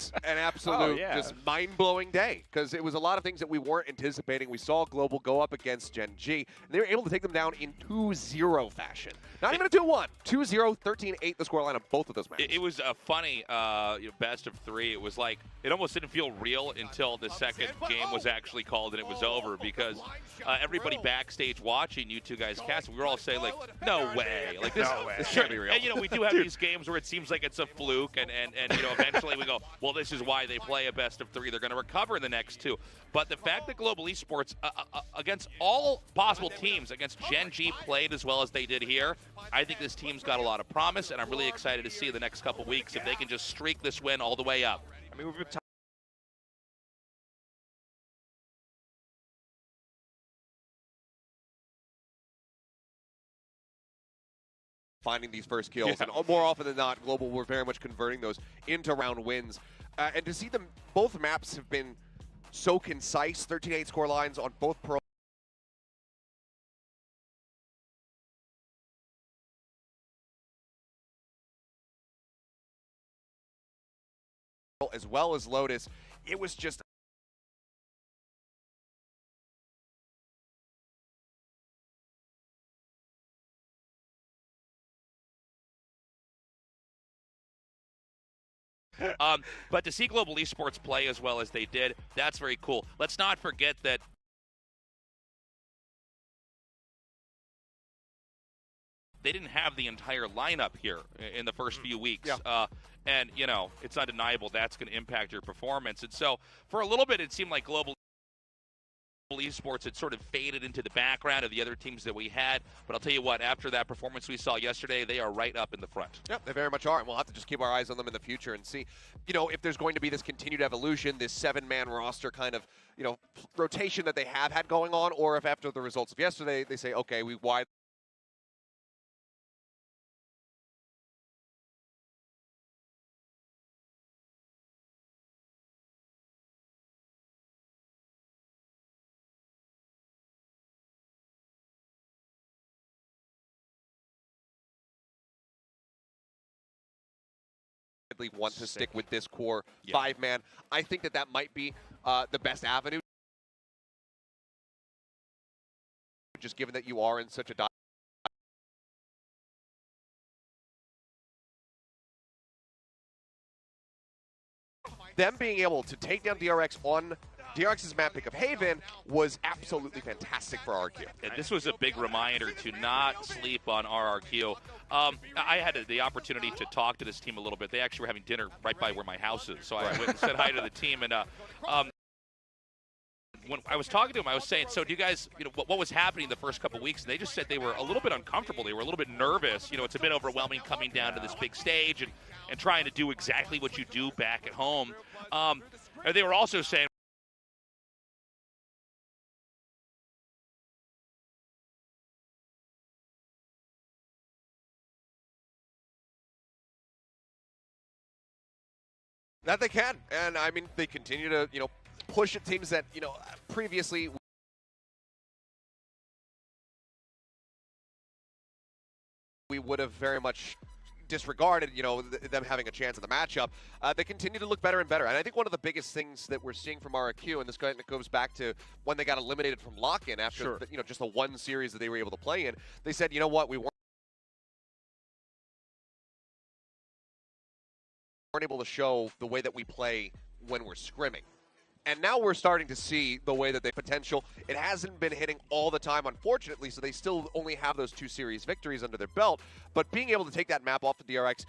was an absolute just mind-blowing day because it was a lot of things that we weren't anticipating. We saw Global go up against Gen G, and they were able to take them down in 2-0 fashion. Not even a 2-1. 2-0, 13-8 the scoreline on both of those matches. It was a funny best of three. It was like, it almost didn't feel real until the second game was actually called and it was over, because everybody backstage watching you two guys cast, we were all saying, like, no way. Like, this can't be real. And, we do have these games where it seems like it's a fluke, and eventually we go, well, this is why they play a best of three. They're going to recover in the next two. But the fact that Global Esports, against all possible teams, against Gen G, played as well as they did here, I think this team's got a lot of promise, and I'm really excited to see the next couple weeks if they can just streak this win all the way up. I mean, we've been finding these first kills, and more often than not, Global were very much converting those into round wins. And to see them, both maps have been so concise, 13-8 score lines on both Pro as well as Lotus. It was just but to see Global Esports play as well as they did, that's very cool. Let's not forget that they didn't have the entire lineup here in the first few weeks. And, it's undeniable that's going to impact your performance. And so for a little bit, it seemed like Global Esports had sort of faded into the background of the other teams that we had. But I'll tell you what, after that performance we saw yesterday, they are right up in the front. Yep, they very much are, and we'll have to just keep our eyes on them in the future and see, if there's going to be this continued evolution, this 7-man roster kind of, rotation that they have had going on, or if after the results of yesterday, they say, okay, we wide. Want to stick with this core 5-man. I think that might be the best avenue, just given that you are in such a them being able to take down DRX on DRX's map pick of Haven was absolutely fantastic for RRQ. And this was a big reminder to not sleep on RRQ. I had the opportunity to talk to this team a little bit. They actually were having dinner right by where my house is, so I went and said hi to the team. And when I was talking to them, I was saying, so do you guys, what was happening the first couple weeks? And they just said they were a little bit uncomfortable. They were a little bit nervous. It's a bit overwhelming coming down to this big stage and trying to do exactly what you do back at home. And they were also saying, that they can, and I mean, they continue to, push at teams that, previously we would have very much disregarded, them having a chance in the matchup. They continue to look better and better, and I think one of the biggest things that we're seeing from RRQ, and this kind of goes back to when they got eliminated from lock-in after, just the one series that they were able to play in, they said, you know what, we weren't able to show the way that we play when we're scrimming. And now we're starting to see the way that they potential. It hasn't been hitting all the time, unfortunately, so they still only have those 2 series victories under their belt. But being able to take that map off the DRX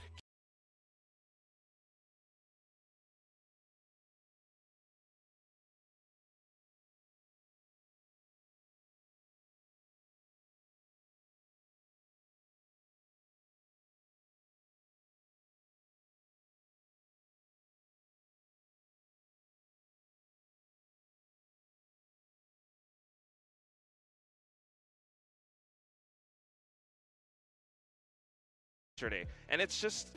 and it's just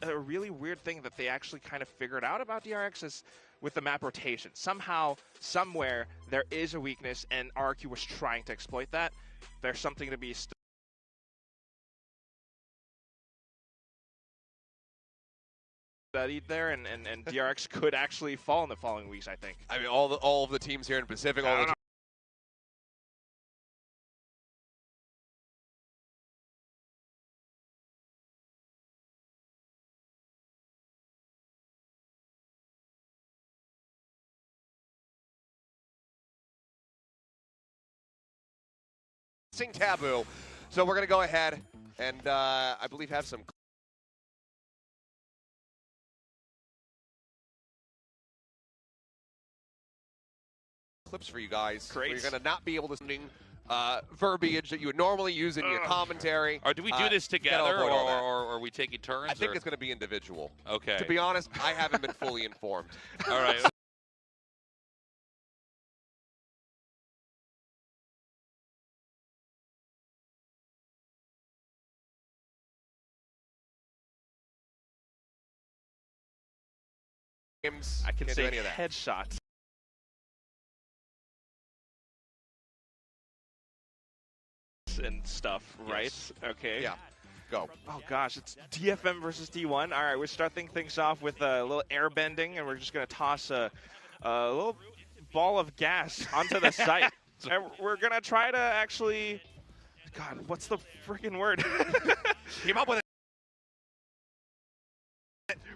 a really weird thing that they actually kind of figured out about DRX is with the map rotation. Somehow, somewhere, there is a weakness, and RQ was trying to exploit that. There's something to be studied there, and DRX could actually fall in the following weeks, I think. I mean, all of the teams here in Pacific, all the taboo. So we're going to go ahead and I believe have some clips for you guys. Great. You're going to not be able to verbiage that you would normally use in your commentary. Or do we do this together, or are we taking turns? I think it's going to be individual. Okay. To be honest, I haven't been fully informed. All right. I can Can't say do any of that. headshots. And stuff, right? Yes. Okay. Yeah. Go. Oh gosh, it's DFM versus D1. All right, we're starting things off with a little air bending, and we're just gonna toss a little ball of gas onto the site, and we're gonna try to actually, God, what's the freaking word? Came up with it.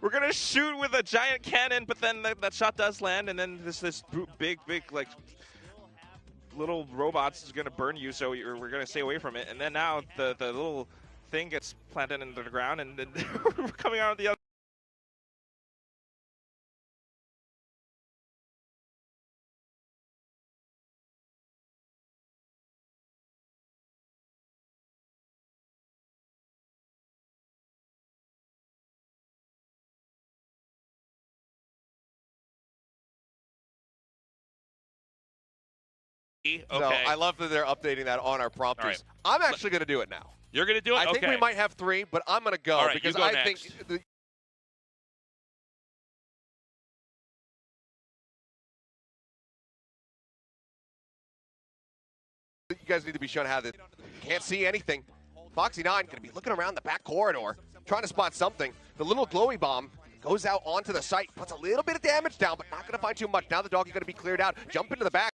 We're gonna shoot with a giant cannon, but then that shot does land, and then this big like little robots is gonna burn you, so we're gonna stay away from it. And then now the little thing gets planted into the ground, and then we're coming out of the other. Okay. So I love that they're updating that on our prompters. Right. I'm actually going to do it now. You're going to do it? I think we might have 3, but I'm going to go All right, because you go I next. think you guys need to be shown how that can't see anything. Foxy9 going to be looking around the back corridor, trying to spot something. The little glowy bomb goes out onto the site, puts a little bit of damage down, but not going to find too much. Now the dog is going to be cleared out. Jump into the back.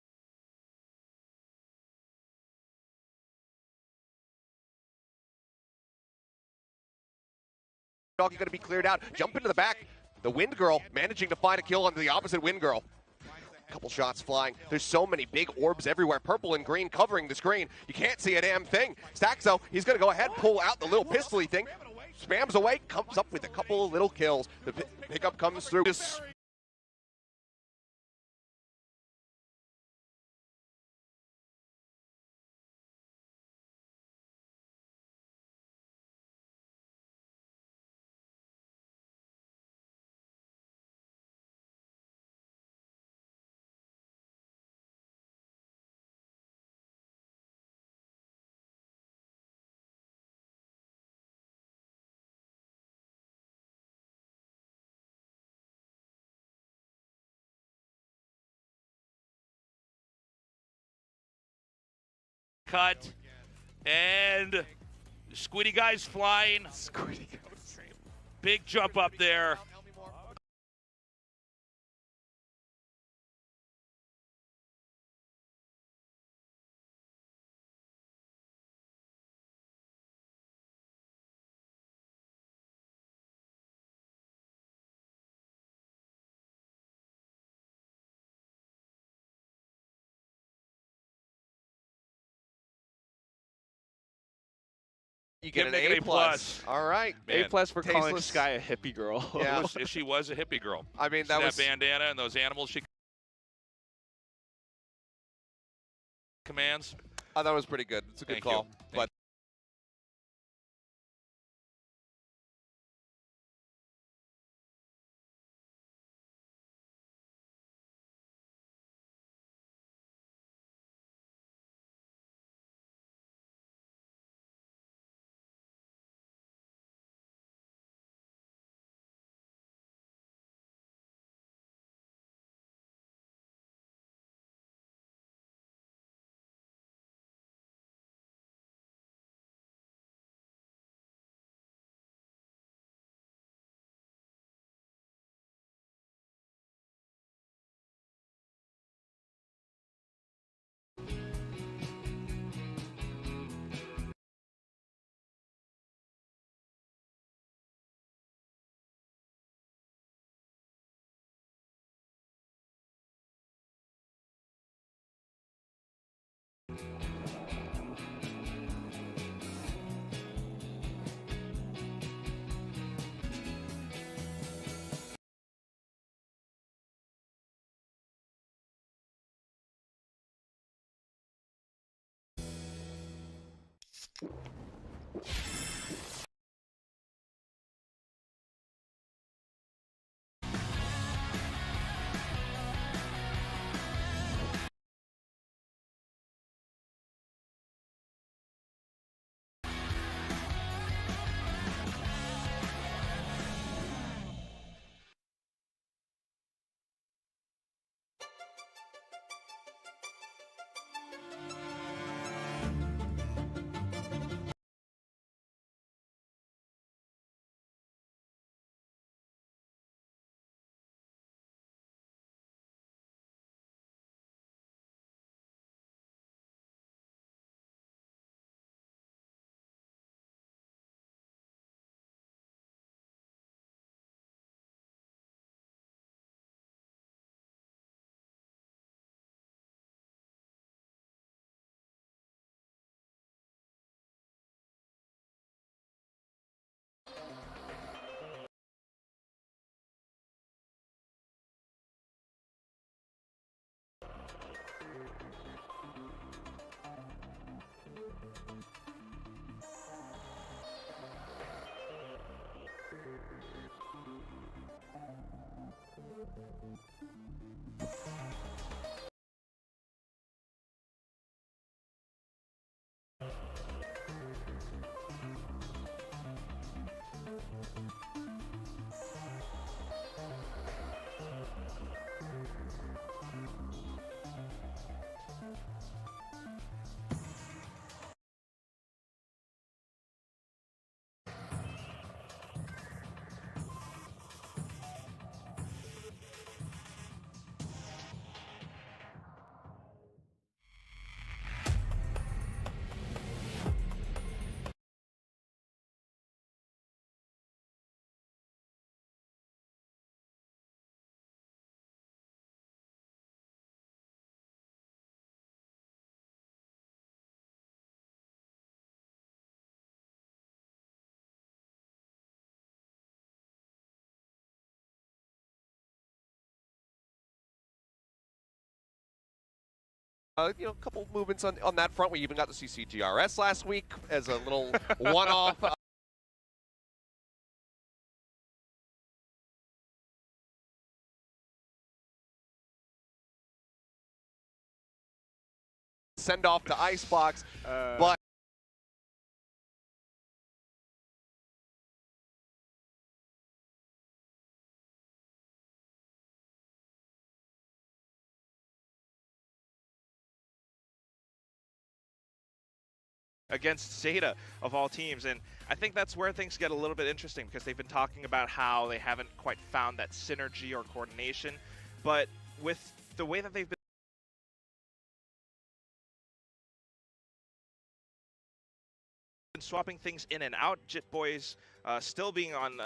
Doggy going to be cleared out. Jump into the back. The Wind Girl managing to find a kill onto the opposite Wind Girl. Couple shots flying. There's so many big orbs everywhere. Purple and green covering the screen. You can't see a damn thing. Staxo, he's going to go ahead, pull out the little pistol-y thing. Spams away, comes up with a couple of little kills. The pickup comes through. Cut. And Squiddy guy's flying. Squiddy goes. Big jump up there. You get Give an Nick A+. an A+. All right. Man. A+ for calling Tasteless. Sky a hippie girl. Yeah. She was a hippie girl. I mean, See that was... bandana and those animals she commands. I thought it was pretty good. It's a good Thank call. you. But A couple movements on that front. We even got to see CGRS last week as a little one-off. Send off to Icebox, but against Zeta of all teams, and I think that's where things get a little bit interesting because they've been talking about how they haven't quite found that synergy or coordination, but with the way that they've been swapping things in and out, Jit Boys still being on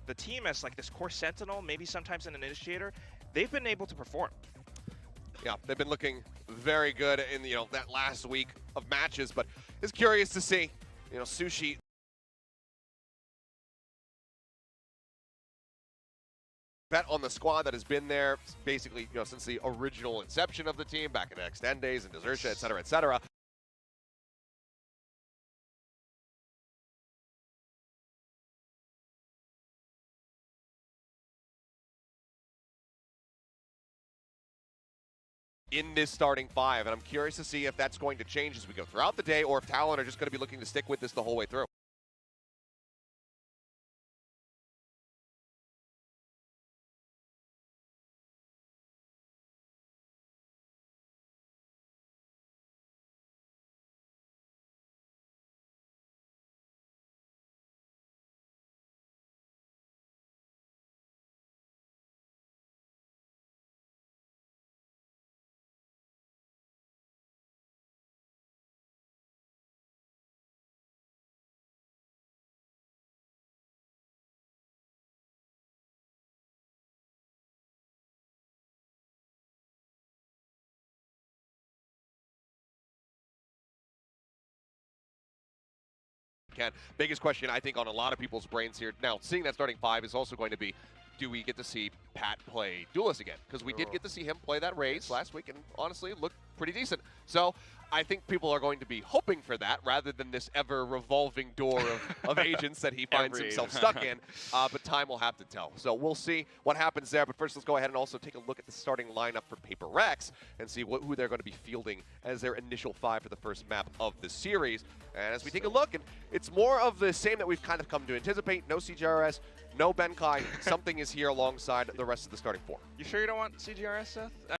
the team as like this core sentinel, maybe sometimes an initiator, they've been able to perform. yeah, they've been looking very good in that last week of matches, but it's curious to see, Sushi bet on the squad that has been there basically, since the original inception of the team back in Extend days and Desertia, et cetera, et cetera. In this starting five, and I'm curious to see if that's going to change as we go throughout the day, or if Talon are just going to be looking to stick with this the whole way through. Biggest question, I think, on a lot of people's brains here now, seeing that starting five is also going to be, do we get to see Pat play Duelist again? Because we did get to see him play that Raze last week, and honestly, looked pretty decent. So I think people are going to be hoping for that rather than this ever-revolving door of agents that he finds himself stuck in. But time will have to tell. So we'll see what happens there. But first, let's go ahead and also take a look at the starting lineup for PRX and see who they're going to be fielding as their initial 5 for the first map of the series. And as we take a look, and it's more of the same that we've kind of come to anticipate. No CGRS, no Benkai. Something is here alongside the rest of the starting 4. You sure you don't want CGRS, Seth?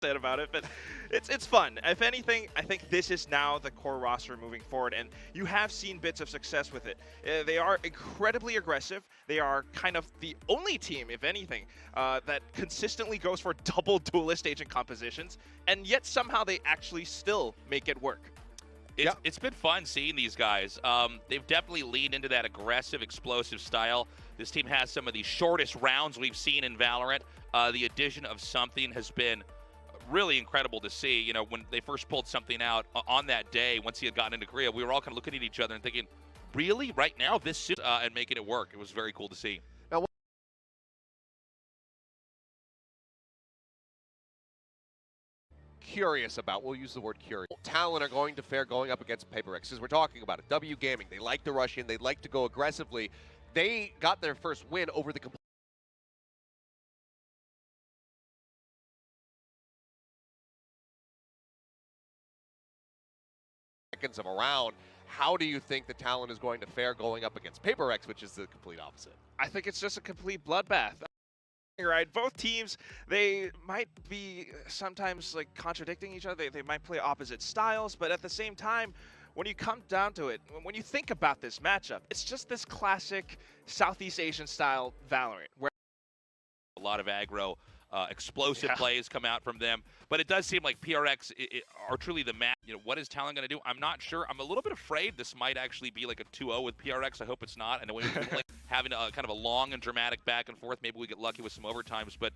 About it, but it's fun. If anything, I think this is now the core roster moving forward, and you have seen bits of success with it. They are incredibly aggressive. They are kind of the only team, if anything, that consistently goes for double duelist agent compositions, and yet somehow they actually still make it work. It's been fun seeing these guys. They've definitely leaned into that aggressive, explosive style. This team has some of the shortest rounds we've seen in Valorant. The addition of something has been really incredible to see. You know, when they first pulled something out on that day, once he had gotten into Korea, we were all kind of looking at each other and thinking, really, right now, this and making it work. It was very cool to see. Now, curious about, we'll use the word curious. Talon are going to fare going up against PRX, because we're talking about it. W Gaming, they like to rush in, they like to go aggressively. They got their first win over the of a round. How do you think the Talon is going to fare going up against PRX, which is the complete opposite? I think it's just a complete bloodbath. Right, both teams, they might be sometimes like contradicting each other. They might play opposite styles, but at the same time, when you come down to it, when you think about this matchup, it's just this classic Southeast Asian style Valorant, where a lot of aggro, explosive plays come out from them. But it does seem like PRX are truly the match. You know, what is Talon going to do? I'm not sure. I'm a little bit afraid this might actually be like a 2-0 with PRX. I hope it's not. I know we've been like having a kind of a long and dramatic back and forth. Maybe we get lucky with some overtimes. But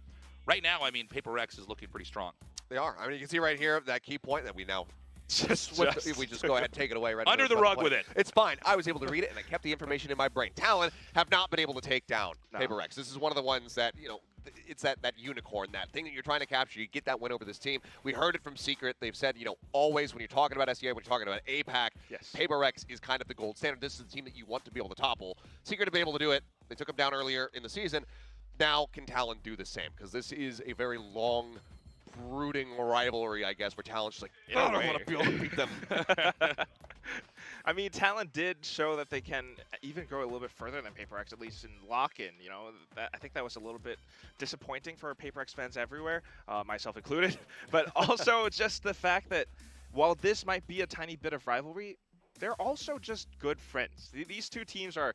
right now, I mean, PRX is looking pretty strong. They are. I mean, you can see right here that key point that we now we just go ahead and take it away right under the rug with it. It's fine. I was able to read it, and I kept the information in my brain. Talon have not been able to take down PRX. This is one of the ones that, you know, it's that unicorn, that thing that you're trying to capture. You get that win over this team. We heard it from Secret. They've said, you know, always when you're talking about SEA, when you're talking about APAC, PRX is kind of the gold standard. This is the team that you want to be able to topple. Secret to be able to do it. They took them down earlier in the season. Now can Talon do the same? Because this is a very long, brooding rivalry, I guess, where Talon's just like, I don't want to be able to beat them. I mean, Talon did show that they can even go a little bit further than PRX, at least in lock-in. You know, I think that was a little bit disappointing for PRX fans everywhere, myself included. But also just the fact that while this might be a tiny bit of rivalry, they're also just good friends. These two teams are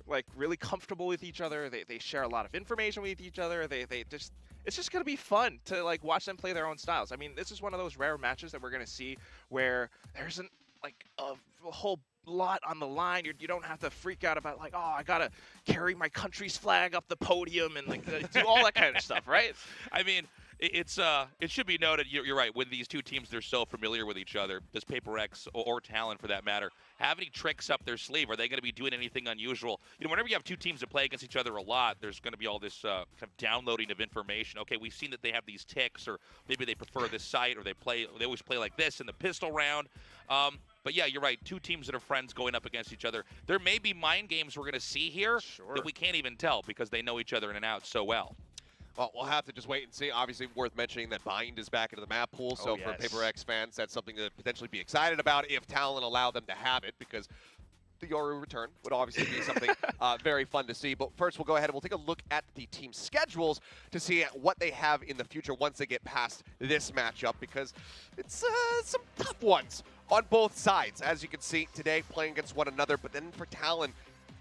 like really comfortable with each other. They share a lot of information with each other. It's just going to be fun to like watch them play their own styles. I mean, this is one of those rare matches that we're going to see where there isn't like a whole lot on the line. You don't have to freak out about like, oh, I got to carry my country's flag up the podium and like do all that kind of stuff, right? I mean, it should be noted, you're right, when these two teams, they're so familiar with each other, does PRX or Talon for that matter have any tricks up their sleeve? Are they going to be doing anything unusual? You know, whenever you have two teams that play against each other a lot, there's going to be all this kind of downloading of information. Okay, we've seen that they have these ticks, or maybe they prefer this site, or they always play like this in the pistol round. But yeah, you're right. Two teams that are friends going up against each other. There may be mind games we're going to see here that we can't even tell because they know each other in and out so well. Well, we'll have to just wait and see. Obviously, worth mentioning that Bind is back into the map pool, so for PRX fans, that's something to potentially be excited about if Talon allow them to have it, because the Yoru return would obviously be something very fun to see. But first, we'll go ahead and we'll take a look at the team schedules to see what they have in the future once they get past this matchup, because it's some tough ones on both sides. As you can see today, playing against one another, but then for Talon,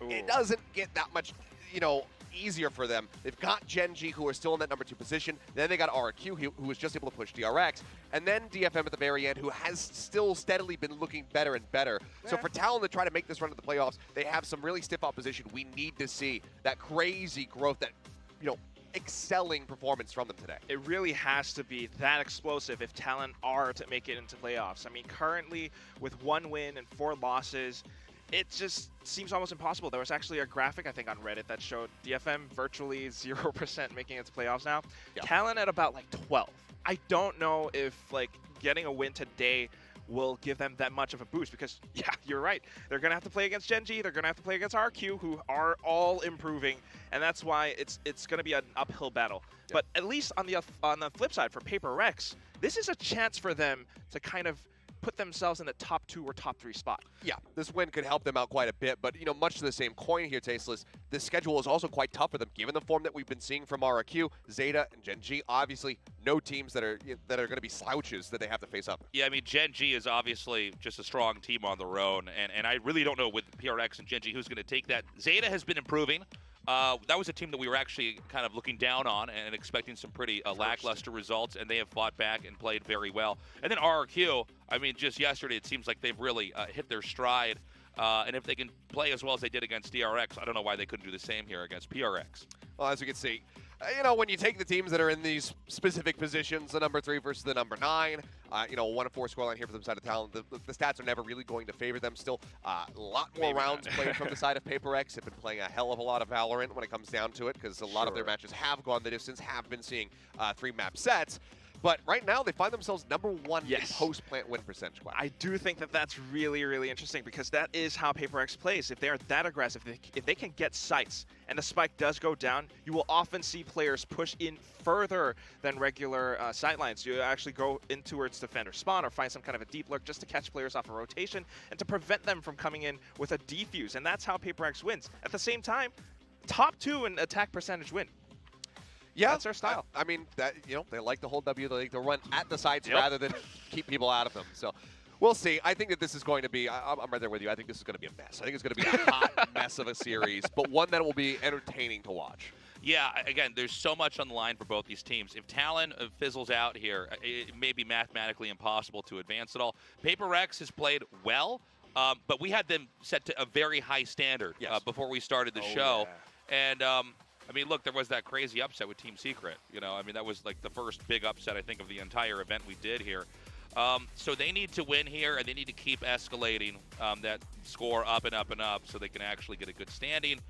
it doesn't get that much, you know, easier for them. They've got Genji, who are still in that number 2 position. Then they got RQ, who was just able to push DRX. And then DFM at the very end, who has still steadily been looking better and better. So for Talon to try to make this run to the playoffs, they have some really stiff opposition. We need to see that crazy growth, that, you know, excelling performance from them today. It really has to be that explosive if Talon are to make it into playoffs. I mean, currently with 1 win and 4 losses, it just seems almost impossible. There was actually a graphic, I think, on Reddit that showed DFM virtually 0% making it to playoffs now. Yeah. Talon at about like 12. I don't know if like getting a win today will give them that much of a boost because, yeah, you're right. They're going to have to play against Gen G. They're going to have to play against RQ, who are all improving, and that's why it's going to be an uphill battle. Yeah. But at least on the flip side for PRX, this is a chance for them to kind of put themselves in the top 2 or top 3 spot. Yeah, this win could help them out quite a bit, but you know, much to the same coin here, Tasteless, the schedule is also quite tough for them, given the form that we've been seeing from RQ, Zeta, and Gen G. Obviously, no teams that are going to be slouches that they have to face up. Yeah, I mean, Gen G is obviously just a strong team on their own, and I really don't know with PRX and Gen G who's going to take that. Zeta has been improving. That was a team that we were actually kind of looking down on and expecting some pretty lackluster results, and they have fought back and played very well. And then RRQ, I mean, just yesterday it seems like they've really hit their stride. And if they can play as well as they did against DRX, I don't know why they couldn't do the same here against PRX. Well, as you can see, you know, when you take the teams that are in these specific positions, the number 3 versus the number 9, you know, 1-4 scoreline here for the side of Talon, the stats are never really going to favor them. Still, a lot more rounds played from the side of PRX. Have been playing a hell of a lot of Valorant when it comes down to it, because a lot of their matches have gone the distance, have been seeing 3-map sets. But right now, they find themselves number 1 in post-plant win percentage. I do think that that's really, really interesting because that is how PRX plays. If they're that aggressive, if they can get sights and the spike does go down, you will often see players push in further than regular sightlines. You actually go in towards defender spawn or find some kind of a deep lurk just to catch players off a rotation and to prevent them from coming in with a defuse. And that's how PRX wins. At the same time, top 2 in attack percentage win. Yeah, that's their style. I mean, that, you know, they like to hold W. They like to run at the sides rather than keep people out of them. So we'll see. I think that this is going to be, I'm right there with you. I think this is going to be a mess. I think it's going to be a hot mess of a series, but one that will be entertaining to watch. Yeah, again, there's so much on the line for both these teams. If Talon fizzles out here, it may be mathematically impossible to advance at all. PRX has played well, but we had them set to a very high standard before we started the show. Yeah. And I mean, look, there was that crazy upset with Team Secret. You know, I mean, that was like the first big upset, I think, of the entire event we did here. So they need to win here, and they need to keep escalating that score up and up and up so they can actually get a good standing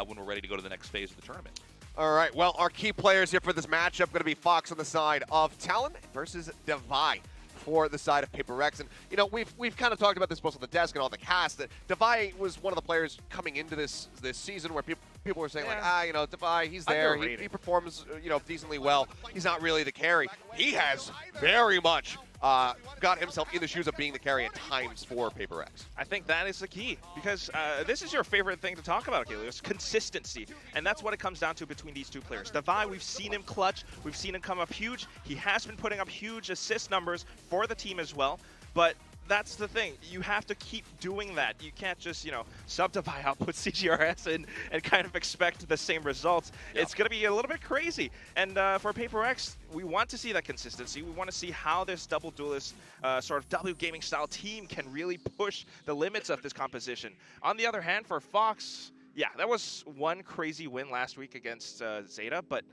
when we're ready to go to the next phase of the tournament. All right, well, our key players here for this matchup going to be Fox on the side of Talon versus Devi for the side of PRX. And, you know, we've kind of talked about this both on the desk and on the cast, that Devi was one of the players coming into this season where people were saying, like, you know, Devi, he's there. He performs, you know, decently well. He's not really the carry. He has very much got himself in the shoes of being the carry at times for PRX. I think that is the key, because this is your favorite thing to talk about, Helios, consistency. And that's what it comes down to between these two players. Devi, we've seen him clutch. We've seen him come up huge. He has been putting up huge assist numbers for the team as well. But that's the thing. You have to keep doing that. You can't just, you know, sub Devi out, put CGRS in, and kind of expect the same results. Yeah. It's going to be a little bit crazy. And for PRX, we want to see that consistency. We want to see how this double duelist sort of W gaming style team can really push the limits of this composition. On the other hand, for Fox, yeah, that was one crazy win last week against Zeta, but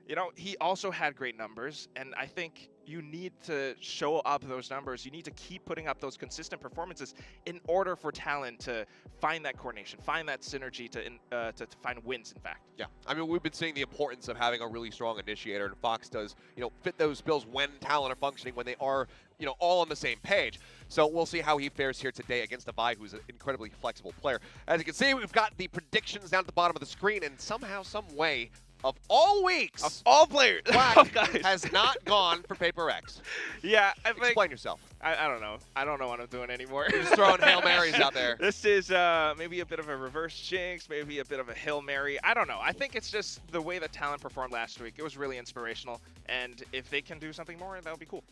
you know, he also had great numbers, and I think you need to show up those numbers. You need to keep putting up those consistent performances in order for Talon to find that coordination, find that synergy to find wins, in fact. Yeah, I mean, we've been seeing the importance of having a really strong initiator, and Fox does, you know, fit those bills when Talon are functioning, when they are, you know, all on the same page. So we'll see how he fares here today against Devi, who's an incredibly flexible player. As you can see, we've got the predictions down at the bottom of the screen, and somehow, some way, of all weeks, of all players, Black has not gone for PRX. Yeah, I think. Explain yourself. I don't know. I don't know what I'm doing anymore. You're just throwing Hail Marys out there. This is maybe a bit of a reverse jinx, maybe a bit of a Hail Mary. I don't know. I think it's just the way that Talon performed last week. It was really inspirational, and if they can do something more, that would be cool.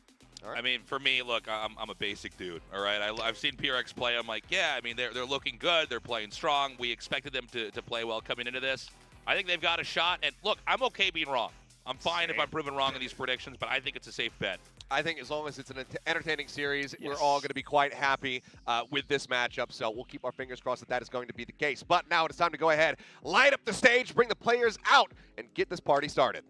All right. I mean, for me, look, I'm a basic dude, all right? I've seen PRX play. I'm like, yeah, I mean, they're looking good. They're playing strong. We expected them to play well coming into this. I think they've got a shot, and look, I'm okay being wrong. I'm fine if I'm proven wrong in these predictions, but I think it's a safe bet. I think as long as it's an entertaining series, Yes. we're all going to be quite happy with this matchup. So we'll keep our fingers crossed that that is going to be the case. But now it's time to go ahead, light up the stage, bring the players out, and get this party started.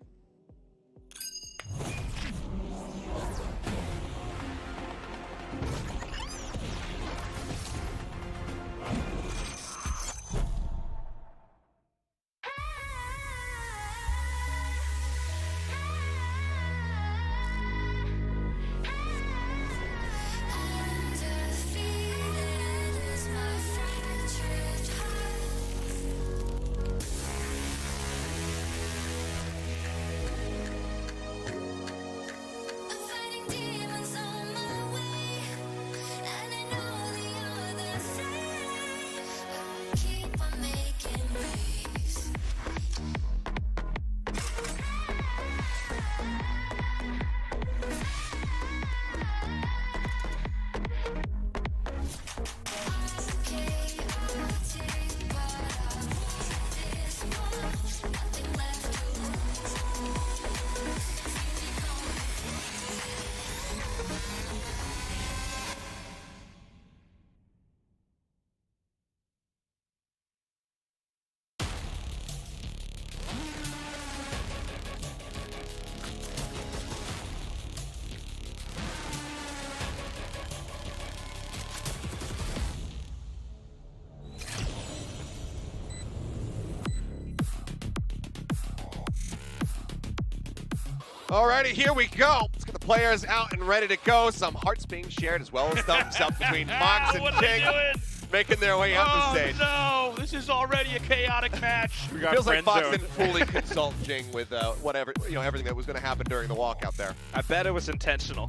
Alrighty, here we go. Let's get the players out and ready to go. Some hearts being shared as well as thumbs up between Mox and What are they Jing, doing? making their way out the stage. No, this is already a chaotic match. We got Feels like friend Fox zone. didn't fully consult Jing with whatever, everything that was going to happen during the walkout there. I bet it was intentional.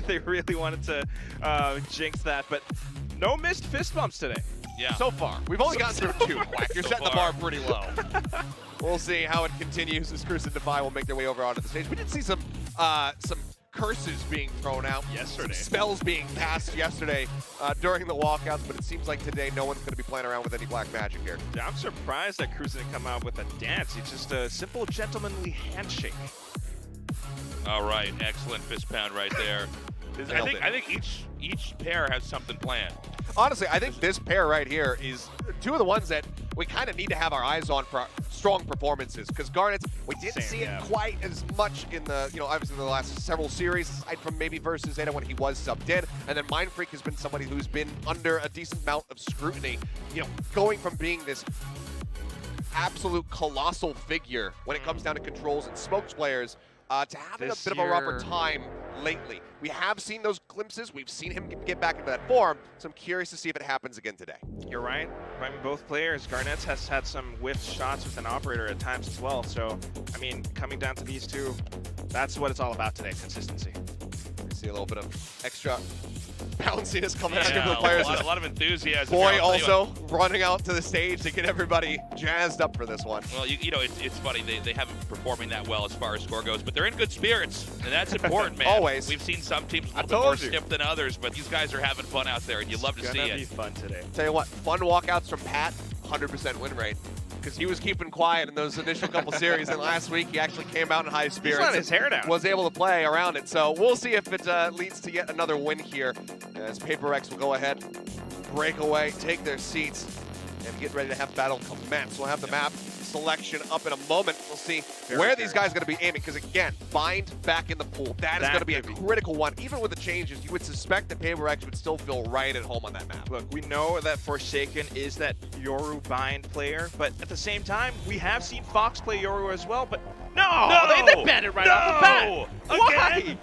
They really wanted to jinx that, but no missed fist bumps today. Yeah. So far, we've only gotten through 2. Quack. You're So setting the far. bar pretty low. We'll see how it continues as Cruz and Defy will make their way over onto the stage. We did see some curses being thrown out Yesterday. some spells being cast yesterday during the walkouts, but it seems like today no one's going to be playing around with any black magic here. Yeah, I'm surprised that Cruz didn't come out with a dance. It's just a simple gentlemanly handshake. All right, excellent fist pound right there. I think each pair has something planned. Honestly, I think this pair right here is 2 of the ones that we kind of need to have our eyes on for strong performances, because Garnets, we didn't see it quite as much in the, obviously the last several series, aside from maybe versus Zeta when he was subbed in, and then Mind Freak has been somebody who's been under a decent amount of scrutiny, going from being this absolute colossal figure when it comes down to controls and smokes players, to having a This bit of a rougher year- time lately. We have seen those glimpses. We've seen him get back into that form, so I'm curious to see if it happens again today. You're right. I mean, both players. Garnets has had some whiffed shots with an operator at times as well. So, I mean, coming down to these 2, that's what it's all about today, consistency. See a little bit of extra bounciness coming out Yeah, of the players. a lot of enthusiasm. Boy here, I'll tell you also running out to the stage to get everybody jazzed up for this one. Well, it's funny. They haven't been performing that well as far as score goes, but they're in good spirits, and that's important, man. Always. We've seen some teams a I little bit more told you. stiff than others, but these guys are having fun out there, and you love to see Gonna be it. fun today. Tell you what, fun walkouts from Pat, 100% win rate. Because he was keeping quiet in those initial couple series, and last week he actually came out in high spirits. He's let his hair down. Was able to play around it. So we'll see if it leads to yet another win here, as PRX will go ahead, break away, take their seats, and get ready to have battle commence. We'll have the map selection up in a moment. We'll see where these guys are going to be aiming, because again, Bind back in the pool. That is going to be a critical one. Even with the changes, you would suspect that PRX would still feel right at home on that map. Look, we know that Forsaken is that Yoru bind player, but at the same time, we have seen Fox play Yoru as well, but they banned it right off the bat. Again?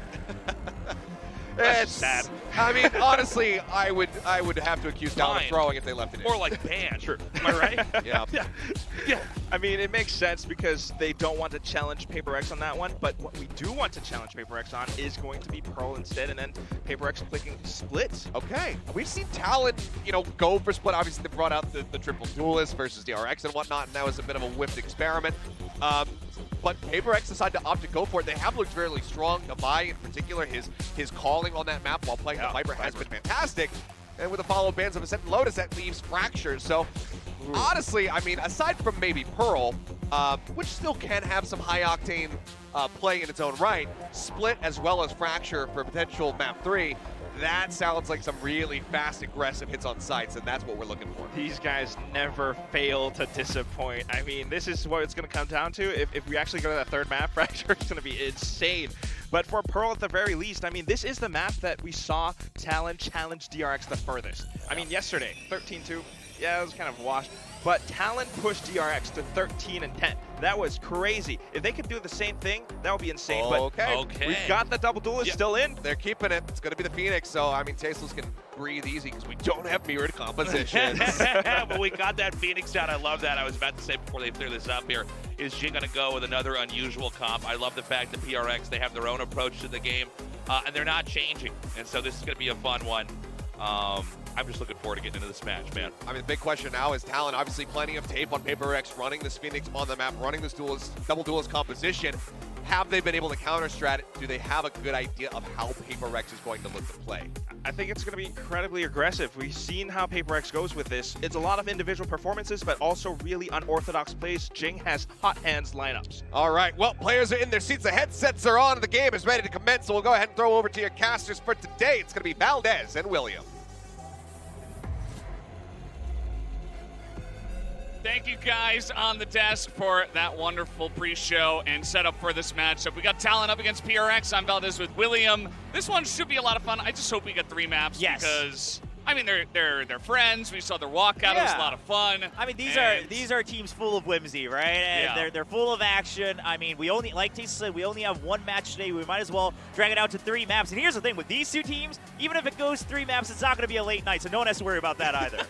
It's sad. I mean, honestly, I would have to accuse down of Fine. throwing if they left it in. More like banned. Sure. Am I right? Yeah. Yeah. I mean, it makes sense because they don't want to challenge PRX on that one, but what we do want to challenge PRX on is going to be Pearl instead, and then PRX clicking Split. Okay. We've seen Talon, go for split. Obviously, they brought out the triple duelist versus DRX and whatnot, and that was a bit of a whiffed experiment. But PRX decided to opt to go for it. They have looked fairly strong. Defy, in particular, his calling on that map while playing the Viper has been fantastic. And with the follow bands of Ascent and Lotus, that leaves Fractures. So honestly, I mean, aside from maybe Pearl, which still can have some high-octane play in its own right, Split as well as Fracture for potential map 3, that sounds like some really fast, aggressive hits on sites, and that's what we're looking for. These guys never fail to disappoint. I mean, this is what it's going to come down to. If we actually go to that third map, Fracture is going to be insane. But for Pearl, at the very least, I mean, this is the map that we saw Talon challenge DRX the furthest. I mean, yesterday, 13-2. Yeah, it was kind of washed. But Talon pushed DRX to 13 and 10. That was crazy. If they could do the same thing, that would be insane. Okay. But we've got the double duelist still in. They're keeping it. It's going to be the Phoenix, so, I mean, Tasteless can breathe easy because we don't have mirrored compositions. But we got that Phoenix down. I love that. I was about to say before they clear this up here, is Jing going to go with another unusual comp? I love the fact that PRX, they have their own approach to the game, and they're not changing. And so this is going to be a fun one. I'm just looking forward to getting into this match, man. I mean, the big question now is Talon, obviously plenty of tape on PRX, running this Phoenix on the map, running this double duelist composition. Have they been able to counter-strat it? Do they have a good idea of how PRX is going to look to play? I think it's going to be incredibly aggressive. We've seen how PRX goes with this. It's a lot of individual performances, but also really unorthodox plays. Jing has hot hands lineups. All right, well, players are in their seats. The headsets are on. The game is ready to commence, so we'll go ahead and throw over to your casters for today. It's going to be Valdez and William. Thank you guys on the desk for that wonderful pre-show and setup for this matchup. We got Talon up against PRX. I'm Valdez with William. This one should be a lot of fun. I just hope we get 3 maps because I mean they're friends. We saw their walkout. It was a lot of fun. I mean these are teams full of whimsy, right? And they're full of action. I mean, we only, like Tisa said, we only have 1 match today. We might as well drag it out to 3 maps. And here's the thing with these 2 teams, even if it goes 3 maps, it's not going to be a late night, so no one has to worry about that either.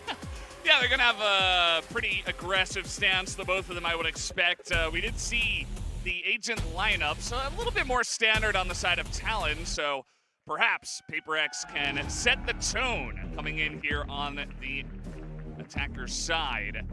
Yeah, they're going to have a pretty aggressive stance, the both of them, I would expect. We did see the agent lineups a little bit more standard on the side of Talon, so perhaps PRX can set the tone coming in here on the attacker's side.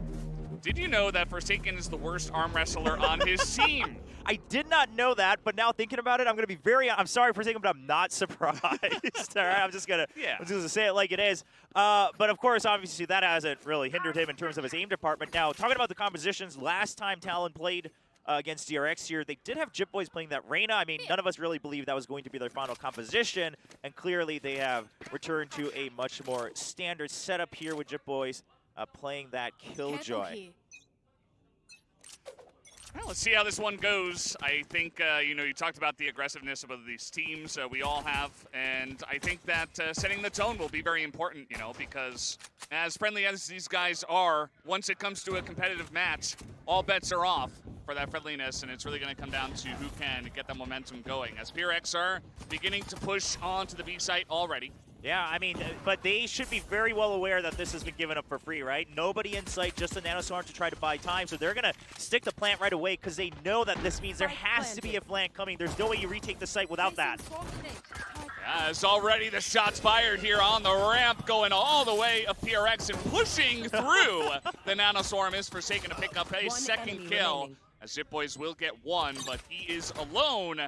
Did you know that Forsaken is the worst arm wrestler on his team? I did not know that, but now thinking about it, I'm going to be I'm sorry for saying, but I'm not surprised. All right, I'm just going to say it like it is. But of course, obviously, that hasn't really hindered him in terms of his aim department. Now, talking about the compositions, last time Talon played against DRX here, they did have Jip Boys playing that Reyna. I mean, none of us really believed that was going to be their final composition, and clearly they have returned to a much more standard setup here with Jip Boys playing that Killjoy. Well, let's see how this one goes. I think, you talked about the aggressiveness of both of these teams. We all have. And I think that setting the tone will be very important, because as friendly as these guys are, once it comes to a competitive match, all bets are off for that friendliness. And it's really going to come down to who can get that momentum going. As PRX are beginning to push onto the B site already. Yeah, I mean, but they should be very well aware that this has been given up for free, right? Nobody in sight, just a nanoswarm to try to buy time. So they're going to stick the plant right away because they know that this means there has to be a flank coming. There's no way you retake the site without that. As already the shots fired here on the ramp, going all the way of PRX and pushing through. The nanoswarm is Forsaken to pick up a second kill. As Zip Boys will get 1, but he is alone.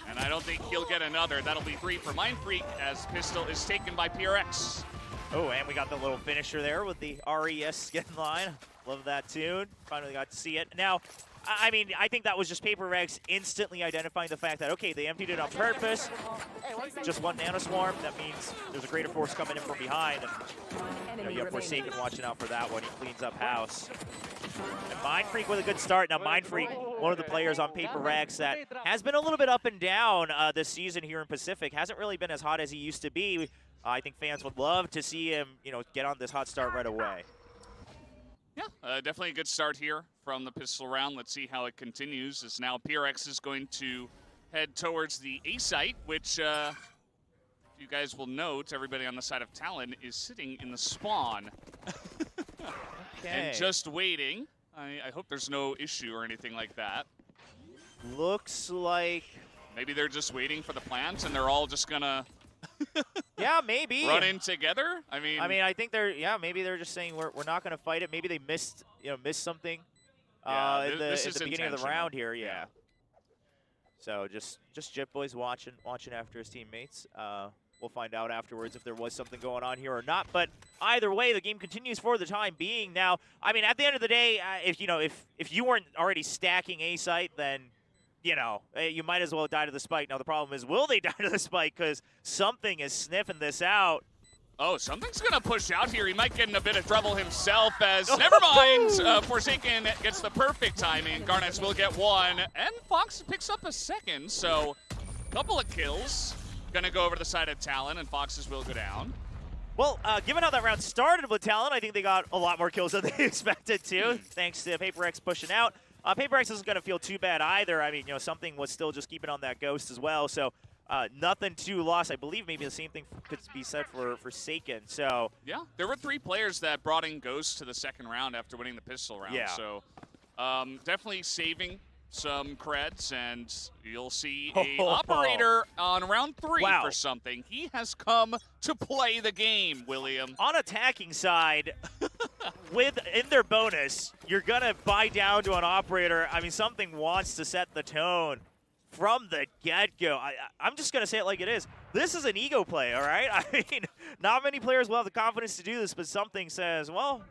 And I don't think he'll get another. That'll be 3 for Mind Freak as Pistol is taken by PRX. Oh, and we got the little finisher there with the RES skin line. Love that tune. Finally got to see it. Now, I mean, I think that was just PRX instantly identifying the fact that, okay, they emptied it on purpose. Just 1 nanoswarm. That means there's a greater force coming in from behind. And, you have Forsaken watching out for that one. He cleans up house. And Mind Freak with a good start. Now, Mind Freak, one of the players on PRX that has been a little bit up and down this season here in Pacific. Hasn't really been as hot as he used to be. I think fans would love to see him, get on this hot start right away. Yeah, definitely a good start here from the pistol round. Let's see how it continues. As now PRX is going to head towards the A site, which you guys will note, everybody on the side of Talon is sitting in the spawn. And just waiting. I hope there's no issue or anything like that. Looks like... Maybe they're just waiting for the plants and they're all just gonna... Yeah, maybe. Run in together? I mean, I think maybe they're just saying we're not going to fight it. Maybe they missed something in the beginning of the round here. Yeah. So just Jip Boys watching after his teammates. We'll find out afterwards if there was something going on here or not. But either way, the game continues for the time being. Now, I mean, at the end of the day, if you weren't already stacking A site, then you might as well die to the spike. Now the problem is, will they die to the spike? Because something is sniffing this out. Oh, something's going to push out here. He might get in a bit of trouble himself as, never mind, Forsaken gets the perfect timing. Garnets will get one, and Fox picks up a second, so a couple of kills. Going to go over to the side of Talon, and Foxes will go down. Well, given how that round started with Talon, I think they got a lot more kills than they expected to, thanks to PRX pushing out. PRX isn't going to feel too bad either. I mean, something was still just keeping on that Ghost as well, so nothing too lost. I believe maybe the same thing could be said for Forsaken. So yeah, there were 3 players that brought in Ghost to the second round after winning the pistol round. Yeah. So definitely saving some creds, and you'll see a operator on round 3 for something. He has come to play the game, William. On attacking side, in their bonus, you're gonna buy down to an operator. I mean, something wants to set the tone from the get-go. I'm just going to say it like it is. This is an ego play, all right? I mean, not many players will have the confidence to do this, but something says, well,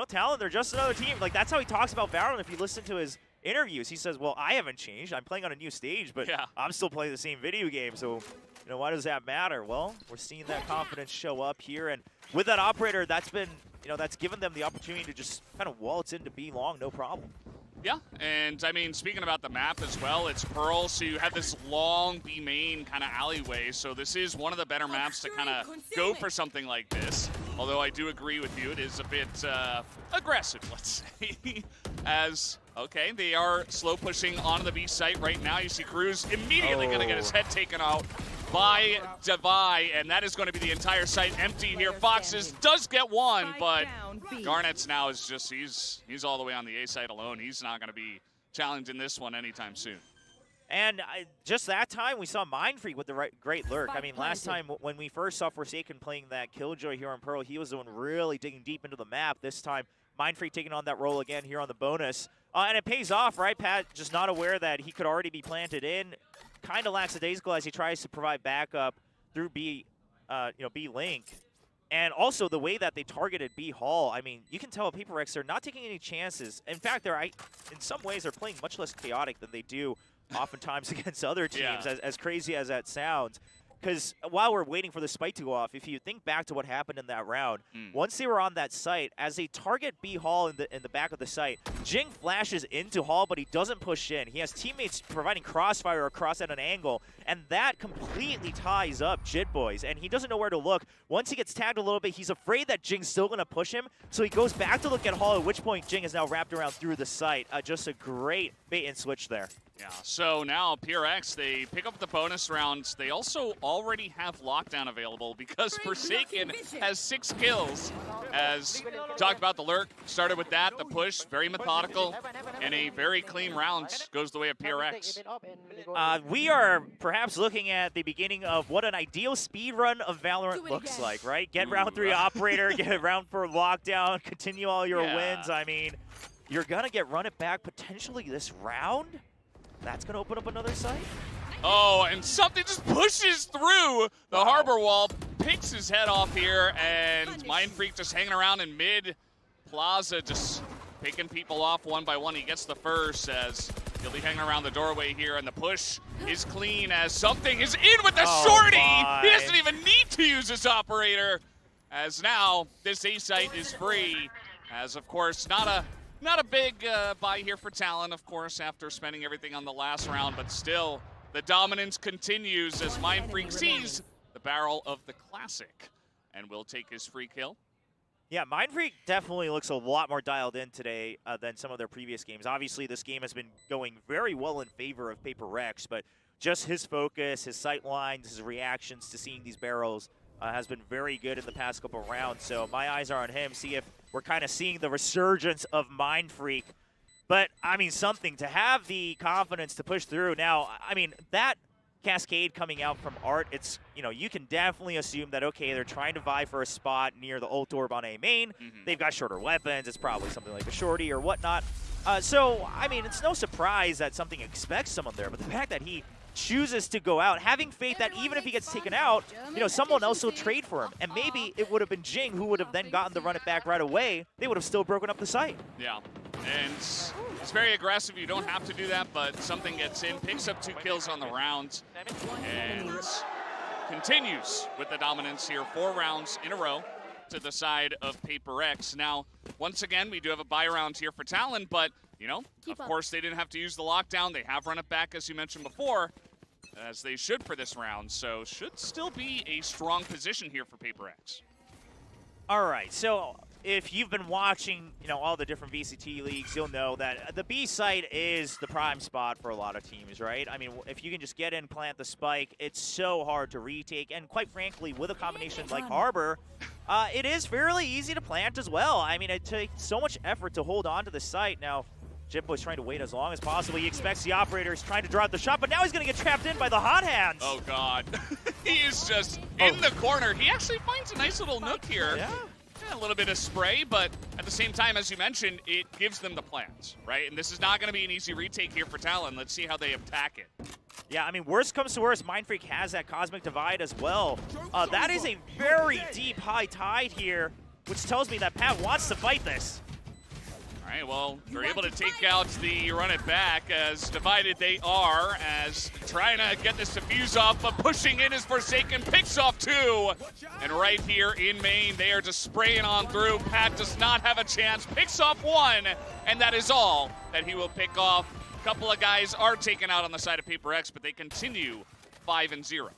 Talon, they're just another team. Like, that's how he talks about Valorant. If you listen to his interviews, he says, well, I haven't changed. I'm playing on a new stage, but I'm still playing the same video game, so, why does that matter? Well, we're seeing that confidence show up here, and with that operator, that's been, that's given them the opportunity to just kind of waltz into B long, no problem. Yeah, and I mean, speaking about the map as well, it's Pearl, so you have this long B main kind of alleyway, so this is one of the better maps to kind of go for something like this. Although I do agree with you, it is a bit aggressive, let's say. As, okay, they are slow pushing onto the B site right now. You see Cruz immediately going to get his head taken out by Devi, and that is going to be the entire site empty here. Foxes does get one, but Garnets now is just, he's all the way on the A side alone. He's not going to be challenging this one anytime soon. And just that time, we saw Mindfreak with the great lurk. I mean, last time when we first saw Forsaken playing that Killjoy here on Pearl, he was the one really digging deep into the map. This time, Mindfreak taking on that role again here on the bonus. And it pays off, right? Pat just not aware that he could already be planted in. Kind of lackadaisical as he tries to provide backup through B Link. And also the way that they targeted B Hall, I mean, you can tell at PRX they're not taking any chances. In fact, in some ways they're playing much less chaotic than they do oftentimes against other teams, as crazy as that sounds. Because while we're waiting for the spike to go off, if you think back to what happened in that round, once they were on that site, as they target B Hall in the back of the site, Jing flashes into Hall, but he doesn't push in. He has teammates providing crossfire across at an angle, and that completely ties up Jit Boys, and he doesn't know where to look. Once he gets tagged a little bit, he's afraid that Jing's still going to push him, so he goes back to look at Hall, at which point Jing is now wrapped around through the site. Just a great bait and switch there. Yeah, so now PRX, they pick up the bonus rounds. They also already have lockdown available because Forsaken has 6 kills. As talked about, the lurk started with that, the push, very methodical, and a very clean round goes the way of PRX. We are perhaps looking at the beginning of what an ideal speed run of Valorant looks like, right? Get round 3 operator, get round 4 lockdown, continue all your wins. I mean, you're going to get run it back potentially this round. That's going to open up another site. Oh, and something just pushes through the harbor wall, picks his head off here, and Mindfreak just hanging around in mid plaza, just picking people off one by one. He gets the first as he'll be hanging around the doorway here, and the push is clean as something is in with the shorty. He doesn't even need to use his operator, as now this A site is free, as of course not a big buy here for Talon, of course, after spending everything on the last round, but still, the dominance continues as Mindfreak sees the barrel of the Classic and will take his free kill. Yeah, Mindfreak definitely looks a lot more dialed in today than some of their previous games. Obviously, this game has been going very well in favor of PRX, but just his focus, his sight lines, his reactions to seeing these barrels has been very good in the past couple rounds. So my eyes are on him, see if we're kind of seeing the resurgence of Mindfreak. But, I mean, something to have the confidence to push through. Now, I mean, that cascade coming out from Art, it's, you can definitely assume that, okay, they're trying to vie for a spot near the ult orb on A main. They've got shorter weapons. It's probably something like a shorty or whatnot. So, I mean, it's no surprise that something expects someone there. But the fact that he chooses to go out, having faith that even if he gets taken out, you know, someone else will trade for him. And maybe it would have been Jing who would have then gotten the run it back right away. They would have still broken up the site. Yeah, and it's very aggressive. You don't have to do that, but something gets in, picks up 2 kills on the round, and continues with the dominance here. 4 rounds in a row to the side of PRX. Now, once again, we do have a buy round here for Talon, but, you know, of course, they didn't have to use the lockdown. They have run it back, as you mentioned before, as they should for this round. So should still be a strong position here for PRX. All right, so if you've been watching, you know, all the different VCT leagues, you'll know that the B site is the prime spot for a lot of teams, right? I mean, if you can just get in, plant the spike, it's so hard to retake. And quite frankly, with a combination like Harbor, it is fairly easy to plant as well. I mean, it takes so much effort to hold on to the site. Now, Jipbo's trying to wait as long as possible. He expects the operators trying to draw out the shot, but now he's going to get trapped in by the hot hands. Oh, God. He is just in the corner. He actually finds a nice little nook here. Yeah. A little bit of spray, but at the same time, as you mentioned, it gives them the plans, right? And this is not going to be an easy retake here for Talon. Let's see how they attack it. Yeah, I mean, worst comes to worst, Mindfreak has that Cosmic Divide as well. That is a very deep high tide here, which tells me that Pat wants to fight this. All right, well, they're able to take out the run it back, as divided they are, as trying to get this defuse off, but pushing in is Forsaken, picks off 2. And right here in main, they are just spraying on through. Pat does not have a chance, picks off 1, and that is all that he will pick off. A couple of guys are taken out on the side of PRX, but they continue 5-0.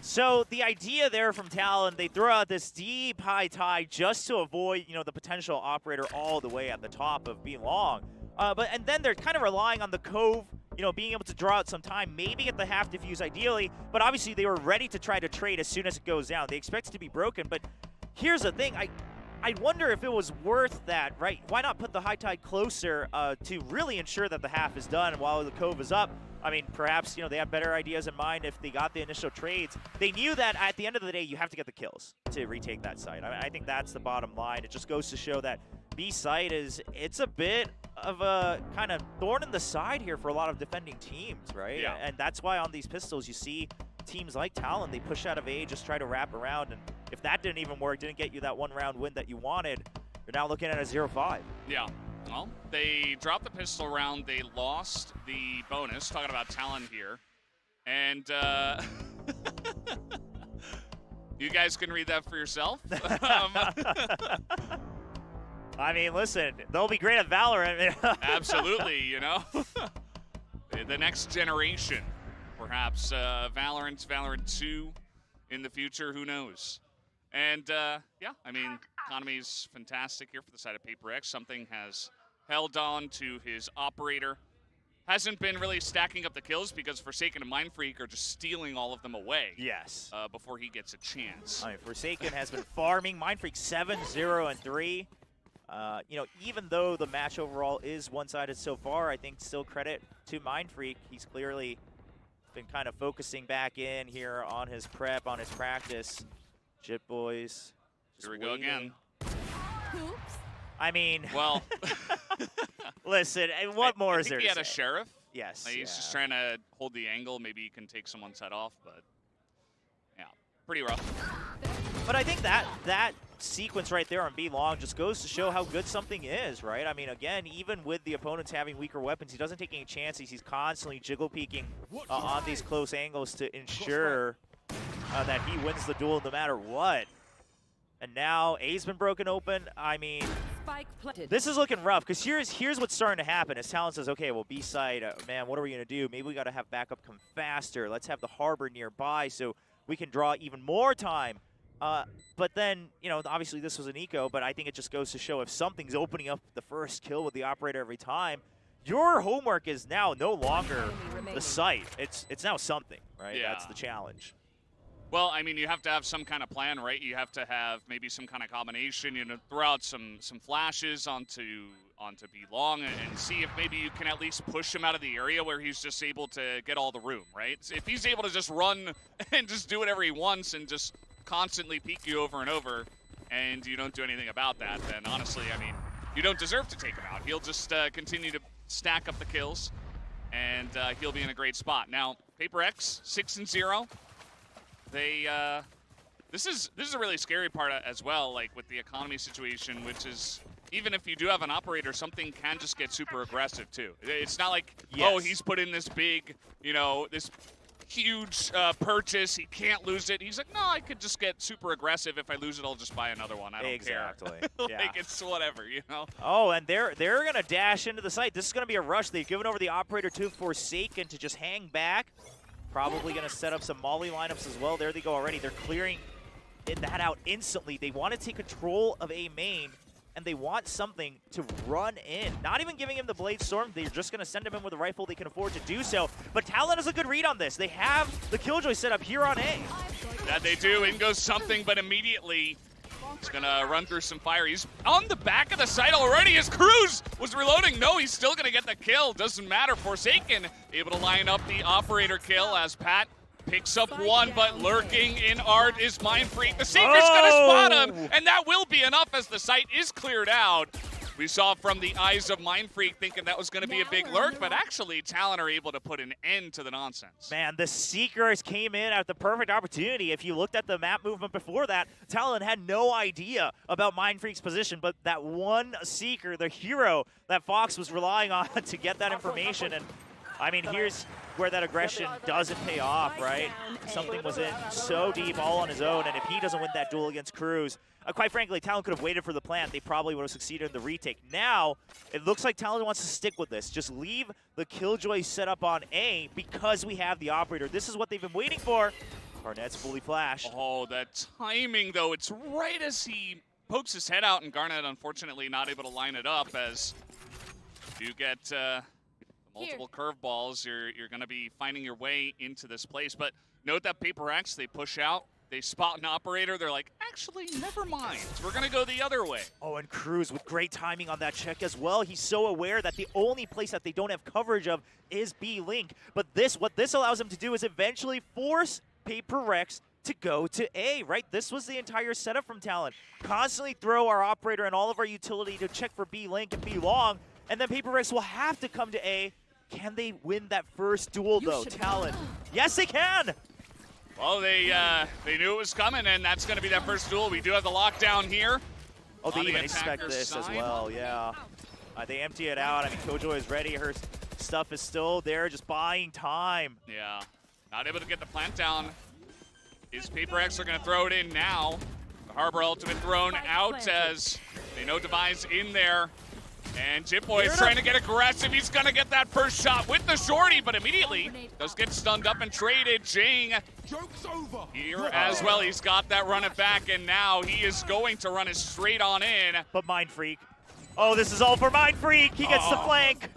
So the idea there from Talon, they throw out this deep high tide just to avoid, you know, the potential operator all the way at the top of being long. And then they're kind of relying on the Cove, you know, being able to draw out some time, maybe get the half defuse ideally, but obviously they were ready to try to trade as soon as it goes down. They expect it to be broken, but here's the thing. I wonder if it was worth that, right? Why not put the high tide closer to really ensure that the half is done while the Cove is up? I mean, perhaps, you know, they had better ideas in mind if they got the initial trades. They knew that at the end of the day, you have to get the kills to retake that site. I think that's the bottom line. It just goes to show that B site it's a bit of a kind of thorn in the side here for a lot of defending teams, right? Yeah. And that's why on these pistols, you see teams like Talon, they push out of A, just try to wrap around. And if that didn't even work, didn't get you that 1-round win that you wanted, you're now looking at a 0-5. Yeah. Well, they dropped the pistol round. They lost the bonus. Talking about Talon here. And you guys can read that for yourself. I mean, listen, they'll be great at Valorant. Absolutely, you know. The next generation, perhaps. Valorant 2 in the future, who knows? And, yeah, I mean, economy's fantastic here for the side of PRX. Something has held on to his operator. Hasn't been really stacking up the kills because Forsaken and Mindfreak are just stealing all of them away. Yes. Before he gets a chance. I mean, Forsaken has been farming. Mindfreak 7-0-3. You know, even though the match overall is one-sided so far, I think still credit to Mindfreak. He's clearly been kind of focusing back in here on his prep, on his practice. Jit boys. Here we go again. Oops. I mean, Well, listen, what more I is there think he to had a say? sheriff. Yes. He's just yeah. trying to hold the angle. Maybe he can take someone's head off, but yeah, pretty rough. But I think that sequence right there on B long just goes to show how good something is, right? I mean, again, even with the opponents having weaker weapons, he doesn't take any chances. He's constantly jiggle peeking on these close angles to ensure that he wins the duel no matter what. And now A's been broken open. I mean, this is looking rough because here's what's starting to happen. As Talon says, okay, well, B side, man, what are we going to do? Maybe we got to have backup come faster. Let's have the harbor nearby so we can draw even more time. But then, you know, obviously this was an eco, but I think it just goes to show if something's opening up the first kill with the operator every time, your homework is now no longer the site. It's now something, right? Yeah. That's the challenge. Well, I mean, you have to have some kind of plan, right? You have to have maybe some kind of combination, you know, throw out some flashes onto B long and see if maybe you can at least push him out of the area where he's just able to get all the room, right? So if he's able to just run and just do whatever he wants and just constantly peek you over and over and you don't do anything about that, then honestly, I mean, you don't deserve to take him out. He'll just continue to stack up the kills. and he'll be in a great spot. Now, PRX 6-0. They this is a really scary part as well, like with the economy situation, which is even if you do have an operator, something can just get super aggressive too. It's not like oh, he's put in this big, you know, this huge purchase, he can't lose it. He's like, no, I could just get super aggressive. If I lose it, I'll just buy another one. I don't care. Like, it's whatever, you know? Oh, and they're going to dash into the site. This is going to be a rush. They've given over the operator to Forsaken to just hang back. Probably going to set up some Molly lineups as well. There they go already. They're clearing that out instantly. They want to take control of A main, and they want something to run in. Not even giving him the Blade Storm. They're just going to send him in with a rifle. They can afford to do so. But Talon has a good read on this. They have the Killjoy set up here on A. That they do. In goes something, but immediately he's going to run through some fire. He's on the back of the site already. His Cruz was reloading. No, he's still going to get the kill. Doesn't matter. Forsaken able to line up the operator kill as Pat picks up one, but lurking in Art is Mindfreak. The Seeker's gonna spot him, and that will be enough as the site is cleared out. We saw from the eyes of Mindfreak thinking that was gonna be a big lurk, but actually Talon are able to put an end to the nonsense. Man, the Seekers came in at the perfect opportunity. If you looked at the map movement before that, Talon had no idea about Mindfreak's position, but that one Seeker, the hero that Fox was relying on to get that information, and I mean, here's where that aggression doesn't pay off, right? Something was in so deep all on his own, and if he doesn't win that duel against Cruz, quite frankly, Talon could have waited for the plant. They probably would have succeeded in the retake. Now, it looks like Talon wants to stick with this. Just leave the Killjoy set up on A because we have the operator. This is what they've been waiting for. Garnett's fully flashed. Oh, that timing, though. It's right as he pokes his head out, and Garnett, unfortunately, not able to line it up as you get multiple curveballs. You're going to be finding your way into this place. But note that PRX, they push out, they spot an operator. They're like, actually, never mind. We're going to go the other way. Oh, and Cruz with great timing on that check as well. He's so aware that the only place that they don't have coverage of is B-Link. But what this allows him to do is eventually force PRX to go to A, right? This was the entire setup from Talon. Constantly throw our operator and all of our utility to check for B-Link and B-Long, and then PRX will have to come to A. Can they win that first duel, though, Talon? Yes, they can! Well, they knew it was coming, and that's going to be that first duel. We do have the lockdown here. Oh, they even expect this as well, yeah. They empty it out. I mean, Killjoy is ready. Her stuff is still there, just buying time. Yeah, not able to get the plant down. His PRX are going to throw it in now. The Harbor Ultimate thrown out as they know Device in there. And Jitboy is trying to get aggressive. He's going to get that first shot with the shorty, but immediately does get stunned up and traded. Jing here as well. He's got that run it back, and now he is going to run it straight on in. But Mindfreak. Oh, this is all for Mindfreak. He gets the flank.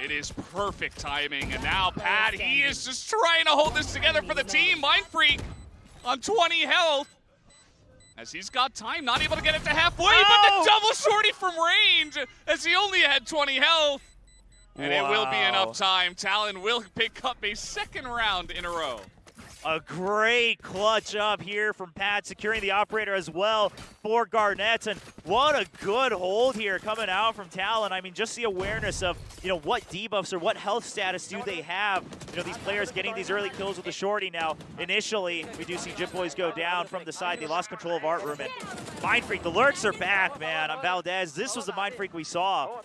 It is perfect timing, and now Pat, he is just trying to hold this together for the team. Mindfreak on 20 health. As he's got time, not able to get it to halfway, but the double shorty from range as he only had 20 health. And it will be enough time. Talon will pick up a second round in a row. A great clutch up here from Pat, securing the operator as well for Garnett. And what a good hold here coming out from Talon. I mean, just the awareness of, what debuffs or what health status do they have. These players getting these early kills with the shorty now. Initially, we do see Jitboys go down from the side. They lost control of Art Room. And Mindfreak, the lurks are back, man, on Valdez. This was the Mindfreak we saw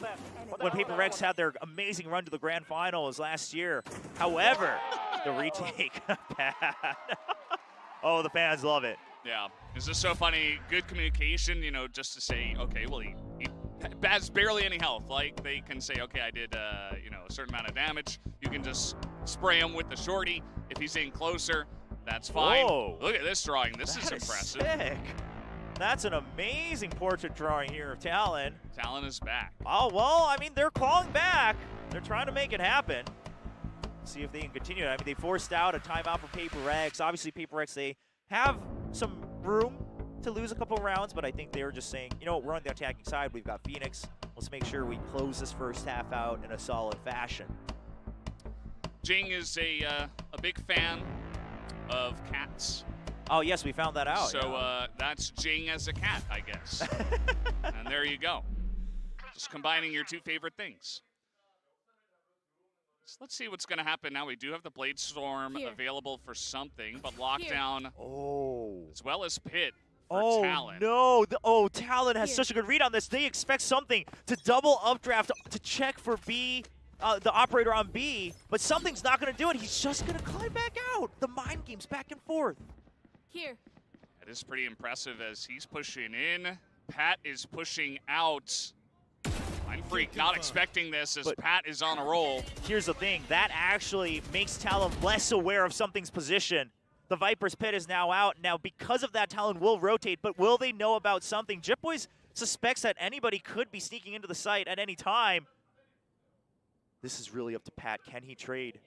when PRX had their amazing run to the grand finals last year. However, the retake, Pat. Oh, the fans love it. Yeah, it's just so funny. Good communication, just to say, okay, well, he has barely any health. Like, they can say, okay, I did, a certain amount of damage. You can just spray him with the shorty. If he's in closer, that's fine. Whoa. Look at this drawing. This is impressive. Sick. That's an amazing portrait drawing here of Talon. Talon is back. Oh, well, I mean, they're clawing back. They're trying to make it happen. See if they can continue. I mean, they forced out a timeout for PRX. Obviously, PRX, they have some room to lose a couple rounds, but I think they were just saying, we're on the attacking side. We've got Phoenix. Let's make sure we close this first half out in a solid fashion. Jing is a big fan of cats. Oh, yes, we found that out. So that's Jing as a cat, I guess. And there you go. Just combining your two favorite things. So let's see what's going to happen now. We do have the Blade Storm available for something, but Lockdown as well as Pit for Talon. No. Talon has such a good read on this. They expect something to double updraft to check for B, the operator on B, but something's not going to do it. He's just going to climb back out. The mind game's back and forth. Here. That is pretty impressive as he's pushing in. Pat is pushing out. Mindfreak not expecting this as Pat is on a roll. Here's the thing, that actually makes Talon less aware of something's position. The Viper's Pit is now out. Now, because of that, Talon will rotate, but will they know about something? Jitboys suspects that anybody could be sneaking into the site at any time. This is really up to Pat. Can he trade?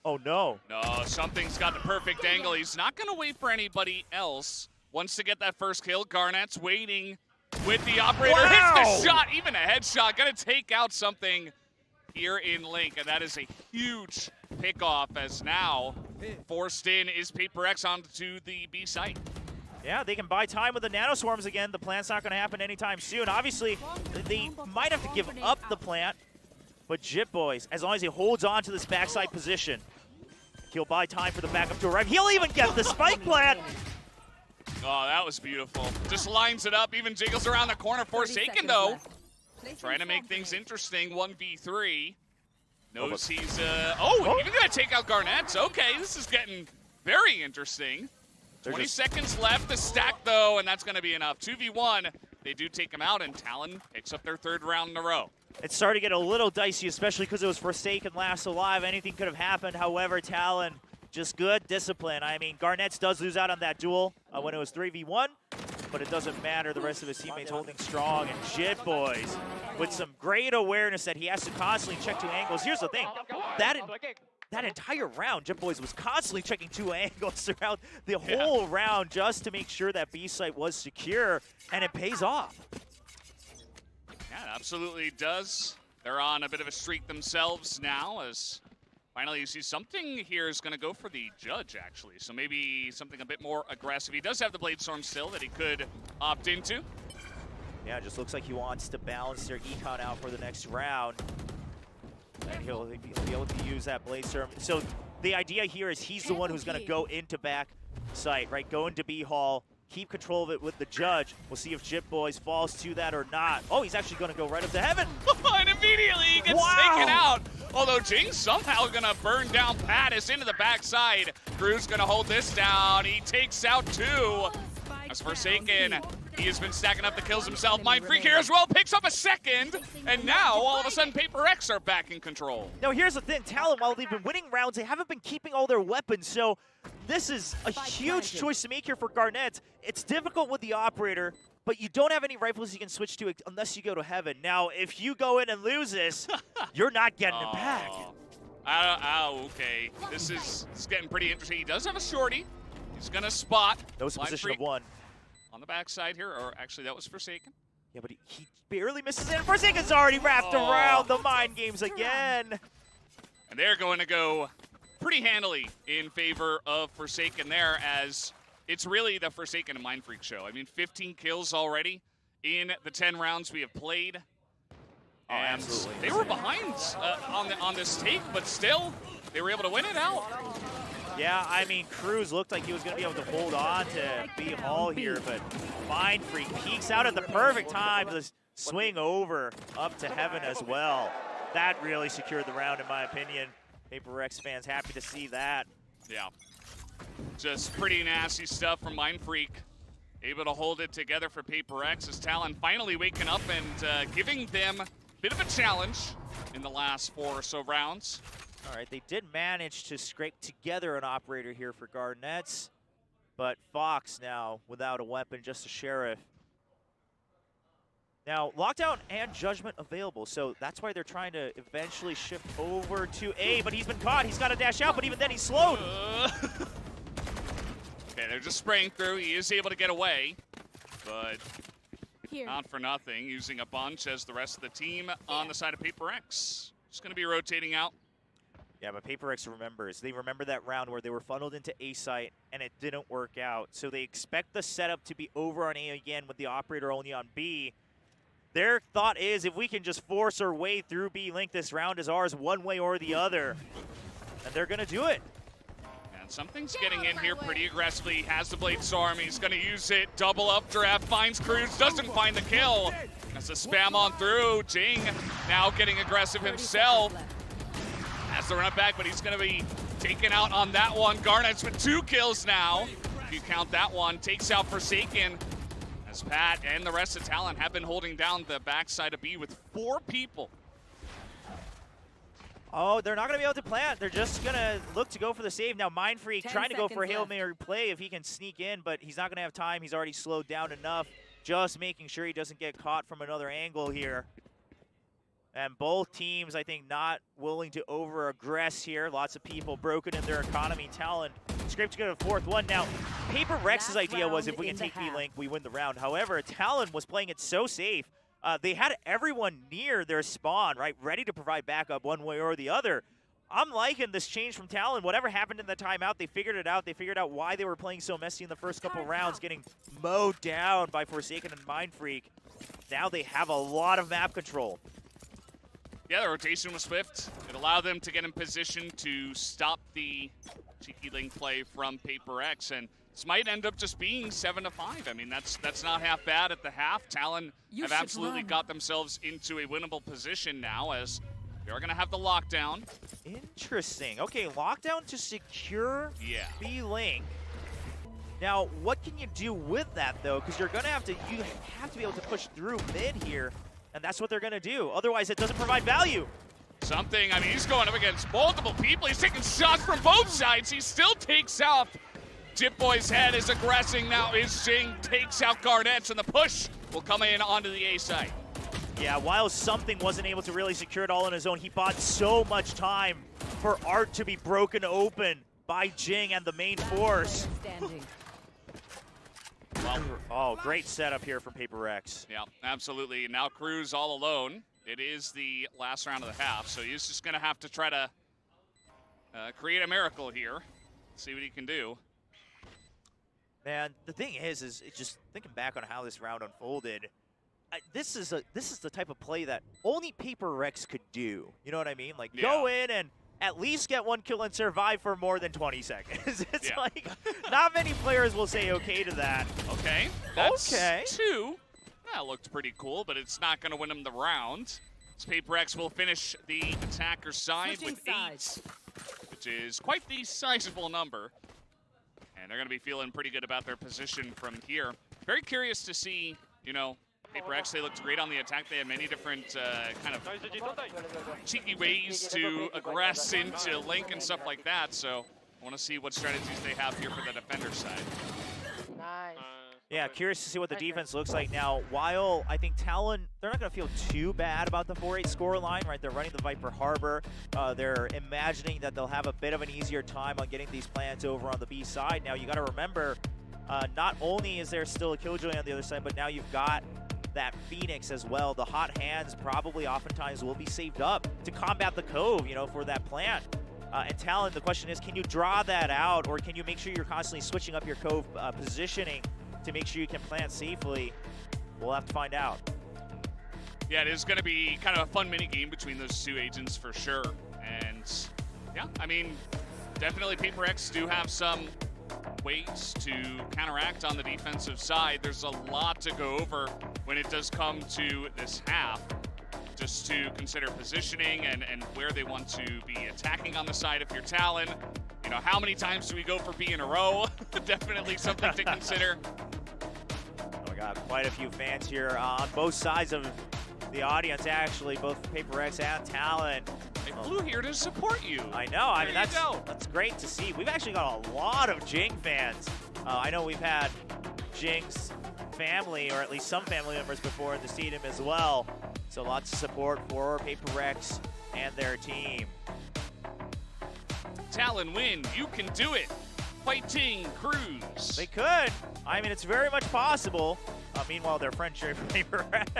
Oh, no. No, something's got the perfect angle. He's not going to wait for anybody else. Wants to get that first kill. Garnett's waiting with the operator. Wow. Hits the shot, even a headshot. Going to take out something here in Link, and that is a huge pickoff as now forced in is PRX onto the B site. Yeah, they can buy time with the nanoswarms again. The plant's not going to happen anytime soon. Obviously, they might have to give up the plant, but Jitboys, as long as he holds on to this backside position, he'll buy time for the backup to arrive. He'll even get the spike plant. Oh, that was beautiful. Just lines it up, even jiggles around the corner. Forsaken, though, trying to make things interesting. 1v3. Knows he's, even gonna take out Garnett's. Okay, this is getting very interesting. 20 seconds left to stack, though, and that's gonna be enough. 2v1, they do take him out, and Talon picks up their third round in a row. It started to get a little dicey, especially because it was Forsaken last alive. Anything could have happened. However, Talon, just good discipline. I mean, Garnett's does lose out on that duel when it was 3v1, but it doesn't matter. The rest of his teammates holding strong, and Jitboys with some great awareness that he has to constantly check 2 angles. Here's the thing, that entire round, Jitboys was constantly checking 2 angles throughout the whole round just to make sure that B site was secure, and it pays off. Yeah, it absolutely does. They're on a bit of a streak themselves now as finally you see something here is going to go for the judge, actually. So maybe something a bit more aggressive. He does have the Blade Storm still that he could opt into. Yeah, it just looks like he wants to balance their econ out for the next round. And he'll be able to use that Blade Storm. So the idea here is he's the one who's going to go into back site, right? Go into B Hall, keep control of it with the judge. We'll see if Jitboys falls to that or not. Oh, he's actually going to go right up to heaven. And immediately he gets taken out. Although Jing somehow going to burn down Pattis into the backside. Crew's going to hold this down. He takes out 2. As Forsaken, he has been stacking up the kills himself. Mindfreak here as well, picks up a second. And now, all of a sudden, PRX are back in control. Now, here's the thing. Talon, while they've been winning rounds, they haven't been keeping all their weapons. So this is a huge choice to make here for Garnett. It's difficult with the operator, but you don't have any rifles you can switch to unless you go to heaven. Now, if you go in and lose this, you're not getting it back. Okay. This is getting pretty interesting. He does have a shorty. He's going to spot. That was a position of 1. On the backside here, or actually that was Forsaken. Yeah, but he barely misses it. Forsaken's already wrapped around the mind games again. And they're going to go pretty handily in favor of Forsaken there, as it's really the Forsaken and Mindfreak show. I mean, 15 kills already in the 10 rounds we have played. And absolutely. They were behind on this take, but still, they were able to win it out. Yeah, I mean, Cruz looked like he was going to be able to hold on to B Hall here, but Mindfreak peeks out at the perfect time to swing over up to heaven as well. That really secured the round, in my opinion. PRX fans happy to see that. Yeah. Just pretty nasty stuff from Mindfreak. Able to hold it together for PRX as Talon finally waking up and giving them a bit of a challenge in the last 4 or so rounds. All right, they did manage to scrape together an operator here for Garnett's, but Fox now without a weapon, just a sheriff. Now, lockdown and judgment available, so that's why they're trying to eventually shift over to A, but he's been caught. He's got to dash out, but even then he's slowed. Okay, they're just spraying through. He is able to get away, but not for nothing, using a bunch as the rest of the team on the side of PRX. Just going to be rotating out. Yeah, but PRX remembers. They remember that round where they were funneled into A site and it didn't work out. So they expect the setup to be over on A again with the operator only on B. Their thought is if we can just force our way through B-Link, this round is ours one way or the other. And they're going to do it. And something's getting in here pretty aggressively. He has the Blade Storm. He's going to use it. Double up draft. Finds Cruz. Doesn't find the kill. Has a spam on through. Jing now getting aggressive himself. Has to run it back, but he's going to be taken out on that one. Garnet's with 2 kills now. If you count that one, takes out Forsaken. As Pat and the rest of Talon have been holding down the backside of B with 4 people. Oh, they're not going to be able to plant. They're just going to look to go for the save. Now, Mindfreak trying to go for a Hail Mary play if he can sneak in, but he's not going to have time. He's already slowed down enough. Just making sure he doesn't get caught from another angle here. And both teams, I think, not willing to over-aggress here. Lots of people broken in their economy. Talon scraped to go to 4th one. Now, Paper Rex's idea was if we can take B-Link, we win the round. However, Talon was playing it so safe. They had everyone near their spawn, right, ready to provide backup one way or the other. I'm liking this change from Talon. Whatever happened in the timeout, they figured it out. They figured out why they were playing so messy in the first couple rounds, getting mowed down by Forsaken and Mindfreak. Now they have a lot of map control. Yeah, the rotation was swift. It allowed them to get in position to stop the cheeky link play from Paper X, and this might end up just being 7-5. I mean, that's not half bad at the half. Talon have absolutely got themselves into a winnable position now, as they're going to have the lockdown. Interesting. Okay, lockdown to secure B-Link. Now, what can you do with that, though? Because you have to be able to push through mid here, and that's what they're going to do. Otherwise, it doesn't provide value. Something, I mean, he's going up against multiple people. He's taking shots from both sides. He still takes out Dip Boy's head, is aggressing now. Is Jing takes out Garnets, and the push will come in onto the A side. Yeah, while Something wasn't able to really secure it all on his own, he bought so much time for Art to be broken open by Jing and the main force. Well, oh, great setup here from Paper X. Yeah, absolutely. Now Cruz all alone. It is the last round of the half, so he's just going to have to try to create a miracle here, see what he can do. Man, the thing is just thinking back on how this round unfolded, this is the type of play that only Paper X could do. You know what I mean? Like, go in and at least get 1 kill and survive for more than 20 seconds. It's like, not many players will say okay to that. Okay, that's 2. That looked pretty cool, but it's not going to win him the round. So Paper X will finish the attacker side with 8, which is quite the sizable number. And they're going to be feeling pretty good about their position from here. Very curious to see, you know, Paper X, they looked great on the attack. They had many different kind of cheeky ways to aggress into Link and stuff like that. So I want to see what strategies they have here for the defender side. Nice. Yeah, curious to see what the defense looks like now. While I think Talon, they're not going to feel too bad about the 4-8 score line, right? They're running the Viper Harbor. They're imagining that they'll have a bit of an easier time on getting these plants over on the B side. Now, you got to remember, not only is there still a Killjoy on the other side, but now you've got that Phoenix as well. The hot hands probably oftentimes will be saved up to combat the Cove, you know, for that plant. And Talon, the question is, can you draw that out, or can you make sure you're constantly switching up your Cove positioning to make sure you can plant safely? We'll have to find out. Yeah, it is going to be kind of a fun mini game between those 2 agents for sure. And yeah, I mean, definitely Paper X do have some ways to counteract on the defensive side. There's a lot to go over when it does come to this half, just to consider positioning and where they want to be attacking on the side if you're Talon. You know, how many times do we go for B in a row? Definitely something to consider. We got quite a few fans here on both sides of the audience, actually, both Paper X and Talon. They flew here to support you. I know. I mean, that's great to see. We've actually got a lot of Jing fans. I know we've had Jing's family, or at least some family members before in the stadium as well. So lots of support for Paper X and their team. Talon win. You can do it. Fighting Cruz. They could. I mean, it's very much possible. Meanwhile, their friend cheering for Paper X.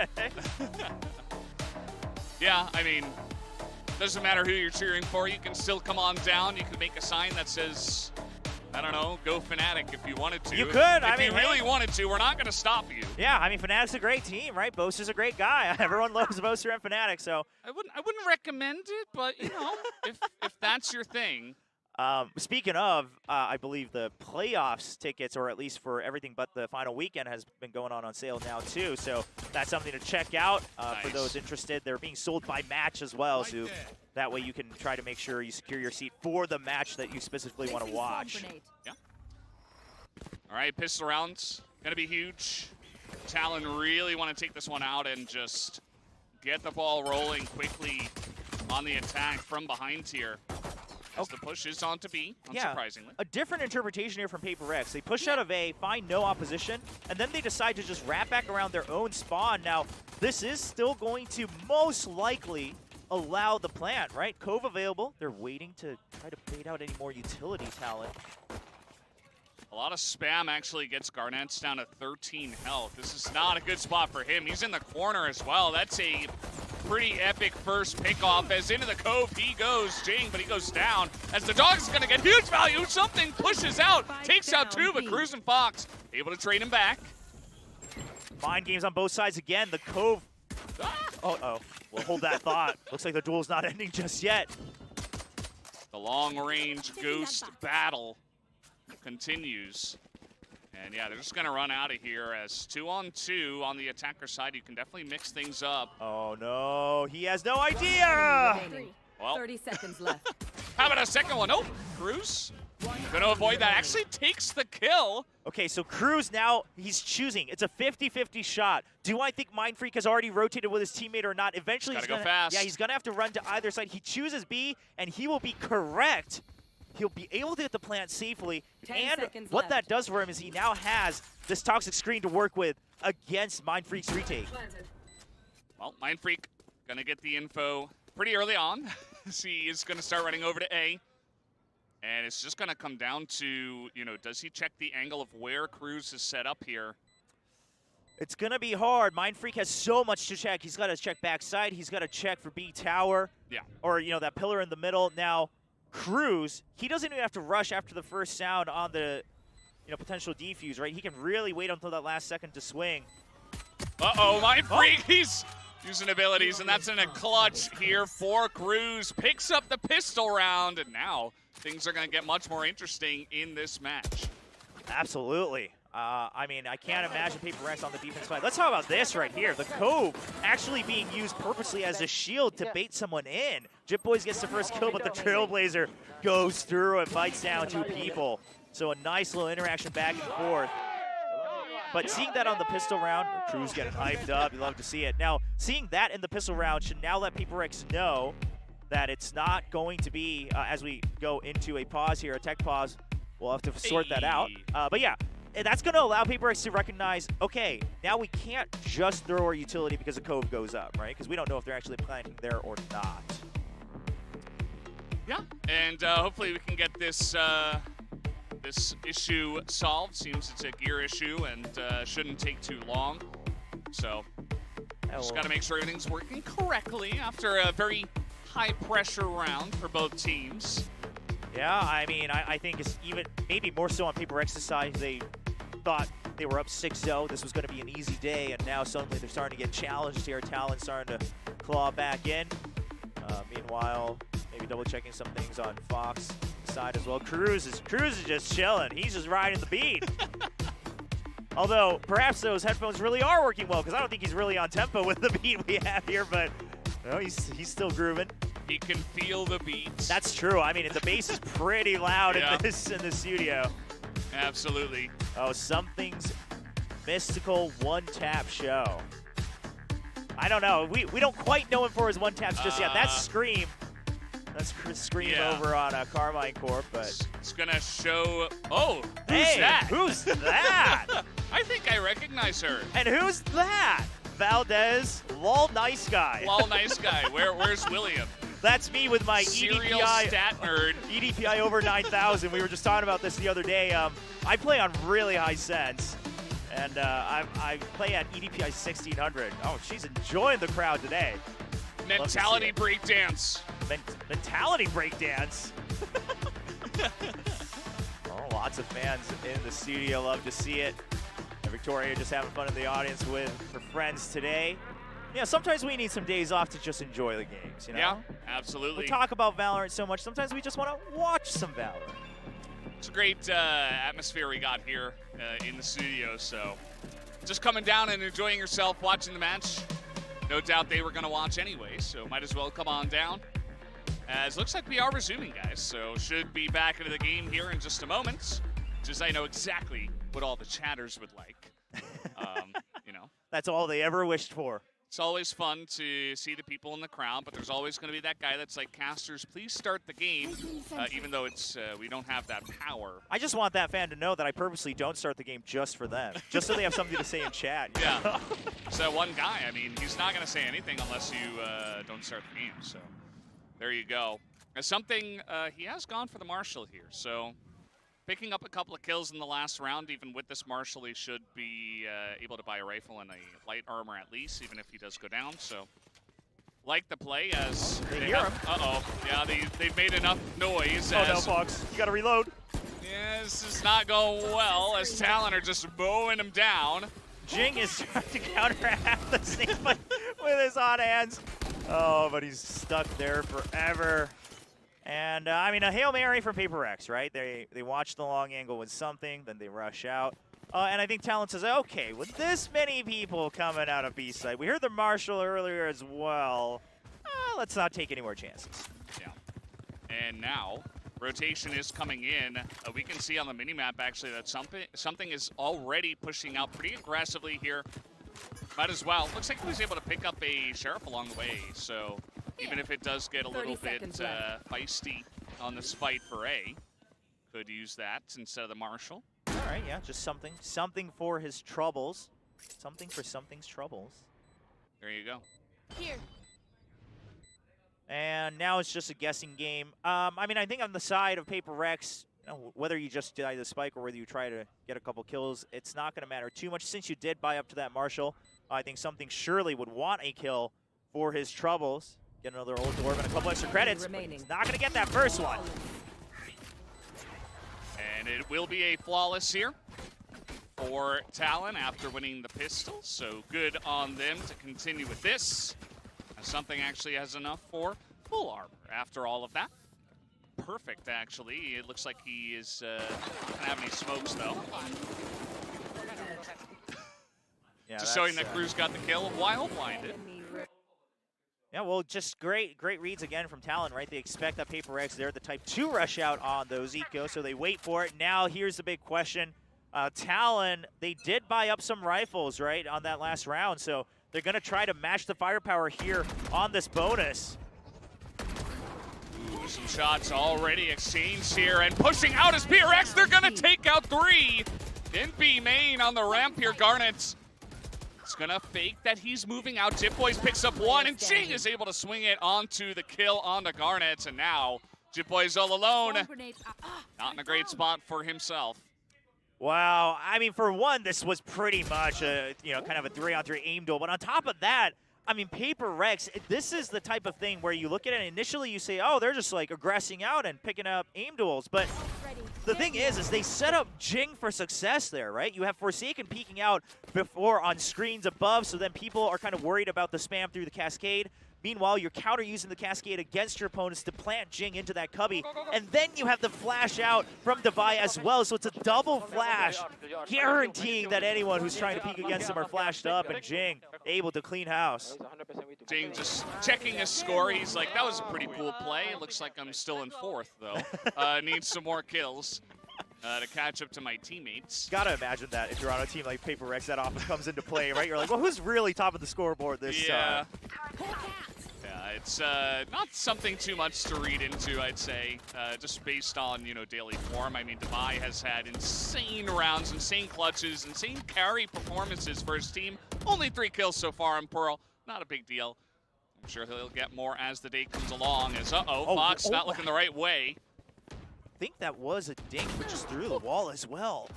Yeah, I mean, doesn't matter who you're cheering for. You can still come on down. You can make a sign that says I don't know, go Fnatic if you wanted to. You could. If you really wanted to, we're not going to stop you. Yeah, I mean, Fnatic's a great team, right? Boaster's a great guy. Everyone loves Boaster and Fnatic, so. I wouldn't recommend it, but, you know, if that's your thing. Speaking of, I believe the playoffs tickets, or at least for everything but the final weekend, has been going on sale now too. So that's something to check out for those interested. They're being sold by match as well, so that way you can try to make sure you secure your seat for the match that you specifically want to watch. Yeah. All right, pistol rounds gonna be huge. Talon really want to take this one out and just get the ball rolling quickly on the attack from behind here. As the push is on to B, unsurprisingly. A different interpretation here from PRX. They push out of A, find no opposition, and then they decide to just wrap back around their own spawn. Now, this is still going to most likely allow the plant, right? Cove available. They're waiting to try to bait out any more utility talent. A lot of spam actually gets Garnett's down to 13 health. This is not a good spot for him. He's in the corner as well. That's a pretty epic first pickoff. As into the Cove he goes, Jing, but he goes down. As the dog's gonna get huge value. Something pushes out, takes out two, but Cruz and Fox able to trade him back. Mind games on both sides again. The Cove. Uh-oh. We'll hold that thought. Looks like the duel's not ending just yet. The long-range ghost battle continues. And yeah, they're just gonna run out of here as 2-on-2 on the attacker side. You can definitely mix things up. Oh no, he has no idea! Well, 30 seconds left. How about a second one? Oh, Cruz gonna avoid that. Actually takes the kill. Okay, so Cruz now, he's choosing. It's a 50-50 shot. Do I think Mindfreak has already rotated with his teammate or not? Eventually Gotta he's gonna go fast. Yeah, he's gonna have to run to either side. He chooses B, and he will be correct. He'll be able to hit the plant safely, 10 and seconds what left. that does for him is he now has this toxic screen to work with against Mindfreak's retake. Well, Mindfreak gonna get the info pretty early on. He is gonna start running over to A. And it's just gonna come down to, you know, does he check the angle of where Cruz is set up here? It's gonna be hard. Mindfreak has so much to check. He's gotta check backside, he's gotta check for B tower. Yeah. Or, you know, that pillar in the middle. Now, Cruz, he doesn't even have to rush after the first sound on the, you know, potential defuse, right? He can really wait until that last second to swing. Uh-oh, Mindfreak, he's using abilities, and that's in a clutch here for Cruz. Picks up the pistol round, and now things are gonna get much more interesting in this match. Absolutely. I mean, I can't imagine PRX on the defense side. Let's talk about this right here. The Cove actually being used purposely as a shield to bait someone in. Jip Boys gets the first kill, but the Trailblazer goes through and bites down two people. So a nice little interaction back and forth. But seeing that on the pistol round, Cruz getting hyped up, you love to see it. Now, seeing that in the pistol round should now let PRX know that it's not going to be, as we go into a pause here, a tech pause, we'll have to sort that out. But yeah, that's going to allow PRX to recognize, okay, now we can't just throw our utility because the Cove goes up, right? Because we don't know if they're actually planting there or not. Yeah, and hopefully we can get this this issue solved. Seems it's a gear issue and shouldn't take too long. So just got to make sure everything's working correctly after a very high-pressure round for both teams. Yeah, I mean, I think it's even maybe more so on PRX's side. They thought they were up 6-0. This was going to be an easy day, and now suddenly they're starting to get challenged here. Talon starting to claw back in. Meanwhile, maybe double-checking some things on Fox side as well. Cruz is just chilling. He's just riding the beat. Although, perhaps those headphones really are working well, because I don't think he's really on tempo with the beat we have here, but no, he's still grooving. He can feel the beats. That's true. I mean, the bass is pretty loud in the studio. Absolutely. Oh, something's mystical one-tap show. I don't know. We don't quite know him for his one-taps just yet. That's Scream. That's Scream over on Carmine Corp, but it's gonna show. Oh, who's hey, that? Who's that? I think I recognize her. And who's that? Valdez, lol, nice guy. Lol, nice guy. Where's William? That's me with my Serial EDPI stat nerd. EDPI over 9,000. We were just talking about this the other day. I play on really high sense, and I play at EDPI 1600. Oh, she's enjoying the crowd today. Mentality breakdance. Mentality breakdance. Oh, lots of fans in the studio. Love to see it. And Victoria just having fun in the audience with her friends today. Yeah, sometimes we need some days off to just enjoy the games, you know? Yeah, absolutely. We talk about Valorant so much, sometimes we just want to watch some Valorant. It's a great atmosphere we got here in the studio, so just coming down and enjoying yourself watching the match. No doubt they were going to watch anyway, so might as well come on down. As looks like we are resuming, guys, so should be back into the game here in just a moment. Just I know exactly what all the chatters would like. You know, That's all they ever wished for. it's always fun to see the people in the crowd, but there's always going to be that guy that's like, casters, please start the game, even though it's we don't have that power. I just want that fan to know that I purposely don't start the game just for them, just so they have something to say in chat. You know? Yeah, so one guy, I mean, he's not going to say anything unless you don't start the game, so there you go. Something, he has gone for the Marshal here, so picking up a couple of kills in the last round. Even with this Marshal, he should be able to buy a rifle and a light armor at least, even if he does go down. So, like the play as They hear him. Uh-oh. Yeah, they've made enough noise. Oh no, Fox. You gotta reload. Yeah, this is not going well as Talon are just mowing him down. Jing is trying to counteract the snake fight with his hot hands. Oh, but he's stuck there forever. And, I mean, a Hail Mary from PRX, right? They watch the long angle with something, then they rush out. And I think Talon says, okay, with this many people coming out of B-side, we heard the Marshal earlier as well. Let's not take any more chances. Yeah. And now, rotation is coming in. We can see on the minimap, actually, that something is already pushing out pretty aggressively here. Might as well. Looks like he was able to pick up a Sheriff along the way, so even if it does get a little bit feisty on this fight for A, could use that instead of the Marshal. All right, yeah, just something for his troubles. Something for something's troubles. There you go. Here. And now it's just a guessing game. I mean, I think on the side of PRX, you know, whether you just die the spike or whether you try to get a couple kills, it's not going to matter too much. Since you did buy up to that Marshal, I think something surely would want a kill for his troubles. Get another ult orb and a couple extra credits. But he's not going to get that first one. And it will be a flawless here for Talon after winning the pistol. So good on them to continue with this. Something actually has enough for full armor after all of that. Perfect, actually. It looks like he is not gonna have any smokes, though. Yeah, just showing that Cruz got the kill while blinded. Yeah, well, just great reads again from Talon, right? They expect that PRX, they're the type 2 rush out on those eco, so they wait for it. Now, here's the big question. Talon, they did buy up some rifles, right, on that last round, so they're going to try to match the firepower here on this bonus. Ooh, some shots already exchanged here, and pushing out is PRX. They're going to take out 3 in B main on the ramp here. Garnet's going to fake that he's moving out. JitBoys picks up 1, and Jing is able to swing it onto the kill onto Garnet, and now JitBoys all alone. Not in a great spot for himself. Wow, I mean, for one, this was pretty much a, you know, kind of a 3-on-3 aim duel. But on top of that, I mean, PRX, this is the type of thing where you look at it and initially you say, oh, they're just like aggressing out and picking up aim duels. But the thing is they set up Jing for success there, right? You have Forsaken peeking out before on screens above, so then people are kind of worried about the spam through the Cascade. Meanwhile, you're counter using the Cascade against your opponents to plant Jing into that cubby. And then you have the flash out from Devi as well. So it's a double flash, guaranteeing that anyone who's trying to peek against him are flashed up. And Jing able to clean house. Jing just checking his score. He's like, that was a pretty cool play. It looks like I'm still in 4th, though. Need some more kills to catch up to my teammates. Gotta imagine that if you're on a team like PRX, that often comes into play, right? You're like, well, who's really top of the scoreboard this time? Yeah, it's not something too much to read into, I'd say, just based on, you know, daily form. I mean, Devi has had insane rounds, insane clutches, insane carry performances for his team. Only 3 kills so far on Pearl. Not a big deal. I'm sure he'll get more as the day comes along. As, Fox not looking the right way. I think that was a dink, but just through the wall as well.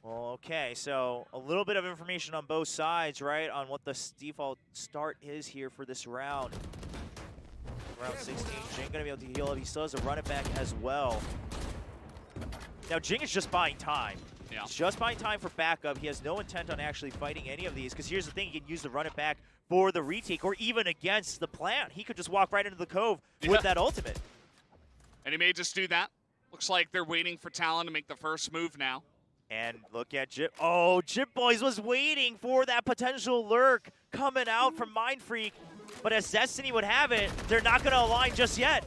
Well, okay, so a little bit of information on both sides, right, on what the default start is here for this round. Round 16, Jing gonna be able to heal it. He still has a run it back as well. Now, Jing is just buying time. Yeah. He's just buying time for backup. He has no intent on actually fighting any of these, because here's the thing, he can use the run it back for the retake, or even against the plant. He could just walk right into the cove with that ultimate. And he may just do that. Looks like they're waiting for Talon to make the first move now. And look at Jip. Oh, Jip Boys was waiting for that potential lurk coming out from Mind Freak. But as Destiny would have it, they're not going to align just yet.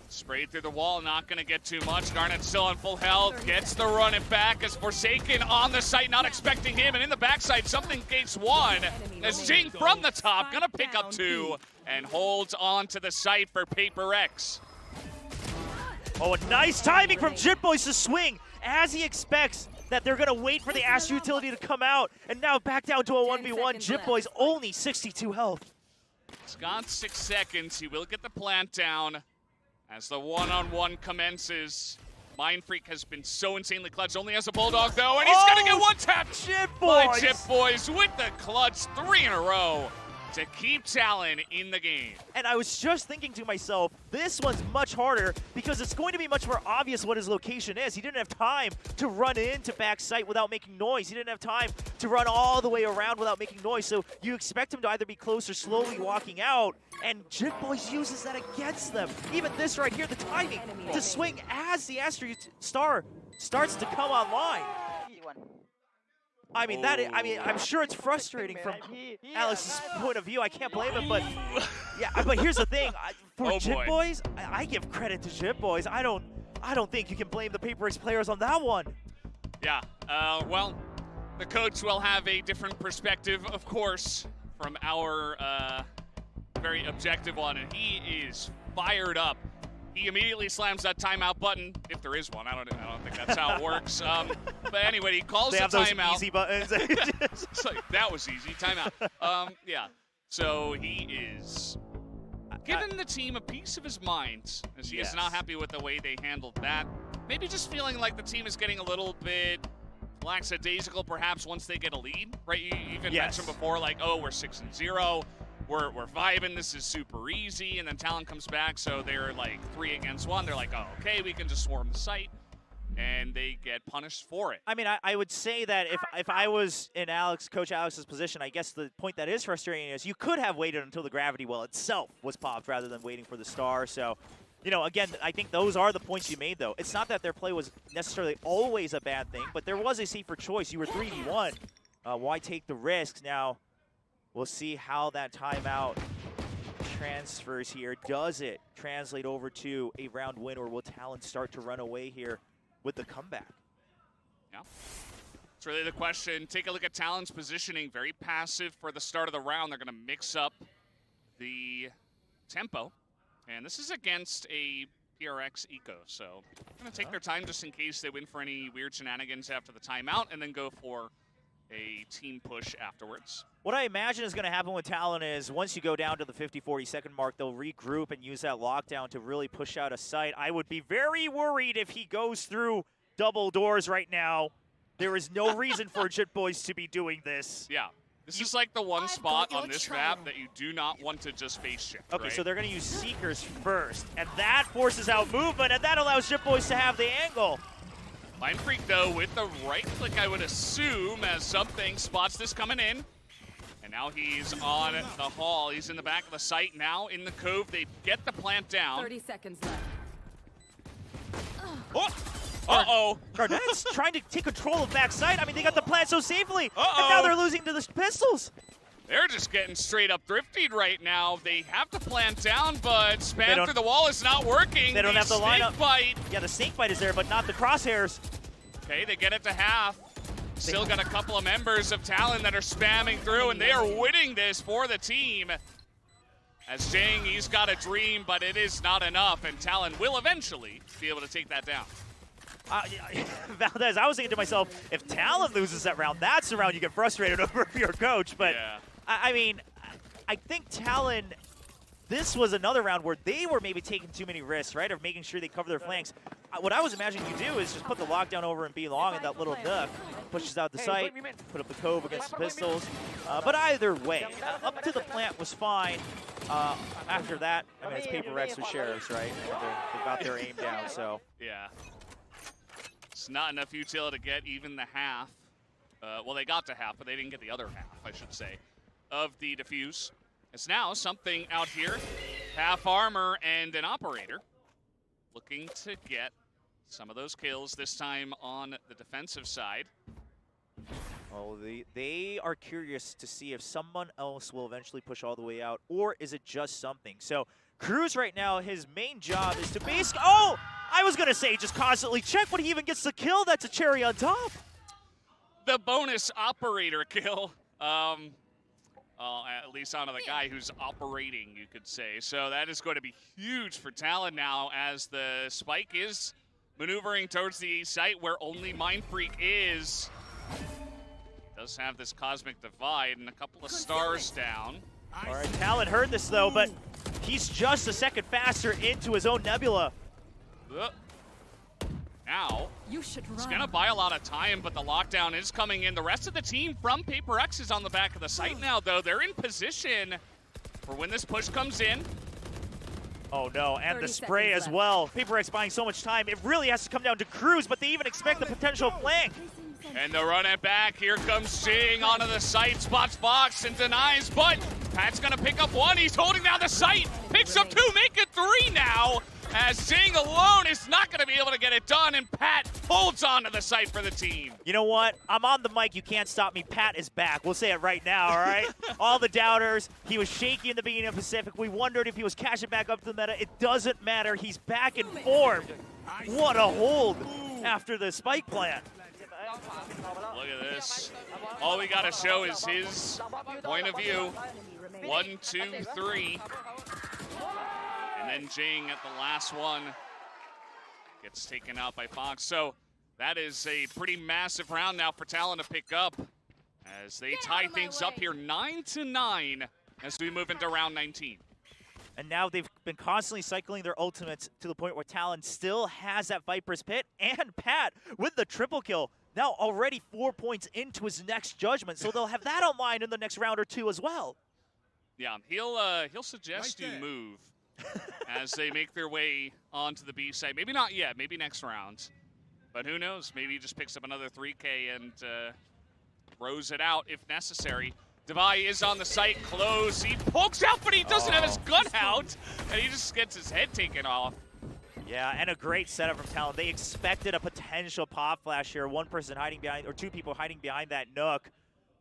Sprayed through the wall, not going to get too much. Garnet still on full health, gets the run it back as Forsaken on the site, not expecting him. And in the backside, something gates one. As Jing from the top, going to pick up two and holds on to the site for PRX. Oh, a nice timing from Jip Boys to swing as he expects that they're going to wait for the Astro utility to come out. And now back down to a 1v1. Jip Boys only 62 health. He's got 6 seconds. He will get the plant down as the one-on-one commences. Mind Freak has been so insanely clutch. Only has a Bulldog, though, and he's going to get one tap. Jip By Boys! Jip Boys with the clutch 3 in a row to keep Talon in the game. And I was just thinking to myself, this one's much harder because it's going to be much more obvious what his location is. He didn't have time to run into backside without making noise. He didn't have time to run all the way around without making noise. So you expect him to either be close or slowly walking out, and Jip Boys uses that against them. Even this right here, the timing to swing as the Astro Star starts to come online. I mean, I'm sure it's frustrating from Alex's point of view. I can't blame him, but yeah. But here's the thing: for Jip Boys, I give credit to Jip Boys. I don't think you can blame the PRX players on that one. Yeah. Well, the coach will have a different perspective, of course, from our very objective one, and he is fired up. He immediately slams that timeout button, if there is one. I don't think that's how it works. But anyway, he calls the timeout. They have those easy buttons. It's like, that was easy, timeout. Yeah, so he is giving the team a piece of his mind, as he is not happy with the way they handled that. Maybe just feeling like the team is getting a little bit lackadaisical, perhaps, once they get a lead, right? You even mentioned before, like, oh, we're 6-0. We're vibing, this is super easy, and then Talon comes back, so they're like 3 against 1. They're like, oh, okay, we can just swarm the site, and they get punished for it. I mean, I would say that if I was in Coach Alex's position, I guess the point that is frustrating is you could have waited until the gravity well itself was popped rather than waiting for the star. So, you know, again, I think those are the points you made, though. It's not that their play was necessarily always a bad thing, but there was a safer choice. You were 3v1. Why take the risks? Now, we'll see how that timeout transfers here. Does it translate over to a round win, or will Talon start to run away here with the comeback? Yeah, it's really the question. Take a look at Talon's positioning. Very passive for the start of the round. They're going to mix up the tempo. And this is against a PRX eco, so they're going to take their time just in case they win for any weird shenanigans after the timeout, and then go for a team push afterwards. What I imagine is going to happen with Talon is once you go down to the 50-40 second mark, they'll regroup and use that lockdown to really push out a site. I would be very worried if he goes through double doors right now. There is no reason for Jip Boys to be doing this. Yeah. This is like the one spot on this map that you do not want to just face shift. Okay, right? so they're going to use Seekers first, and that forces out movement, and that allows Jip Boys to have the angle. Mind Freak, though, with the right click, I would assume, as something spots this coming in. And now he's on the hall. He's in the back of the site now in the cove. They get the plant down. 30 seconds left. Oh! Uh-oh. Garnet's trying to take control of backside. I mean, they got the plant so safely, Uh-oh. and now they're losing to the pistols. They're just getting straight up thrifted right now. They have the plant down, but spam through the wall is not working. They don't have the lineup. Bite. Yeah, the snake bite is there, but not the crosshairs. Okay, they get it to half. Still got a couple of members of Talon that are spamming through, and they are winning this for the team. As Jing, he's got a dream, but it is not enough, and Talon will eventually be able to take that down. Valdez, I was thinking to myself, if Talon loses that round, that's the round you get frustrated over your coach. But yeah. I mean, I think Talon, this was another round where they were maybe taking too many risks, right, of making sure they cover their flanks. What I was imagining you do is just put the lockdown over and be long, and that little nook pushes out the site, put up the cove against the pistols. But either way, up to the plant was fine. After that, I mean, it's PRX with sheriffs, right? They got their aim down, so. Yeah. It's not enough util to get even the half. Well, they got to half, but they didn't get the other half, I should say, of the defuse. It's now something out here. Half armor and an operator looking to get some of those kills, this time on the defensive side. Oh, they are curious to see if someone else will eventually push all the way out, or is it just something? So Cruz right now, his main job is to oh! I was going to say just constantly check, but he even gets the kill. That's a cherry on top. The bonus operator kill. At least onto the guy who's operating, you could say. So that is going to be huge for Talon now, as the spike is maneuvering towards the A site where only Mindfreak is. Does have this cosmic divide and a couple of stars down. All right, Talon heard this though, but he's just a second faster into his own nebula. Now, it's going to buy a lot of time, but the lockdown is coming in. The rest of the team from PRX is on the back of the site now, though. They're in position for when this push comes in. Oh no, and the spray as well. PRX buying so much time. It really has to come down to Cruz, but they even expect the potential flank. And the run it back. Here comes Jing onto the site. Spots box and denies, but Pat's going to pick up one. He's holding down the site. Picks up two, make it three now. As Jing alone is not going to be able to get it done, and Pat holds on to the site for the team. You know what? I'm on the mic. You can't stop me. Pat is back. We'll say it right now, all right? All the doubters. He was shaky in the beginning of Pacific. We wondered if he was catching back up to the meta. It doesn't matter. He's back in form. What a hold after the spike plant. Look at this. All we got to show is his point of view. 1, 2, 3. And then Jing at the last one gets taken out by Fox. So that is a pretty massive round now for Talon to pick up, as they tie things up here 9-9 as we move into round 19. And now they've been constantly cycling their ultimates to the point where Talon still has that Viper's Pit, and Pat with the triple kill. Now already 4 points into his next judgment, so they'll have that online in the next round or two as well. Yeah, he'll suggest you move as they make their way onto the B side. Maybe not yet, maybe next round. But who knows? Maybe he just picks up another 3K and throws it out if necessary. Devi is on the site, close. He pokes out, but he doesn't have his gun out, and he just gets his head taken off. Yeah, and a great setup from Talon. They expected a potential pop flash here. One person hiding behind, or two people hiding behind that nook.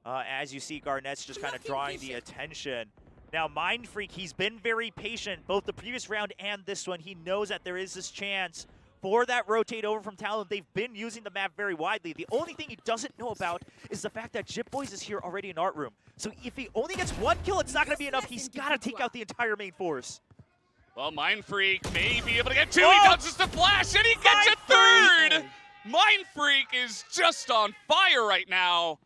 As you see, Garnett's just kind of drawing the attention. Now, Mindfreak, he's been very patient, both the previous round and this one. He knows that there is this chance for that rotate over from Talon. They've been using the map very widely. The only thing he doesn't know about is the fact that Jip Boys is here already in Art Room. So if he only gets one kill, it's not going to be enough. He's got to take out the entire main force. Well, Mindfreak may be able to get two. He does just a flash, and he gets a third! Mindfreak is just on fire right now.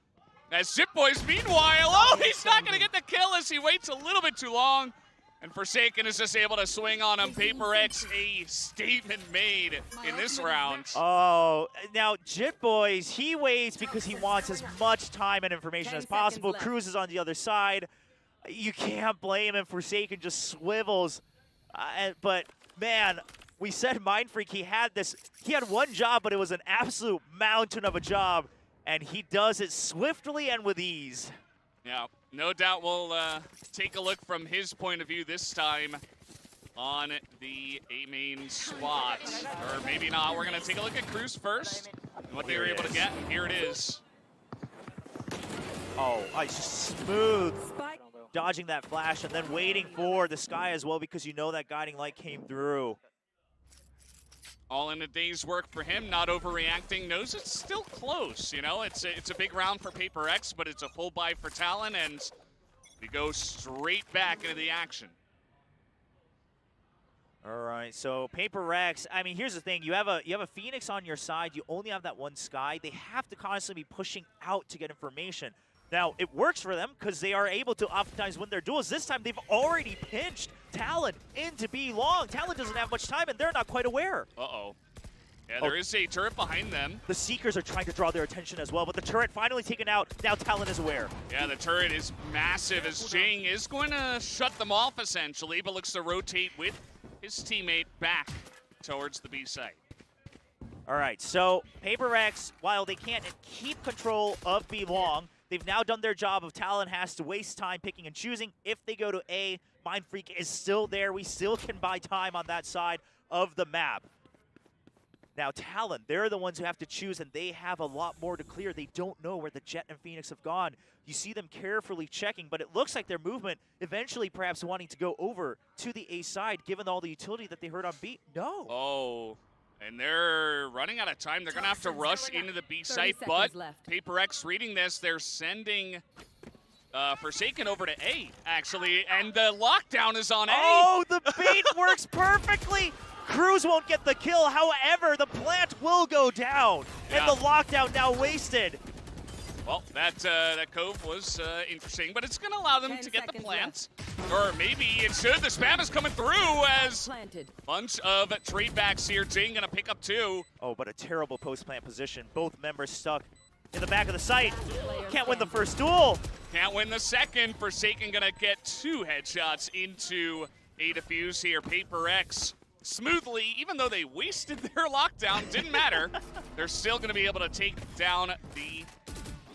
As Zip Boys, meanwhile, he's not going to get the kill as he waits a little bit too long. And Forsaken is just able to swing on him. PRX, a statement made in this round. Oh, now Jit Boys, he waits because he wants as much time and information as possible. Cruz is on the other side. You can't blame him. Forsaken just swivels. But, man, we said Mindfreak, he had one job, but it was an absolute mountain of a job. And he does it swiftly and with ease. Yeah, no doubt we'll take a look from his point of view this time on the A main spot. Or maybe not. We're going to take a look at Cruz first and what they were able to get. And here it is. Oh, just smooth. Dodging that flash and then waiting for the sky as well, because you know that guiding light came through. All in a day's work for him, not overreacting. Knows it's still close, you know. It's a big round for PRX, but it's a full buy for Talon, and we go straight back into the action. All right, so PRX, I mean, here's the thing. You have a Phoenix on your side. You only have that one sky. They have to constantly be pushing out to get information. Now, it works for them because they are able to oftentimes win their duels. This time, they've already pinched Talon into B long. Talon doesn't have much time, and they're not quite aware. Uh-oh. Yeah, there is a turret behind them. The Seekers are trying to draw their attention as well, but the turret finally taken out. Now Talon is aware. Yeah, the turret is massive as Jing is going to shut them off, essentially, but looks to rotate with his teammate back towards the B site. All right, so PRX, while they can't keep control of B long, they've now done their job of Talon has to waste time picking and choosing. If they go to A, Mind Freak is still there. We still can buy time on that side of the map. Now Talon, they're the ones who have to choose, and they have a lot more to clear. They don't know where the Jet and Phoenix have gone. You see them carefully checking, but it looks like their movement eventually perhaps wanting to go over to the A side, given all the utility that they heard on B. No. Oh, and they're running out of time. They're going to have to rush into the B site, but PRX reading this, they're sending Forsaken over to A, actually, and the lockdown is on A. Oh, the bait works perfectly. Cruz won't get the kill. However, the plant will go down, and the lockdown now wasted. Well, that cove was interesting, but it's going to allow them to get the plants. Or maybe it should. The spam is coming through as bunch of trade backs here. Jing going to pick up 2. Oh, but a terrible post-plant position. Both members stuck in the back of the site. Can't win the first duel. Can't win the second. Forsaken going to get 2 headshots into a defuse here. PRX smoothly, even though they wasted their lockdown, didn't matter. They're still going to be able to take down the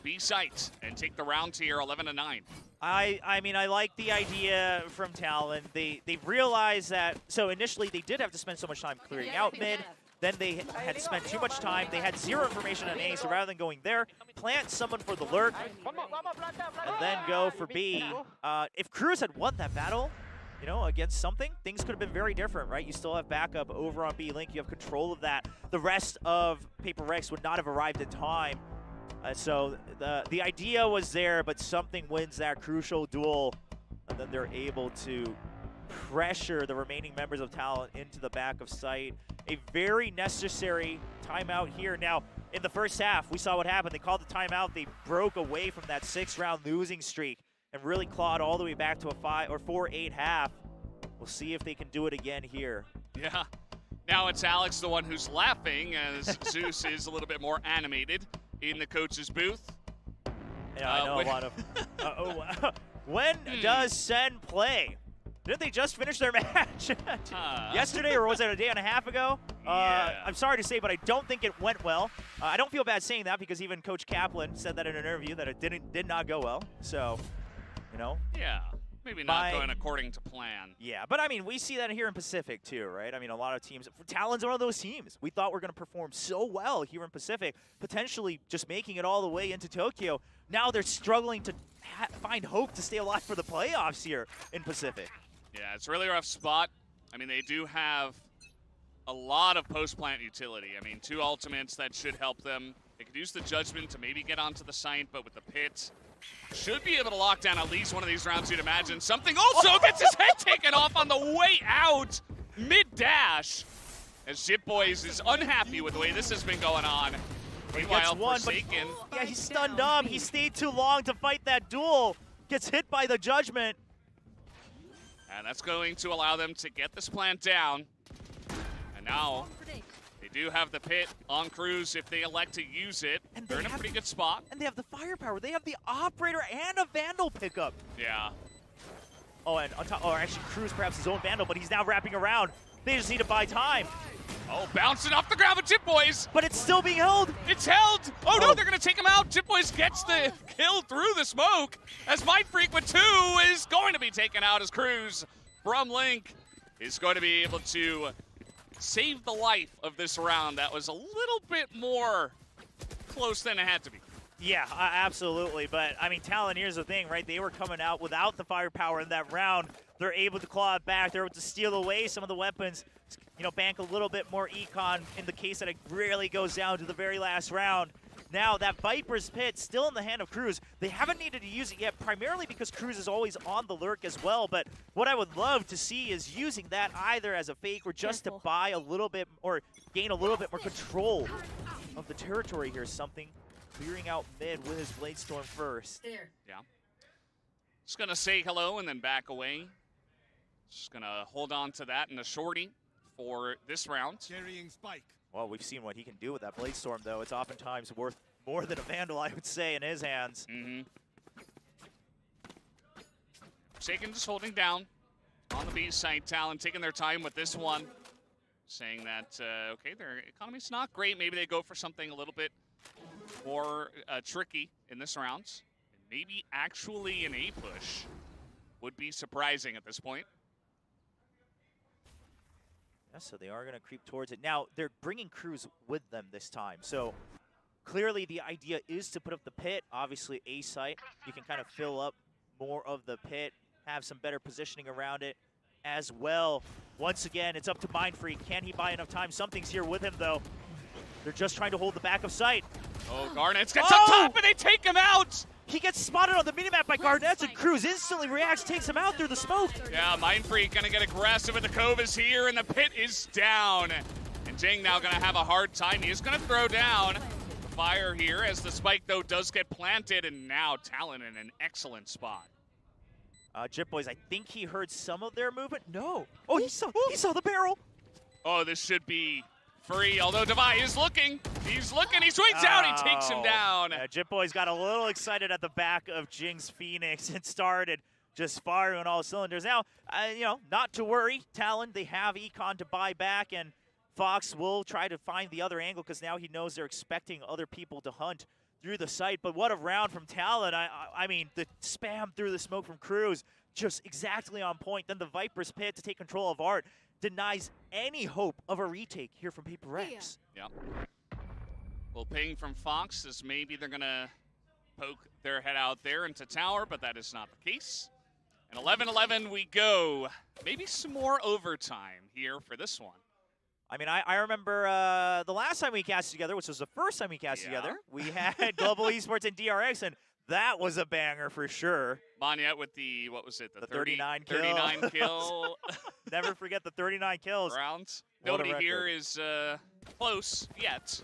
B site and take the round here 11-9. I mean, I like the idea from Talon. They realized that, so initially they did have to spend so much time clearing out mid. Then they had to spend too much time. They had 0 information on A, so rather than going there, plant someone for the lurk, and then go for B. If Cruz had won that battle, you know, against something, things could have been very different, right? You still have backup over on B Link. You have control of that. The rest of PRX would not have arrived in time. So the idea was there, but something wins that crucial duel, and then they're able to pressure the remaining members of Talon into the back of site. A very necessary timeout here. Now, in the first half, we saw what happened. They called the timeout. They broke away from that 6-round losing streak and really clawed all the way back to a 4-8 half. We'll see if they can do it again here. Yeah. Now it's Alex, the one who's laughing, as Zeus is a little bit more animated in the coach's booth. Yeah, I know a lot of... when does Sen play? Didn't they just finish their match yesterday, or was it a day and a half ago? Yeah. I'm sorry to say, but I don't think it went well. I don't feel bad saying that because even Coach Kaplan said that in an interview that it did not go well. So, you know. Yeah. Maybe not going according to plan. Yeah, but I mean, we see that here in Pacific too, right? I mean, a lot of teams, Talon's one of those teams. We thought we're going to perform so well here in Pacific, potentially just making it all the way into Tokyo. Now they're struggling to find hope to stay alive for the playoffs here in Pacific. Yeah, it's a really rough spot. I mean, they do have a lot of post-plant utility. I mean, 2 ultimates that should help them. They could use the Judgment to maybe get onto the site, but with the pit, should be able to lock down at least one of these rounds, you'd imagine. Something also gets his head taken off on the way out, mid-dash, as Shitboys is unhappy with the way this has been going on. Meanwhile, Forsaken. Yeah, he's stunned up. He stayed too long to fight that duel. Gets hit by the Judgment. And that's going to allow them to get this plant down. And now they do have the pit on Cruz if they elect to use it. And they're in a pretty good spot. And they have the firepower. They have the Operator and a Vandal pickup. Yeah. Oh, and on top, or actually Cruz perhaps his own Vandal, but he's now wrapping around. They just need to buy time. Oh, bouncing off the ground with Chipboys. But it's still being held. It's held. Oh, no, they're going to take him out. Chipboys gets the kill through the smoke as Mind Freak with 2 is going to be taken out as Cruz from Link is going to be able to save the life of this round. That was a little bit more close than it had to be. Yeah, absolutely. But, I mean, Talon, here's the thing, right? They were coming out without the firepower in that round. They're able to claw it back. They're able to steal away some of the weapons, you know, bank a little bit more econ in the case that it really goes down to the very last round. Now, that Viper's Pit still in the hand of Cruz. They haven't needed to use it yet, primarily because Cruz is always on the lurk as well. But what I would love to see is using that either as a fake or just to buy a little bit or gain a little bit more control of the territory here. Something clearing out mid with his Bladestorm first. Yeah. Just going to say hello and then back away. Just going to hold on to that in the shorty for this round. Carrying Spike. Well, we've seen what he can do with that Bladestorm, though. It's oftentimes worth more than a Vandal, I would say, in his hands. Mm-hmm. Forsaken just holding down on the B site. Talon taking their time with this one. saying that, okay, their economy's not great. Maybe they go for something a little bit more tricky in this round. And maybe actually an A push would be surprising at this point. Yeah, so they are going to creep towards it. Now, they're bringing crews with them this time. So clearly the idea is to put up the pit. Obviously, A site, you can kind of fill up more of the pit, have some better positioning around it as well. Once again, it's up to Mindfreak. Can he buy enough time? Something's here with him, though. They're just trying to hold the back of sight. Oh, Garnets gets up top and they take him out! He gets spotted on the minimap by Garnets, and Cruz instantly reacts, takes him out through the smoke. Yeah, Mindfreak gonna get aggressive, and the Cove is here, and the pit is down. And Jing now gonna have a hard time. He is gonna throw down fire here, as the spike, though, does get planted, and now Talon in an excellent spot. Jip Boys, I think he heard some of their movement. No. Oh, he saw the barrel. Oh, this should be free, although Devi is looking. He's looking, he swings out, he takes him down. Jip Boys got a little excited at the back of Jing's Phoenix and started just firing on all cylinders. Now, you know, not to worry, Talon, they have Econ to buy back, and Fox will try to find the other angle because now he knows they're expecting other people to hunt through the site. But what a round from Talon. I mean, the spam through the smoke from Cruz, just exactly on point. Then the Viper's pit to take control of Art denies any hope of a retake here from PRX. Yeah. Well, ping from Fox is maybe they're going to poke their head out there into tower, but that is not the case. And 11-11 we go. Maybe some more overtime here for this one. I mean, I remember the last time we casted together, which was the first time we casted together, we had Global Esports and DRX, and that was a banger for sure. Monyet with the, what was it, the 39 kill. 39 kill. Never forget the 39 kills. Rounds. Nobody here is close yet.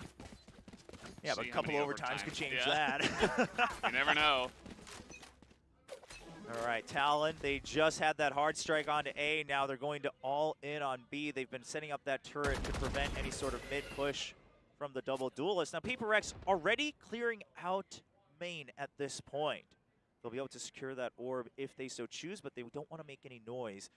Yeah, but a couple overtimes could change that. You never know. All right, Talon, they just had that hard strike onto A. Now they're going to all in on B. They've been setting up that turret to prevent any sort of mid-push from the double duelist. Now, PRX already clearing out main at this point. They'll be able to secure that orb if they so choose, but they don't want to make any noise.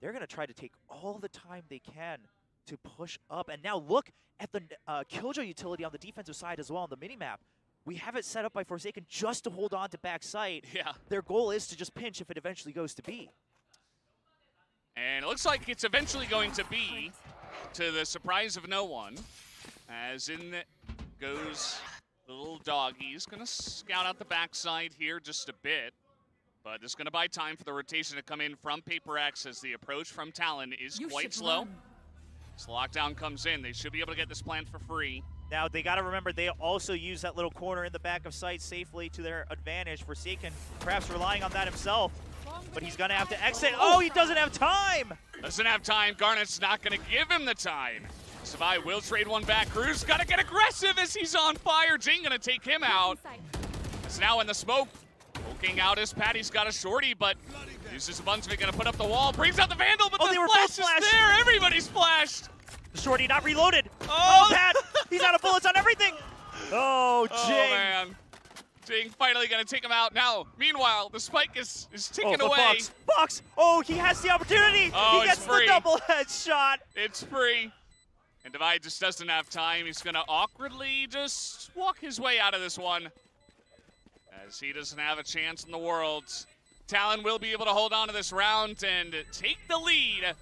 They're going to try to take all the time they can to push up. And now look at the Killjoy utility on the defensive side as well on the minimap. We have it set up by Forsaken just to hold on to backside. Yeah. Their goal is to just pinch if it eventually goes to B. And it looks like it's eventually going to be, to the surprise of no one, as in goes the little doggy. He's going to scout out the backside here just a bit. But this is going to buy time for the rotation to come in from PRX, as the approach from Talon is quite slow. As the lockdown comes in, they should be able to get this plant for free. Now, they got to remember, they also use that little corner in the back of sight safely to their advantage. Forsaken perhaps relying on that himself, but he's going to have to exit. Oh, he doesn't have time! Doesn't have time. Garnet's not going to give him the time. Savai will trade one back. Cruz got to get aggressive as he's on fire. Jing going to take him out. It's now in the smoke. Poking out as Patty's got a shorty, but uses Bunsvig, going to put up the wall. Brings out the Vandal, but the flash is there. Everybody splashed. Shorty not reloaded. Oh, Pat, he's out of bullets on everything. Oh, Jing. Oh, man. Jing finally going to take him out. Now, meanwhile, the spike is ticking away. Fox. Oh, he has the opportunity. Oh, he gets the double headshot. It's free. And Divide just doesn't have time. He's going to awkwardly just walk his way out of this one, as he doesn't have a chance in the world. Talon will be able to hold on to this round and take the lead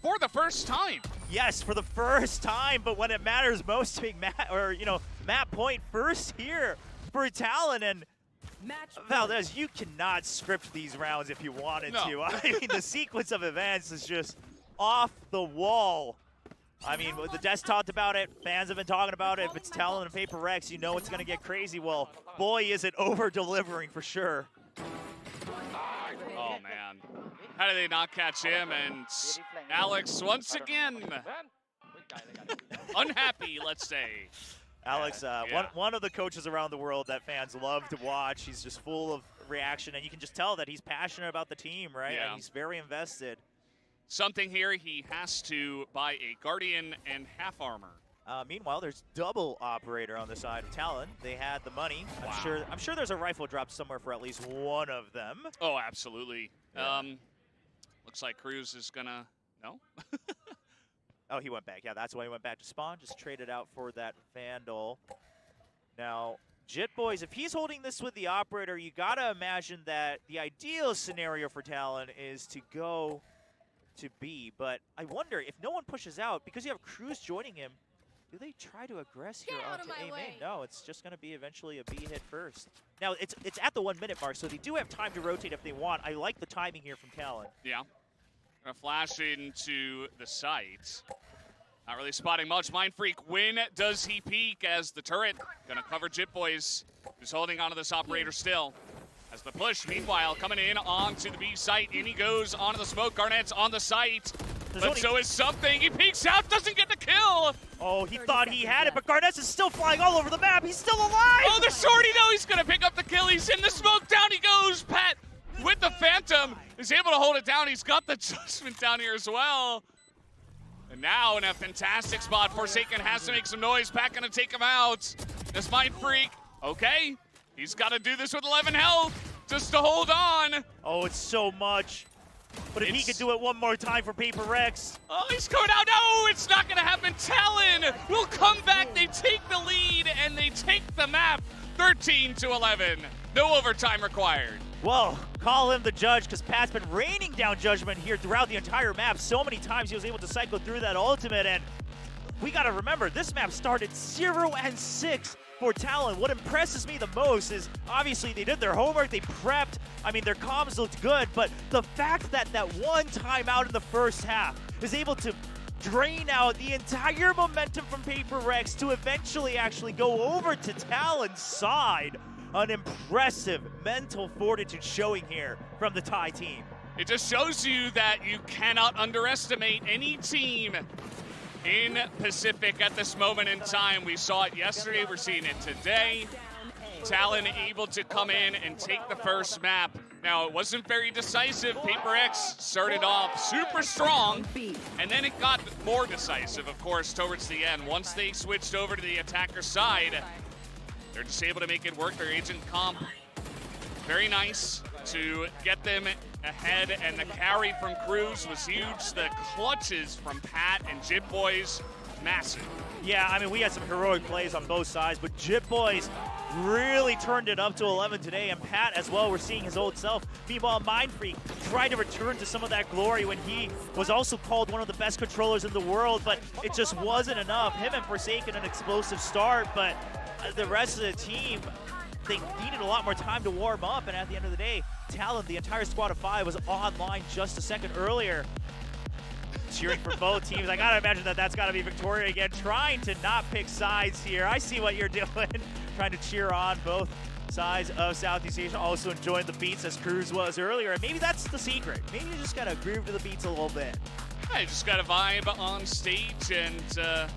for the first time. Yes, for the first time, but when it matters most, being map point first here for Talon. And Valdez, you cannot script these rounds if you wanted to. I mean, the sequence of events is just off the wall. I mean, the Des talked about it, fans have been talking about it. If it's Talon and PRX, you know it's going to get crazy. Well, boy, is it over-delivering for sure. Oh, man. How did they not catch him? And Alex, once again, unhappy, let's say. Alex, one of the coaches around the world that fans love to watch. He's just full of reaction, and you can just tell that he's passionate about the team, right? Yeah. And he's very invested. Something here, he has to buy a Guardian and half armor. Meanwhile, there's double operator on the side of Talon. They had the money. Wow. I'm sure there's a rifle drop somewhere for at least one of them. Oh, absolutely. Yeah. Looks like Cruz is gonna, no? Oh, he went back. Yeah, that's why he went back to spawn. Just traded out for that Vandal. Now, Jit Boys, if he's holding this with the Operator, you got to imagine that the ideal scenario for Talon is to go to B. But I wonder, if no one pushes out, because you have Cruz joining him, do they try to aggress here onto A main? No, it's just going to be eventually a B hit first. Now, it's at the 1 minute mark, so they do have time to rotate if they want. I like the timing here from Talon. Yeah. Gonna flash into the site. Not really spotting much. Mind Freak, when does he peek as the turret? Gonna cover Jit Boys, who's holding onto this Operator still. As the push, meanwhile, coming in onto the B site. In he goes onto the smoke. Garnett's on the site. But so is something. He peeks out, doesn't get the kill. Oh, he thought he had it, but Garnett is still flying all over the map. He's still alive. Oh, the Shorty, no, he's gonna pick up the kill. He's in the smoke. Down he goes. Pat with the Phantom is able to hold it down. He's got the Judgment down here as well. And now in a fantastic spot, Forsaken has to make some noise. Pat gonna take him out. This Mind Freak, okay. He's gotta do this with 11 health just to hold on. Oh, it's so much. But if he could do it one more time for PRX. Oh, he's coming out. No, it's not gonna happen. Talon will come back. They take the lead and they take the map 13-11. No overtime required. Well, call him the judge, because Pat's been raining down judgment here throughout the entire map. So many times he was able to cycle through that ultimate, and we got to remember, this map started 0-6 for Talon. What impresses me the most is, obviously, they did their homework, they prepped. I mean, their comms looked good, but the fact that that one timeout in the first half is able to drain out the entire momentum from PRX to eventually actually go over to Talon's side. An impressive mental fortitude showing here from the Thai team. It just shows you that you cannot underestimate any team in Pacific at this moment in time. We saw it yesterday, we're seeing it today. Talon able to come in and take the first map. Now, it wasn't very decisive. PRX started off super strong, and then it got more decisive, of course, towards the end. Once they switched over to the attacker side, they're just able to make it work. Their agent comp, very nice to get them ahead, and the carry from Cruz was huge. The clutches from Pat and Jit Boys, massive. Yeah, I mean, we had some heroic plays on both sides, but Jit Boys really turned it up to 11 today, and Pat as well, we're seeing his old self. Meanwhile, Mind Freak tried to return to some of that glory when he was also called one of the best controllers in the world, but it just wasn't enough. Him and Forsaken an explosive start, but the rest of the team, they needed a lot more time to warm up, and at the end of the day, Talon, the entire squad of 5, was online just a second earlier. Cheering for both teams. I gotta imagine that that's gotta be Victoria again, trying to not pick sides here. I see what you're doing, trying to cheer on both sides of Southeast Asia, also enjoying the beats as Cruz was earlier, and maybe that's the secret. Maybe you just gotta groove to the beats a little bit. I just gotta vibe on stage and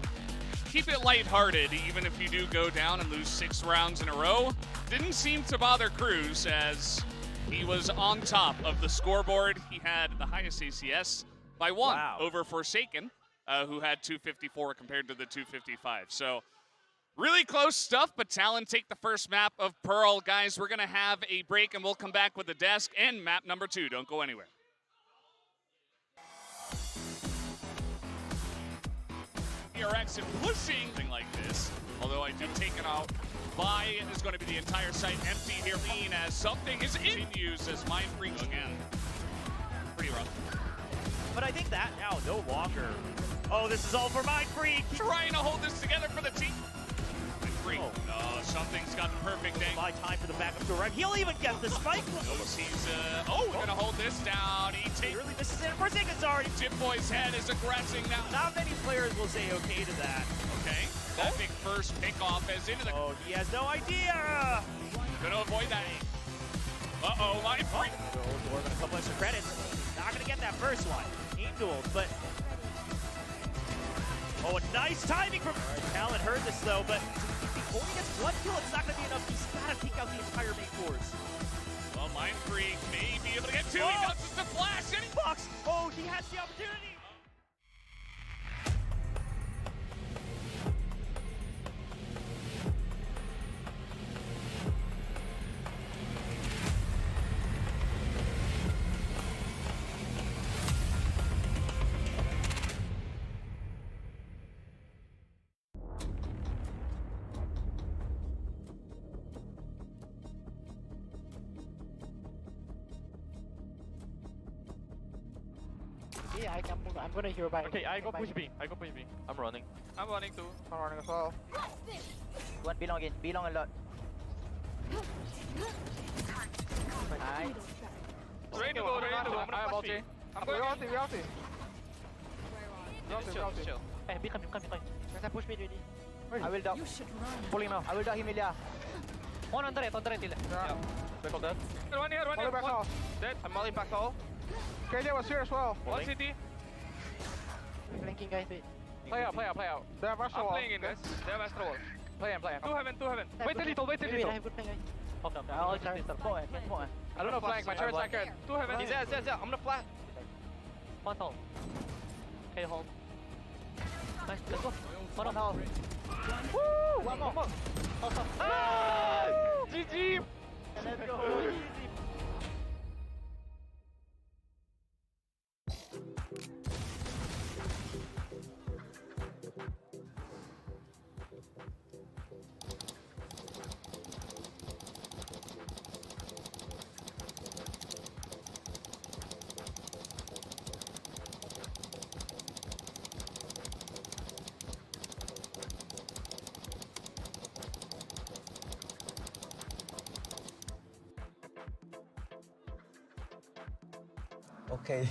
keep it lighthearted, even if you do go down and lose 6 rounds in a row. Didn't seem to bother Cruz, as he was on top of the scoreboard. He had the highest ACS by 1 over Forsaken, who had 254 compared to the 255. So really close stuff, but Talon take the first map of Pearl. Guys, we're gonna have a break and we'll come back with the desk and map number 2. Don't go anywhere. PRX and pushing thing like this, although I do take it out by it is going to be the entire site empty here, as something is in use as Mind Freak again. Pretty rough. But I think that now no longer. Oh, this is all for Mind Freak. Trying to hold this together for the team. Mind Freak. Oh, something's got the perfect angle. By time for the backup to right. He'll even get the spike. Notice he's gonna hold this down. He takes. Really, this is it. Forsaken's already. Jit Boy's head is aggressing now. Not many players will say okay to that. Okay. That big first pickoff as into the. Oh, he has no idea. Gonna avoid that. Uh-oh, Mind Freak. More than a couple extra credits. Not gonna get that first one. Aim duels, but. Oh, a nice timing from. All right, Talon heard this though, but if he only gets 1 kill, it's not gonna be enough. He's gotta take out the entire main force. Well, Mind Freak may be able to get 2. He does just a flash. And Fox. Oh, he has the opportunity. I'm gonna hero by. Okay, I go push B. I'm running. I'm running too. I'm running as well. One B long again. B long a lot. Nice. Ready to go, ready to go. I have ulti. I'm going. We ulti. Chill. Hey, B come. Let's push mid ready. I will dock. Pulling now. I will dock Emilia. One on the right, Tila. Yeah. Back of that. One here. Molly back off. Dead. I'm molly back all. KJ was here as well. One CT. Flanking guys. Wait. Play out. They have Astro I'm wall. playing in guys. They have Astro wall. Play him. Two heaven. Wait a little. Wait, I have good play guys. Okay. I'll just pistol. Come on. I don't know flank. My turret's not good. Two heaven. He's Yeah. I'm gonna flash. One hold. Okay, hold. Nice. Let's go. One hold. Woo! One more. GG. Let's go. Okay.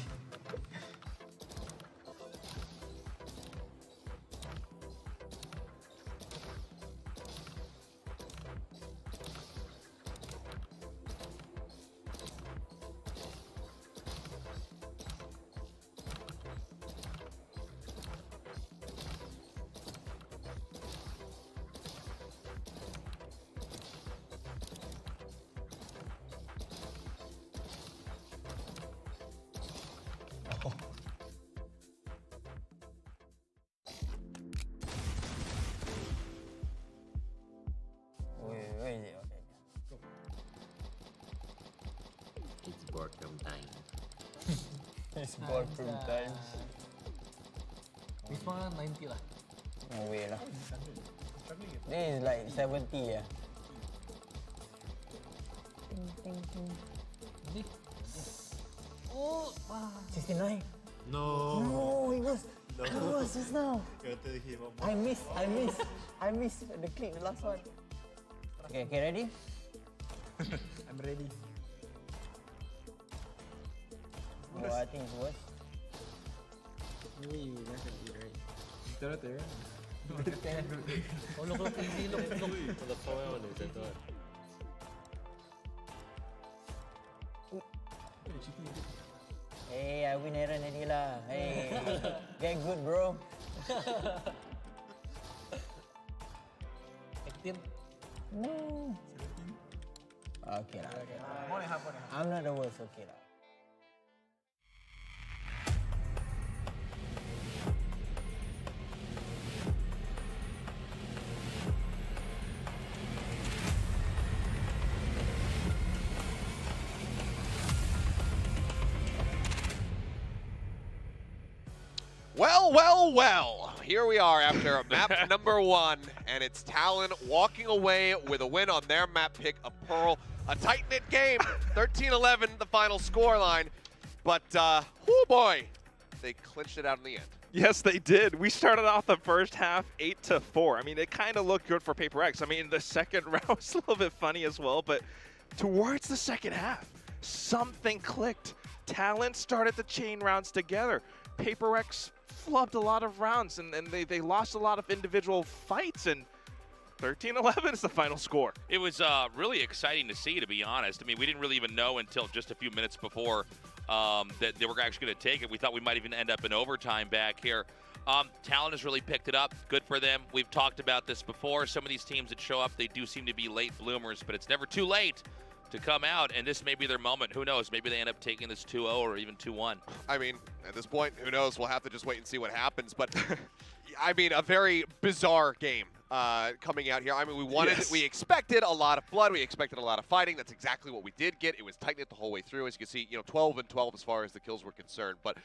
Wait, okay. It's boredom time. It's boardroom time. This one 90 lah. No way lah. This is like 70 yeah. Oh, 69. no. No, it was just now. I missed the click, the last one. Okay, ready? I'm ready. Oh, I think it's worse. Maybe that's a bit right. Oh, look, easy, look. The power on the center. Hey, I win Aaron already lah. Hey, get good bro. 18. No. Okay lah. I'm not the worst, okay lah. Well. Here we are after map number 1, and it's Talon walking away with a win on their map pick of Pearl. A tight-knit game, 13-11 the final scoreline, but oh boy, they clinched it out in the end. Yes, they did. We started off the first half 8-4. I mean, it kind of looked good for PRX. I mean, the second round was a little bit funny as well, but towards the second half, something clicked. Talon started to chain rounds together. PRX flubbed a lot of rounds, and they lost a lot of individual fights, and 13-11 is the final score. It was really exciting to see, to be honest. I mean, we didn't really even know until just a few minutes before that they were actually going to take it. We thought we might even end up in overtime back here. Talon has really picked it up. Good for them. We've talked about this before. Some of these teams that show up, they do seem to be late bloomers, but it's never too late to come out, and this may be their moment. Who knows? Maybe they end up taking this 2-0 or even 2-1. I mean, at this point, who knows? We'll have to just wait and see what happens. But I mean, a very bizarre game coming out here. I mean, we expected a lot of blood. We expected a lot of fighting. That's exactly what we did get. It was tight-knit the whole way through. As you can see, 12-12 as far as the kills were concerned. But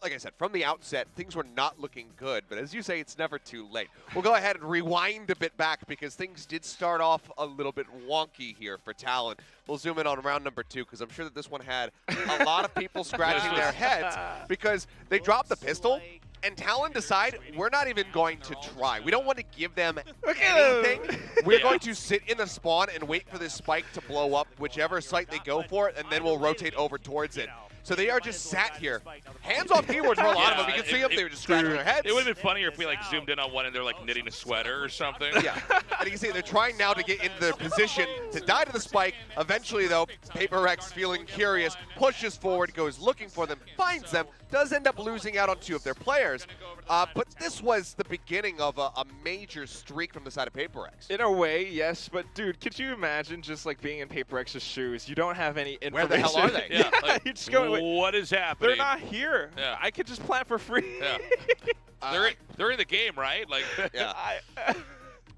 like I said, from the outset, things were not looking good. But as you say, it's never too late. We'll go ahead and rewind a bit back because things did start off a little bit wonky here for Talon. We'll zoom in on round number 2 because I'm sure that this one had a lot of people scratching their heads because they dropped the pistol. And Talon decide we're not even going to try. We don't want to give them anything. We're going to sit in the spawn and wait for this spike to blow up whichever site they go for, and then we'll rotate over towards it. So they are just sat here. Hands off keyboards for a lot of them. You can see them. They were just scratching their heads. It would have been funnier if we like zoomed in on one and they're like knitting a sweater or something. Yeah. And you can see they're trying now to get into their position to die to the spike. Eventually, though, PRX, feeling curious, pushes forward, goes looking for them, finds them, does end up losing out on 2 of their players. But this was the beginning of a major streak from the side of PRX. In a way, yes, but dude, could you imagine just like being in PRX's shoes? You don't have any information. Where the hell are they? Yeah, like, you're just going, what is happening? they're not here. Yeah. I could just plant for free. Yeah. They're in the game, right? Like, Yeah.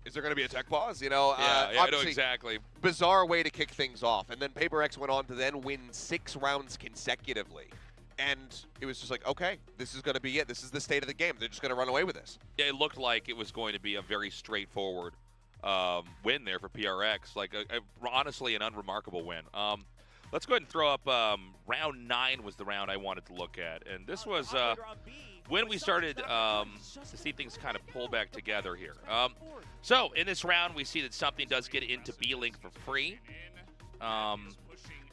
Is there going to be a tech pause? You know, yeah, I know obviously, exactly. bizarre way to kick things off. And then PRX went on to then win 6 rounds consecutively. And it was just like, okay, this is going to be it. This is the state of the game. They're just going to run away with this. Yeah, it looked like it was going to be a very straightforward win there for PRX. Like, honestly, an unremarkable win. Let's go ahead and throw up round 9 was the round I wanted to look at. And this was when we started to see things kind of pull back together here. So in this round, we see that something does get into B-Link for free.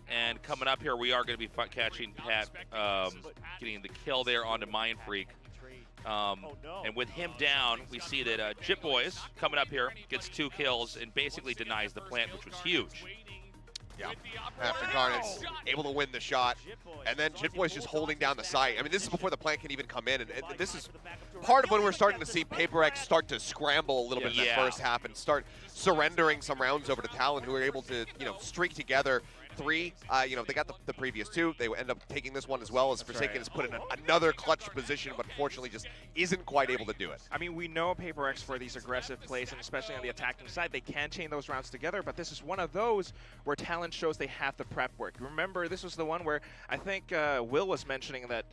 And coming up here, we are going to be catching Pat getting the kill there onto Mind Freak. And with him down, we see that Jit Boys coming up here gets 2 kills and basically denies the plant, which was huge. Yeah. After Garnet's able to win the shot. And then Jit Boy's just holding down the site. I mean, this is before the plant can even come in. And this is part of when we're starting to see PRX start to scramble a little bit in the first half and start surrendering some rounds over to Talon, who are able to, you know, streak together 3. You know, they got the previous 2. They end up taking this one as well, as Forsaken is put in another clutch position, but unfortunately just isn't quite able to do it. I mean, we know PRX for these aggressive plays, and especially on the attacking side, they can chain those rounds together, but this is one of those where Talon shows they have the prep work. Remember, this was the one where I think Will was mentioning that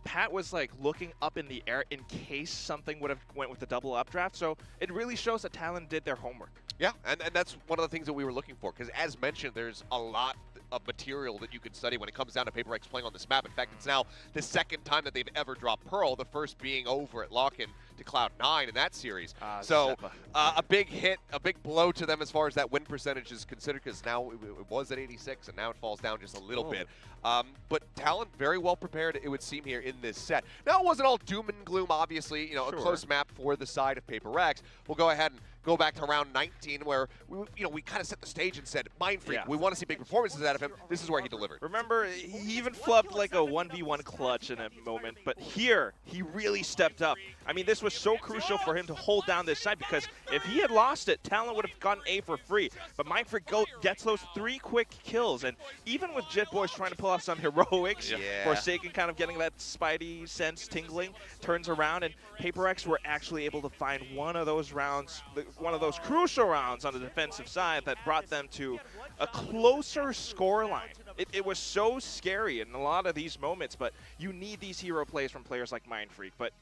Pat was like looking up in the air in case something would have went with the double updraft, so it really shows that Talon did their homework. Yeah, and that's one of the things that we were looking for, because as mentioned, there's a lot of material that you can study when it comes down to PRX playing on this map. In fact, it's now the 2nd time that they've ever dropped Pearl, the first being over at Lock-In to Cloud9 in that series. So a big hit, a big blow to them as far as that win percentage is considered, because now it was at 86, and now it falls down just a little bit. But Talon very well prepared, it would seem, here in this set. Now, it wasn't all doom and gloom, obviously. You know, a close map for the side of PRX. We'll go ahead and go back to round 19, where we kind of set the stage and said, Mind Freak, we want to see big performances out of him. This is where he delivered. Remember, he even flubbed like a 1v1 clutch in a moment, but here, he really stepped up. I mean, this was so crucial for him to hold down this side, because if he had lost it, Talon would have gotten A for free. But Mind Freak gets those 3 quick kills, and even with Jit Boys trying to pull off some heroics, Forsaken kind of getting that spidey sense tingling, turns around, and PRX were actually able to find one of those rounds, one of those crucial rounds on the defensive side that brought them to a closer scoreline. It was so scary in a lot of these moments, but you need these hero plays from players like Mind Freak. But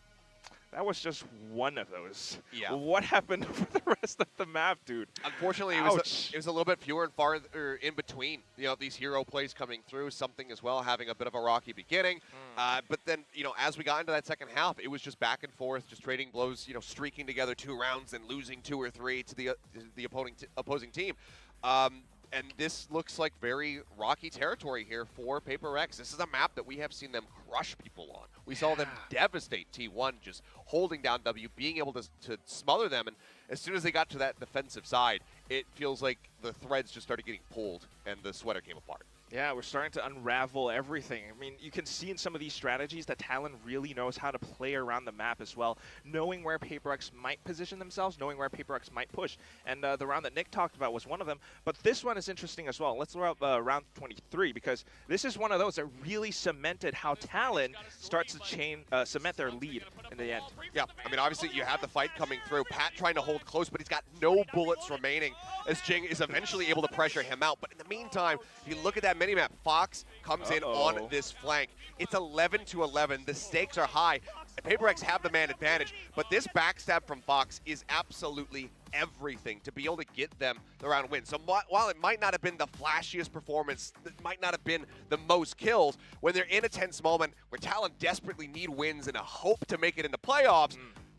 that was just one of those. Yeah. What happened for the rest of the map, dude? Unfortunately, it was a little bit fewer and farther in between. You know, these hero plays coming through, something as well having a bit of a rocky beginning. But then, you know, as we got into that second half, it was just back and forth, just trading blows, you know, streaking together 2 rounds and losing 2 or 3 to the opposing team. And this looks like very rocky territory here for PRX. This is a map that we have seen them crush people on. We saw them devastate T1, just holding down W, being able to smother them. And as soon as they got to that defensive side, it feels like the threads just started getting pulled and the sweater came apart. Yeah, we're starting to unravel everything. I mean, you can see in some of these strategies that Talon really knows how to play around the map as well, knowing where PRX might position themselves, knowing where PRX might push. And the round that Nick talked about was one of them, but this one is interesting as well. Let's throw up round 23, because this is one of those that really cemented how Talon starts to cement their lead in the end. Yeah, I mean, obviously you have the fight coming through. Pat trying to hold close, but he's got no bullets remaining as Jing is eventually able to pressure him out. But in the meantime, if you look at that minimap. Fox comes in on this flank. It's 11-11. The stakes are high. PaperX have the man advantage, but this backstab from Fox is absolutely everything to be able to get them the round win. So while it might not have been the flashiest performance, it might not have been the most kills, when they're in a tense moment where Talon desperately need wins and a hope to make it into playoffs,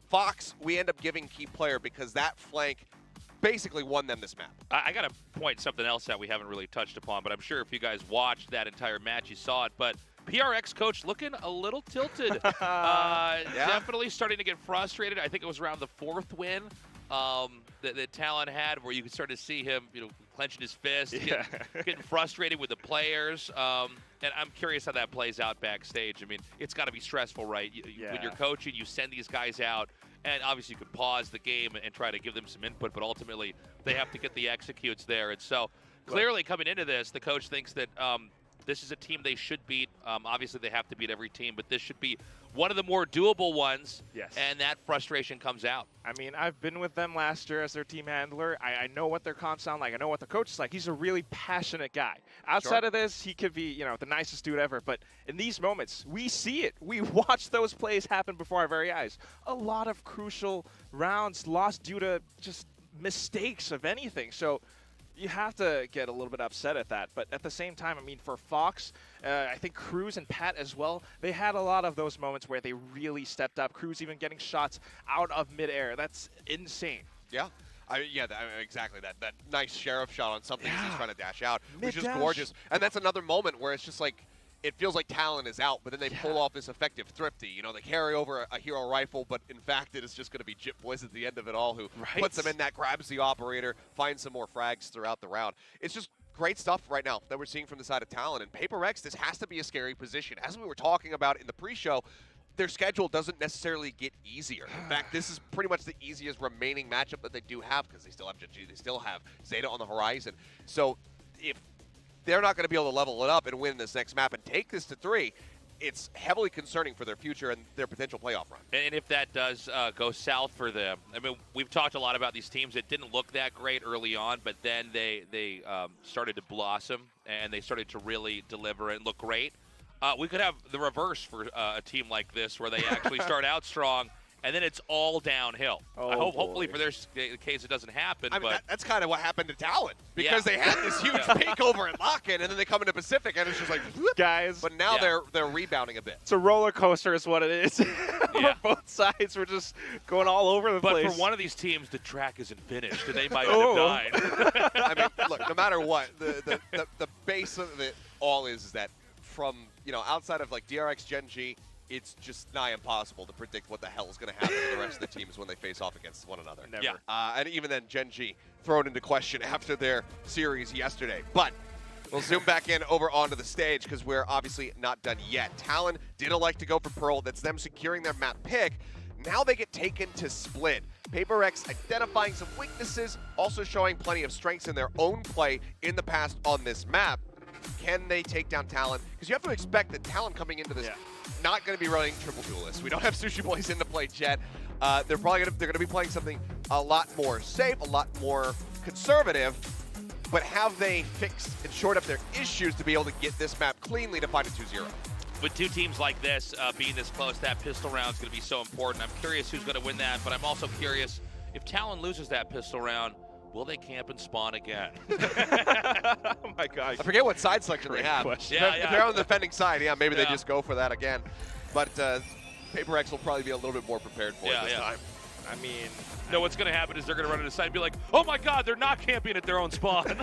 Fox, we end up giving key player because that flank basically won them this map. I got to point something else that we haven't really touched upon, but I'm sure if you guys watched that entire match, you saw it. But PRX coach looking a little tilted. Definitely starting to get frustrated. I think it was around the 4th win that Talon had, where you could start to see him, clenching his fist, getting frustrated with the players. And I'm curious how that plays out backstage. I mean, it's got to be stressful, right? When you're coaching, you send these guys out, and obviously you could pause the game and try to give them some input, but ultimately they have to get the executes there. And so clearly coming into this, the coach thinks that this is a team they should beat. Obviously, they have to beat every team, but this should be one of the more doable ones. Yes. And that frustration comes out. I mean, I've been with them last year as their team handler. I know what their comps sound like. I know what the coach is like. He's a really passionate guy. Outside of this, he could be, the nicest dude ever. But in these moments, we see it. We watch those plays happen before our very eyes. A lot of crucial rounds lost due to just mistakes of anything. So you have to get a little bit upset at that. But at the same time, I mean, for Fox, I think Cruz and Pat as well, they had a lot of those moments where they really stepped up. Cruz even getting shots out of midair. That's insane. Yeah. Exactly. That nice sheriff shot on something as he's trying to dash out, which is gorgeous. And that's another moment where it's just like, it feels like Talon is out, but then they pull off this effective thrifty. They carry over a hero rifle, but in fact, it is just going to be Jip Boys at the end of it all who puts them in that, grabs the operator, finds some more frags throughout the round. It's just great stuff right now that we're seeing from the side of Talon. And PaperX, this has to be a scary position. As we were talking about in the pre-show, their schedule doesn't necessarily get easier. In fact, this is pretty much the easiest remaining matchup that they do have because they still have Genji, they still have Zeta on the horizon. So if they're not going to be able to level it up and win this next map and take this to 3, it's heavily concerning for their future and their potential playoff run. And if that does go south for them, I mean, we've talked a lot about these teams that didn't look that great early on, but then they started to blossom and they started to really deliver and look great. We could have the reverse for a team like this where they actually start out strong and then it's all downhill. Hopefully for their case it doesn't happen. I mean, but that's kind of what happened to Talon because they had this huge peak over at Lock-In, and then they come into Pacific, and it's just like, whoop. Guys. But now they're rebounding a bit. It's a roller coaster is what it is. For both sides, we're just going all over the place. But for one of these teams, the track isn't finished, and they might end up dying. I mean, look, no matter what, the base of it all is that from, outside of like DRX, Genji, it's just nigh impossible to predict what the hell is going to happen to the rest of the teams when they face off against one another. Never. Yeah. And even then, Genji thrown into question after their series yesterday. But we'll zoom back in over onto the stage because we're obviously not done yet. Talon did elect to go for Pearl. That's them securing their map pick. Now they get taken to Split. PaperX identifying some weaknesses, also showing plenty of strengths in their own play in the past on this map. Can they take down Talon? Because you have to expect that Talon coming into this not going to be running triple duelists. We don't have Sushi Boys in the play yet. They're going to be playing something a lot more safe, a lot more conservative. But have they fixed and shored up their issues to be able to get this map cleanly to find a 2-0? With two teams like this being this close, that pistol round is going to be so important. I'm curious who's going to win that, but I'm also curious if Talon loses that pistol round, will they camp and spawn again? Oh my God! I forget what side selection they have. Question. If they're on the defending side, maybe they just go for that again. But PaperX will probably be a little bit more prepared for it this time. I mean, no, what's going to happen is they're going to run to the side and be like, oh my God, they're not camping at their own spawn.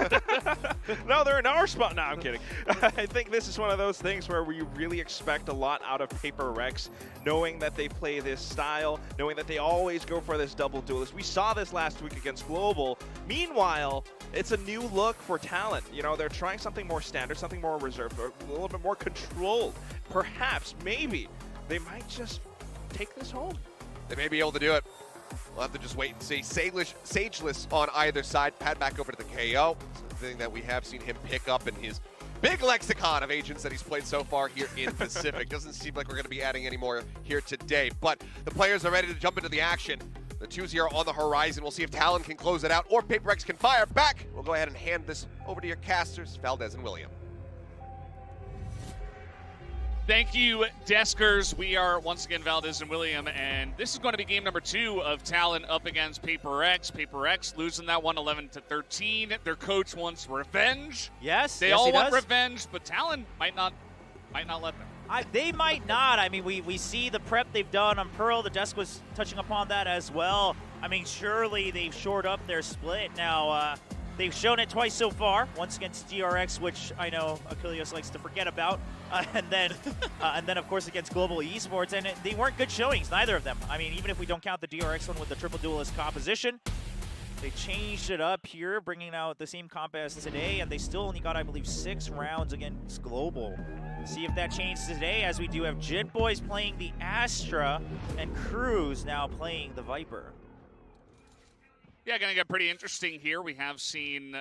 No, they're in our spawn. No, I'm kidding. I think this is one of those things where we really expect a lot out of PaperX, knowing that they play this style, knowing that they always go for this double duelist. We saw this last week against Global. Meanwhile, it's a new look for Talon. They're trying something more standard, something more reserved, a little bit more controlled. Perhaps, maybe, they might just take this home. They may be able to do it. We'll have to just wait and see. Sageless on either side. Pat back over to the KO. Something that we have seen him pick up in his big lexicon of agents that he's played so far here in Pacific. Doesn't seem like we're going to be adding any more here today. But the players are ready to jump into the action. The 2-0 on the horizon. We'll see if Talon can close it out or PaperX can fire back. We'll go ahead and hand this over to your casters, Valdez and William. Thank you, Deskers. We are once again Valdez and William, and this is going to be game number 2 of Talon up against PRX. PRX losing that one 11-13. Their coach wants revenge. Yes, They yes, all he want does. revenge, but Talon might not let them. They might not. I mean, we see the prep they've done on Pearl. The desk was touching upon that as well. I mean, surely they've shored up their split. Now, they've shown it twice so far. Once against DRX, which I know Achilles likes to forget about. And then, of course, against Global Esports. And they weren't good showings, neither of them. I mean, even if we don't count the DRX one with the triple duelist composition, they changed it up here, bringing out the same comp as today, and they still only got, I believe, 6 rounds against Global. See if that changes today, as we do have Jit Boys playing the Astra and Cruz now playing the Viper. Yeah, going to get pretty interesting here. We have seen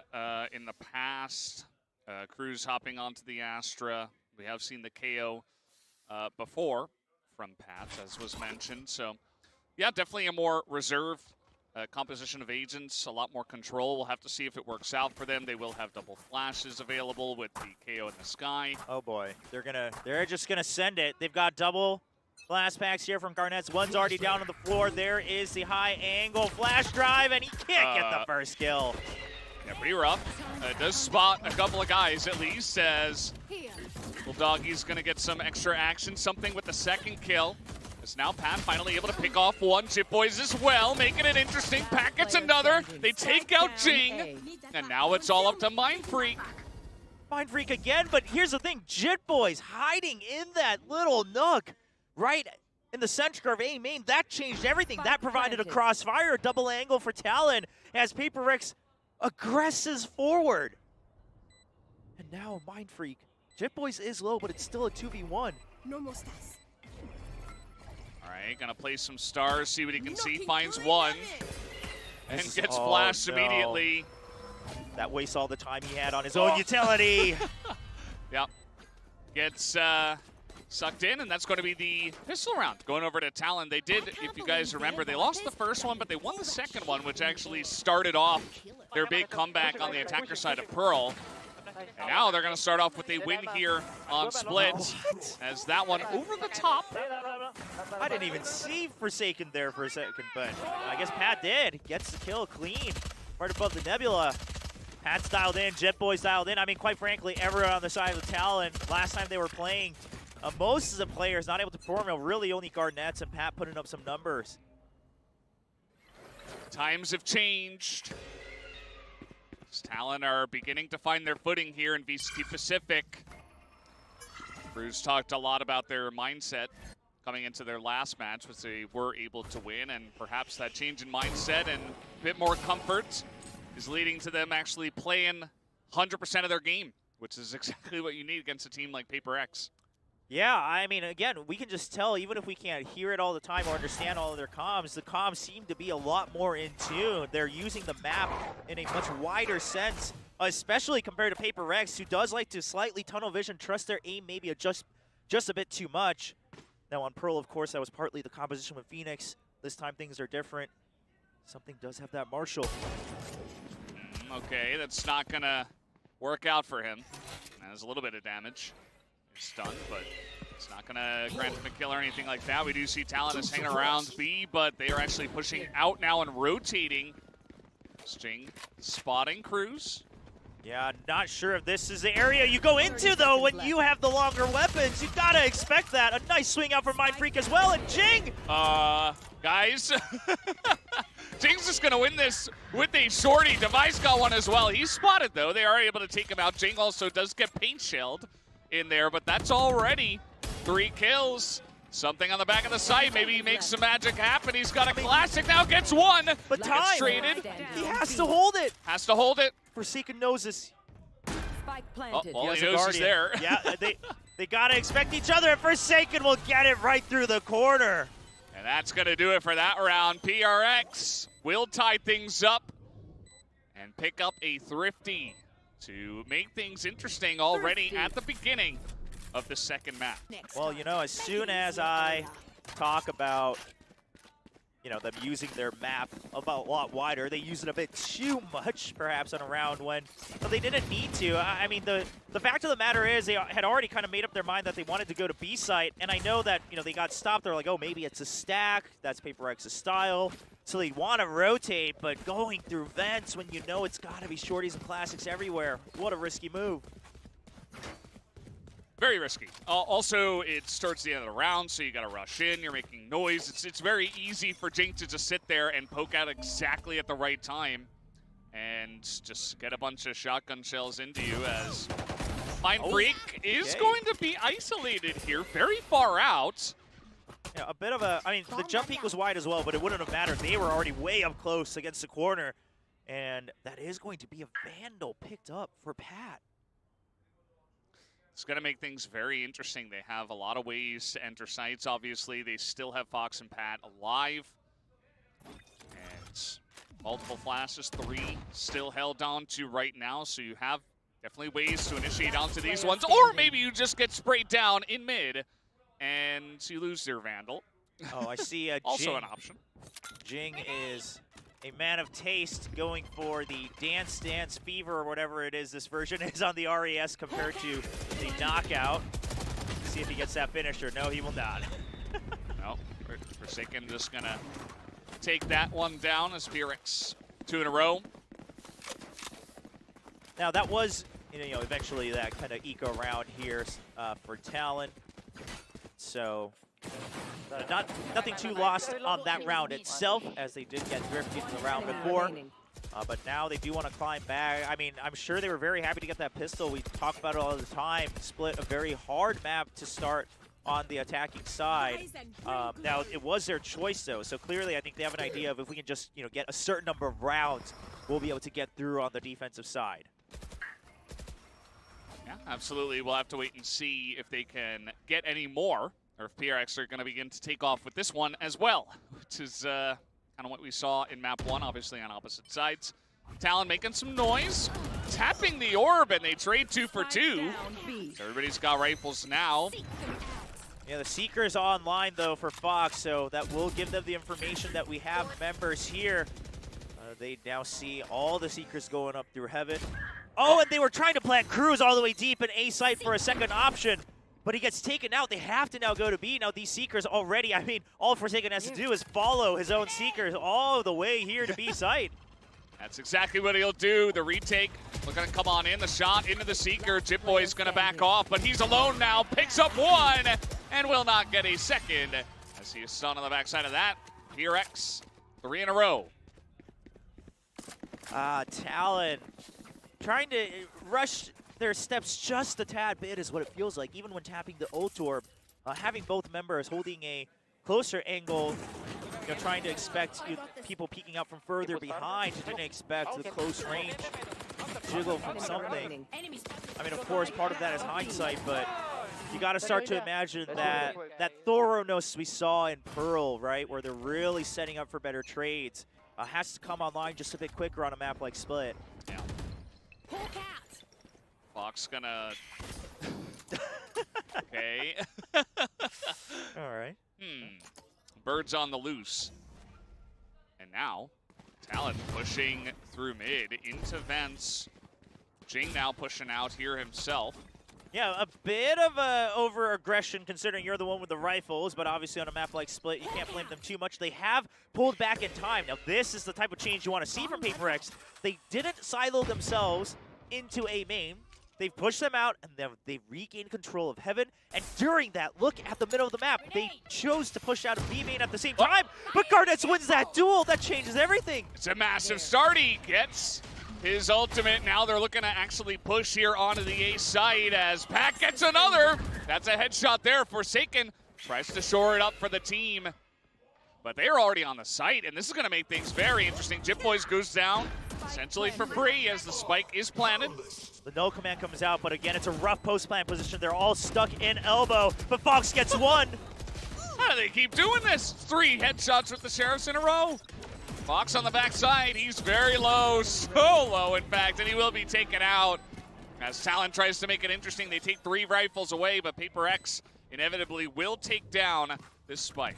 in the past Cruz hopping onto the Astra. We have seen the KO before from Pats, as was mentioned. So, yeah, definitely a more reserved composition of agents, a lot more control. We'll have to see if it works out for them. They will have double flashes available with the KO in the sky. Oh boy, they're just gonna send it. They've got double blast packs here from Garnett's. One's already down on the floor. There is the high angle flash drive, and he can't get the first kill. Yeah, pretty rough. Does spot a couple of guys at least, as Little Doggy's gonna get some extra action, something with the second kill. Now Pat finally able to pick off one. Jit Boys as well, making it interesting. Pat gets another. They take out Jing. And now it's all up to Mindfreak. Mindfreak again, but here's the thing. Jit Boys hiding in that little nook right in the center of A main. That changed everything. That provided a crossfire, a double angle for Talon as PRX aggresses forward. And now Mindfreak. Jit Boys is low, but it's still a 2v1. No more stars. All right, gonna play some stars, see what he can see. Finds one and gets Oh, flashed no. immediately. That wastes all the time he had on his own utility. Yep. Gets sucked in, and that's going to be the pistol round. Going over to Talon. They did, if you guys remember, they lost the first one, but they won the second one, which actually started off their big comeback on the attacker side of Pearl. And now they're going to start off with a win here on Split, as that one over the top. I didn't even see Forsaken there for a second, but I guess Pat did. Gets the kill clean, right above the Nebula. Pat's dialed in, Jit Boys dialed in. I mean, quite frankly, everyone on the side of the Talon, last time they were playing, most of the players not able to perform, really only Garnets and Pat putting up some numbers. Times have changed. Talon are beginning to find their footing here in VCT Pacific. Cruz talked a lot about their mindset coming into their last match, which they were able to win, and perhaps that change in mindset and a bit more comfort is leading to them actually playing 100% of their game, which is exactly what you need against a team like PRX. Yeah, I mean, again, we can just tell, even if we can't hear it all the time or understand all of their comms, the comms seem to be a lot more in tune. They're using the map in a much wider sense, especially compared to PRX, who does like to slightly tunnel vision, trust their aim maybe just a bit too much. Now on Pearl, of course, that was partly the composition with Phoenix. This time things are different. Something does have that Marshall. Okay, that's not going to work out for him. Has a little bit of damage. Stunned, but it's not going to grant him a kill or anything like that. We do see Talon is hanging around B, but they are actually pushing out now and rotating. Sting spotting Cruz. Yeah, not sure if this is the area you go into, though, when you have the longer weapons. You got to expect that. A nice swing out from Mindfreak as well, and Jing! Guys, Jing's just going to win this with a shorty. Device got one as well. He's spotted, though. They are able to take him out. Jing also does get paint shelled in there, but that's already 3 kills. Something on the back of the site. Maybe he makes some magic happen. He's got a classic now, gets one. But time. Traded. He has to hold it. Has to hold it. Forsaken knows this. All he knows is there. Yeah, they got to expect each other, and Forsaken will get it right through the corner. And that's going to do it for that round. PRX will tie things up and pick up a thrifty to make things interesting already at the beginning of the second match. Well, you know, as soon as I talk about them using their map a lot wider. They use it a bit too much, perhaps, on a round when they didn't need to. I mean, the fact of the matter is they had already kind of made up their mind that they wanted to go to B site, and I know that they got stopped. They're like, oh, maybe it's a stack. That's PRX's style. So they want to rotate, but going through vents when you know it's got to be shorties and classics everywhere. What a risky move. Very risky. Also, it's towards the end of the round, so you got to rush in. You're making noise. It's very easy for Jink to just sit there and poke out exactly at the right time and just get a bunch of shotgun shells into you as Mind Freak is going to be isolated here, very far out. Yeah, a bit of a, I mean, the jump peak was wide as well, but it wouldn't have mattered. They were already way up close against the corner, and that is going to be a Vandal picked up for Pat. It's going to make things very interesting. They have a lot of ways to enter sites, obviously. They still have Fox and Pat alive. And multiple flashes, 3 still held on to right now, so you have definitely ways to initiate onto these ones. Or maybe you just get sprayed down in mid, and you lose your Vandal. Oh, I see also an option. Jing is a man of taste, going for the Dance Dance Fever or whatever it is this version is on the RES compared to the Knockout. See if he gets that finisher. No, he will not. No, Forsaken just going to take that one down as PRX 2 in a row. Now that was, eventually that kind of eco round here for Talon. So nothing too lost on that round itself, as they did get drifted in the round before. But now they do want to climb back. I mean, I'm sure they were very happy to get that pistol. We talk about it all the time. Split a very hard map to start on the attacking side. Now, it was their choice, though. So clearly, I think they have an idea of if we can just, get a certain number of rounds, we'll be able to get through on the defensive side. Yeah, absolutely. We'll have to wait and see if they can get any more, or if PRX are going to begin to take off with this one as well, which is kind of what we saw in map 1, obviously on opposite sides. Talon making some noise, tapping the orb, and they trade 2 for 2. So everybody's got rifles now. Yeah, the Seeker's online, though, for Fox, so that will give them the information that we have members here. They now see all the Seekers going up through heaven. Oh, and they were trying to plant Cruz all the way deep in A site for a second option, but he gets taken out. They have to now go to B. Now these Seekers already, I mean, all Forsaken has to do is follow his own Seekers all the way here to B site. That's exactly what he'll do. The retake, looking to come on in. The shot into the Seeker. Jipboy's going to back off, but he's alone now. Picks up 1 and will not get a second. I see a stun on the backside of that. PRX, 3 in a row. Talon trying to rush their steps just a tad bit is what it feels like, even when tapping the ult orb. Having both members holding a closer angle, trying to expect people peeking out from further behind. You didn't expect the close range jiggle from something. I mean, of course, part of that is hindsight, but you got to start to imagine that thoroughness we saw in Pearl, right, where they're really setting up for better trades, has to come online just a bit quicker on a map like Split. Yeah. Fox gonna... Okay. All right. Birds on the loose. And now, Talon pushing through mid into vents. Jing now pushing out here himself. Yeah, a bit of a over-aggression considering you're the one with the rifles, but obviously on a map like Split, you can't blame them too much. They have pulled back in time. Now this is the type of change you want to see from PRX. They didn't silo themselves into a main. They've pushed them out, and they've regained control of Heaven. And during that, look at the middle of the map. They chose to push out a B main at the same time, but Garnets wins that duel. That changes everything. It's a massive start. He gets his ultimate. Now they're looking to actually push here onto the A side as Pat gets another. That's a headshot there. Forsaken tries to shore it up for the team, but they're already on the site, and this is going to make things very interesting. Jipboys goes down essentially for free as the spike is planted. The no command comes out, but again, it's a rough post-plant position. They're all stuck in elbow, but Fox gets 1. How do they keep doing this? 3 headshots with the Sheriffs in a row. Fox on the backside, he's very low, so low in fact, and he will be taken out. As Talon tries to make it interesting, they take 3 rifles away, but PRX inevitably will take down this spike.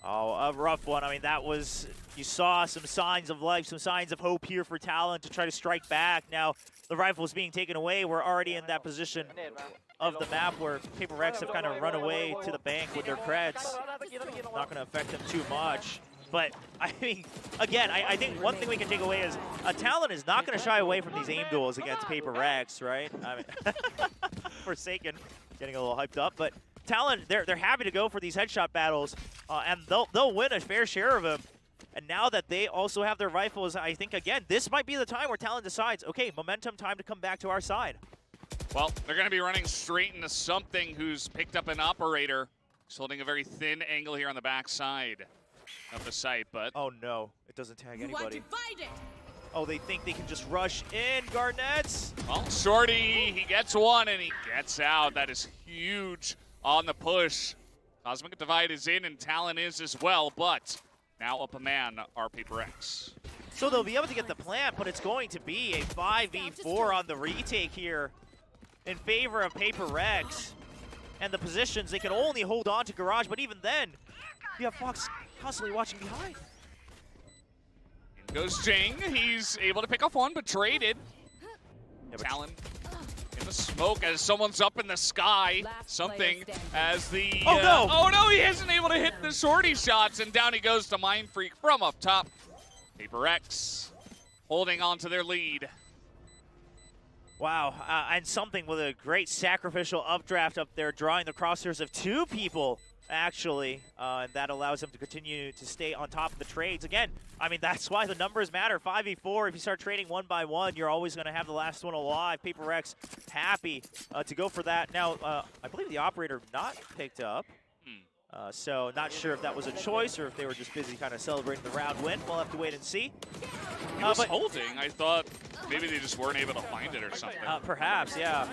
Oh, a rough one. I mean, that was, you saw some signs of life, some signs of hope here for Talon to try to strike back. Now, the rifle's being taken away. We're already in that position of the map where PRX have kind of run away to the bank with their creds. Not going to affect them too much. But, I mean, again, I think one thing we can take away is Talon is not going to shy away from these aim duels against PRX, right? I mean, Forsaken getting a little hyped up, but Talon, they're happy to go for these headshot battles, and they'll win a fair share of them. And now that they also have their rifles, I think, again, this might be the time where Talon decides, okay, momentum, time to come back to our side. Well, they're going to be running straight into something who's picked up an operator. He's holding a very thin angle here on the backside of the site, but... Oh, no. It doesn't tag anybody. Oh, they think they can just rush in, Garnets. Well, Shorty, he gets one, and he gets out. That is huge on the push. Cosmic Divide is in, and Talon is as well, but now up a man are PRX. So they'll be able to get the plant, but it's going to be a 5v4 on the retake here in favor of PRX. And the positions, they can only hold on to Garage, but even then, you have Fox constantly watching behind. In goes Jing. He's able to pick off one, but traded. Yeah, Talon in the smoke as someone's up in the sky. Something as the... Oh, no! Oh, no, he isn't able to hit the shorty shots, and down he goes to Mind Freak from up top. PRX holding on to their lead. Wow, and something with a great sacrificial updraft up there, drawing the crosshairs of two people, actually, and that allows them to continue to stay on top of the trades. Again, I mean, that's why the numbers matter. 5v4, if you start trading one by one, you're always going to have the last one alive. PRX happy to go for that. Now, I believe the operator not picked up, so not sure if that was a choice or if they were just busy kind of celebrating the round win. We'll have to wait and see. He was holding. I thought maybe they just weren't able to find it or something. Perhaps, yeah.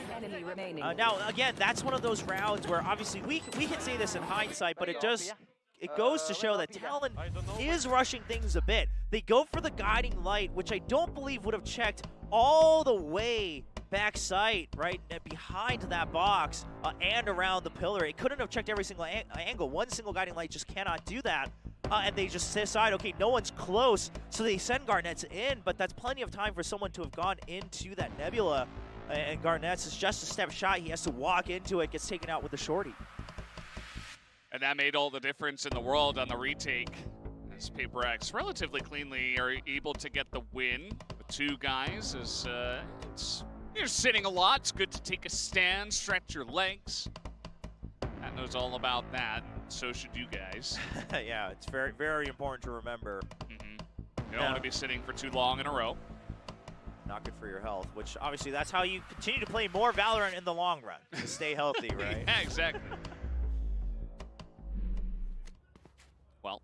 Now, again, that's one of those rounds where obviously we can say this in hindsight, but it goes to show that Talon is rushing things a bit. They go for the guiding light, which I don't believe would have checked all the way back sight, right, behind that box and around the pillar. It couldn't have checked every single angle. One single guiding light just cannot do that. And they just decide, okay, no one's close, so they send Garnets in, but that's plenty of time for someone to have gone into that nebula. And Garnets is just a step shy. He has to walk into it, gets taken out with the shorty. And that made all the difference in the world on the retake, as PRX relatively cleanly are able to get the win with two guys. As you're sitting a lot, it's good to take a stand, stretch your legs. Matt knows all about that. So should you guys. Yeah, it's very, very important to remember. You don't want to be sitting for too long in a row. Not good for your health, which obviously that's how you continue to play more Valorant in the long run, to stay healthy, right? Yeah, exactly. Well,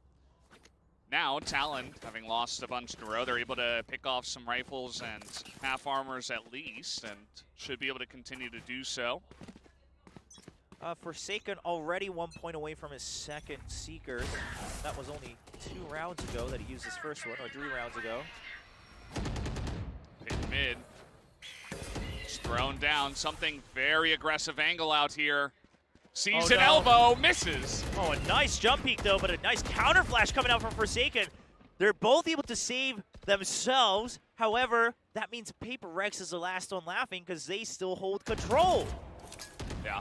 now Talon, having lost a bunch in a row, they're able to pick off some rifles and half armors at least, and should be able to continue to do so. Forsaken already 1 point away from his second Seeker. That was only 2 rounds ago that he used his first one, or 3 rounds ago. Hit mid. Just thrown down. Something very aggressive angle out here. Sees an elbow, misses. Oh, a nice jump peek though, but a nice counter flash coming out from Forsaken. They're both able to save themselves. However, that means PRX is the last one laughing because they still hold control. Yeah.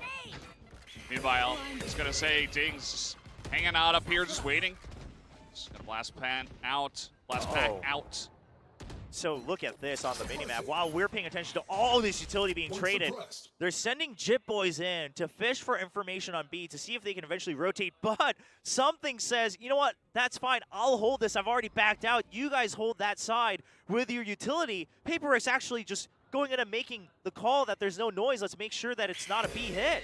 Meanwhile, I was going to say, Ding's just hanging out up here, just waiting. Just gonna blast pan out, blast pack out. So look at this on the minimap. While we're paying attention to all this utility being traded, they're sending Jip Boys in to fish for information on B to see if they can eventually rotate. But something says, you know what, that's fine. I'll hold this. I've already backed out. You guys hold that side with your utility. PRX actually just going in and making the call that there's no noise. Let's make sure that it's not a B hit.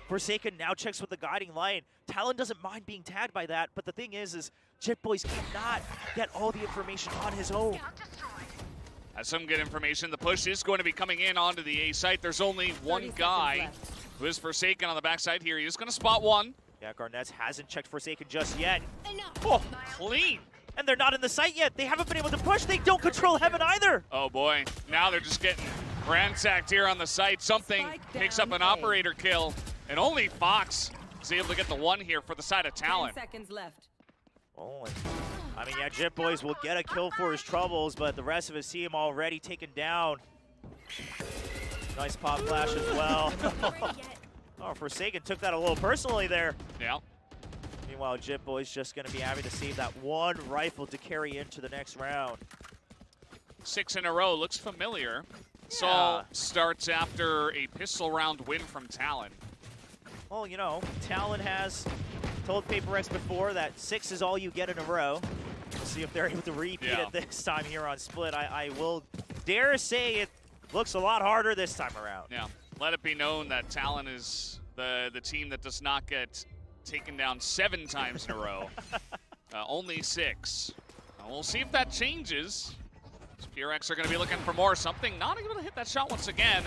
Forsaken now checks with the guiding light. Talon doesn't mind being tagged by that, but the thing is Jip Boys cannot get all the information on his own. Has some good information. The push is going to be coming in onto the A site. There's only one guy who is Forsaken on the backside here. He is going to spot one. Yeah, Garnets hasn't checked Forsaken just yet. Oh, clean. And they're not in the site yet. They haven't been able to push. They don't control Heaven either. Oh boy, now they're just getting ransacked here on the site. Something picks up an operator kill, and only Fox is able to get the one here for the side of Talon. 10 seconds left. Oh, and, I mean, yeah, Jip Boys will get a kill for his troubles, but the rest of his team already taken down. Nice pop flash as well. Oh, Forsaken took that a little personally there. Yeah. Meanwhile, Jip Boys just going to be happy to save that one rifle to carry into the next round. 6 in a row, looks familiar. This Yeah. all starts after a pistol round win from Talon. Well, you know, Talon has told PRX before that 6 is all you get in a row. We'll see if they're able to repeat it this time here on Split. I will dare say it looks a lot harder this time around. Yeah, let it be known that Talon is the team that does not get taken down 7 times in a row. Only 6. We'll see if that changes. PRX are going to be looking for more. Something not able to hit that shot once again.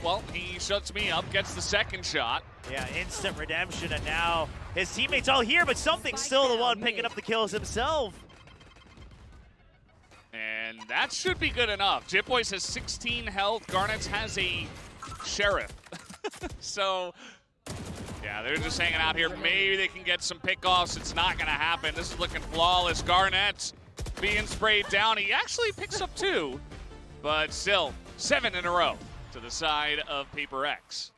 Well, he shuts me up, gets the second shot. Yeah, instant redemption, and now his teammates all here, but Something's still the one picking up the kills himself. And that should be good enough. Jip Boys has 16 health. Garnets has a Sheriff. So, yeah, they're just hanging out here. Maybe they can get some pickoffs. It's not going to happen. This is looking flawless. Garnet's being sprayed down. He actually picks up 2, but still 7 in a row to the side of PRX.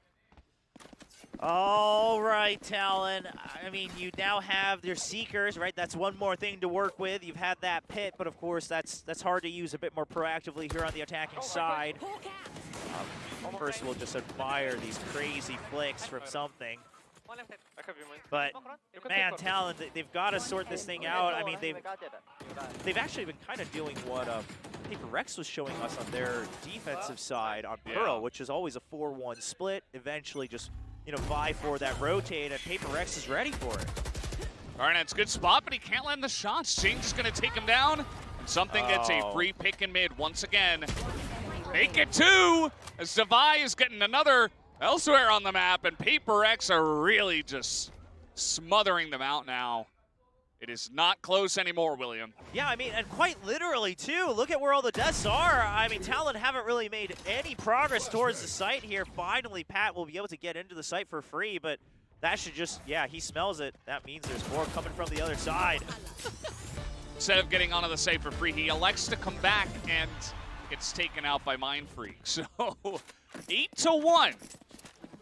All right, Talon. I mean, you now have your Seekers, right? That's one more thing to work with. You've had that pit, but of course that's hard to use a bit more proactively here on the attacking side. First, we'll just admire these crazy flicks from Something. But man, Talon, they've got to sort this thing out. I mean, they've actually been kind of doing what PRX was showing us on their defensive side on Pearl, which is always a 4-1 split. Eventually, just vie for that rotate, and PRX is ready for it. Garnet's good spot, but he can't land the shots. Change is going to take him down. And Something gets a free pick in mid once again. Make it 2, as Zavai is getting another elsewhere on the map, and PRX are really just smothering them out now. It is not close anymore, William. Yeah, I mean, and quite literally, too. Look at where all the deaths are. I mean, Talon haven't really made any progress towards the site here. Finally, Pat will be able to get into the site for free, but that should just, he smells it. That means there's more coming from the other side. Instead of getting onto the site for free, he elects to come back and gets taken out by Mind Freak. So, 8-1.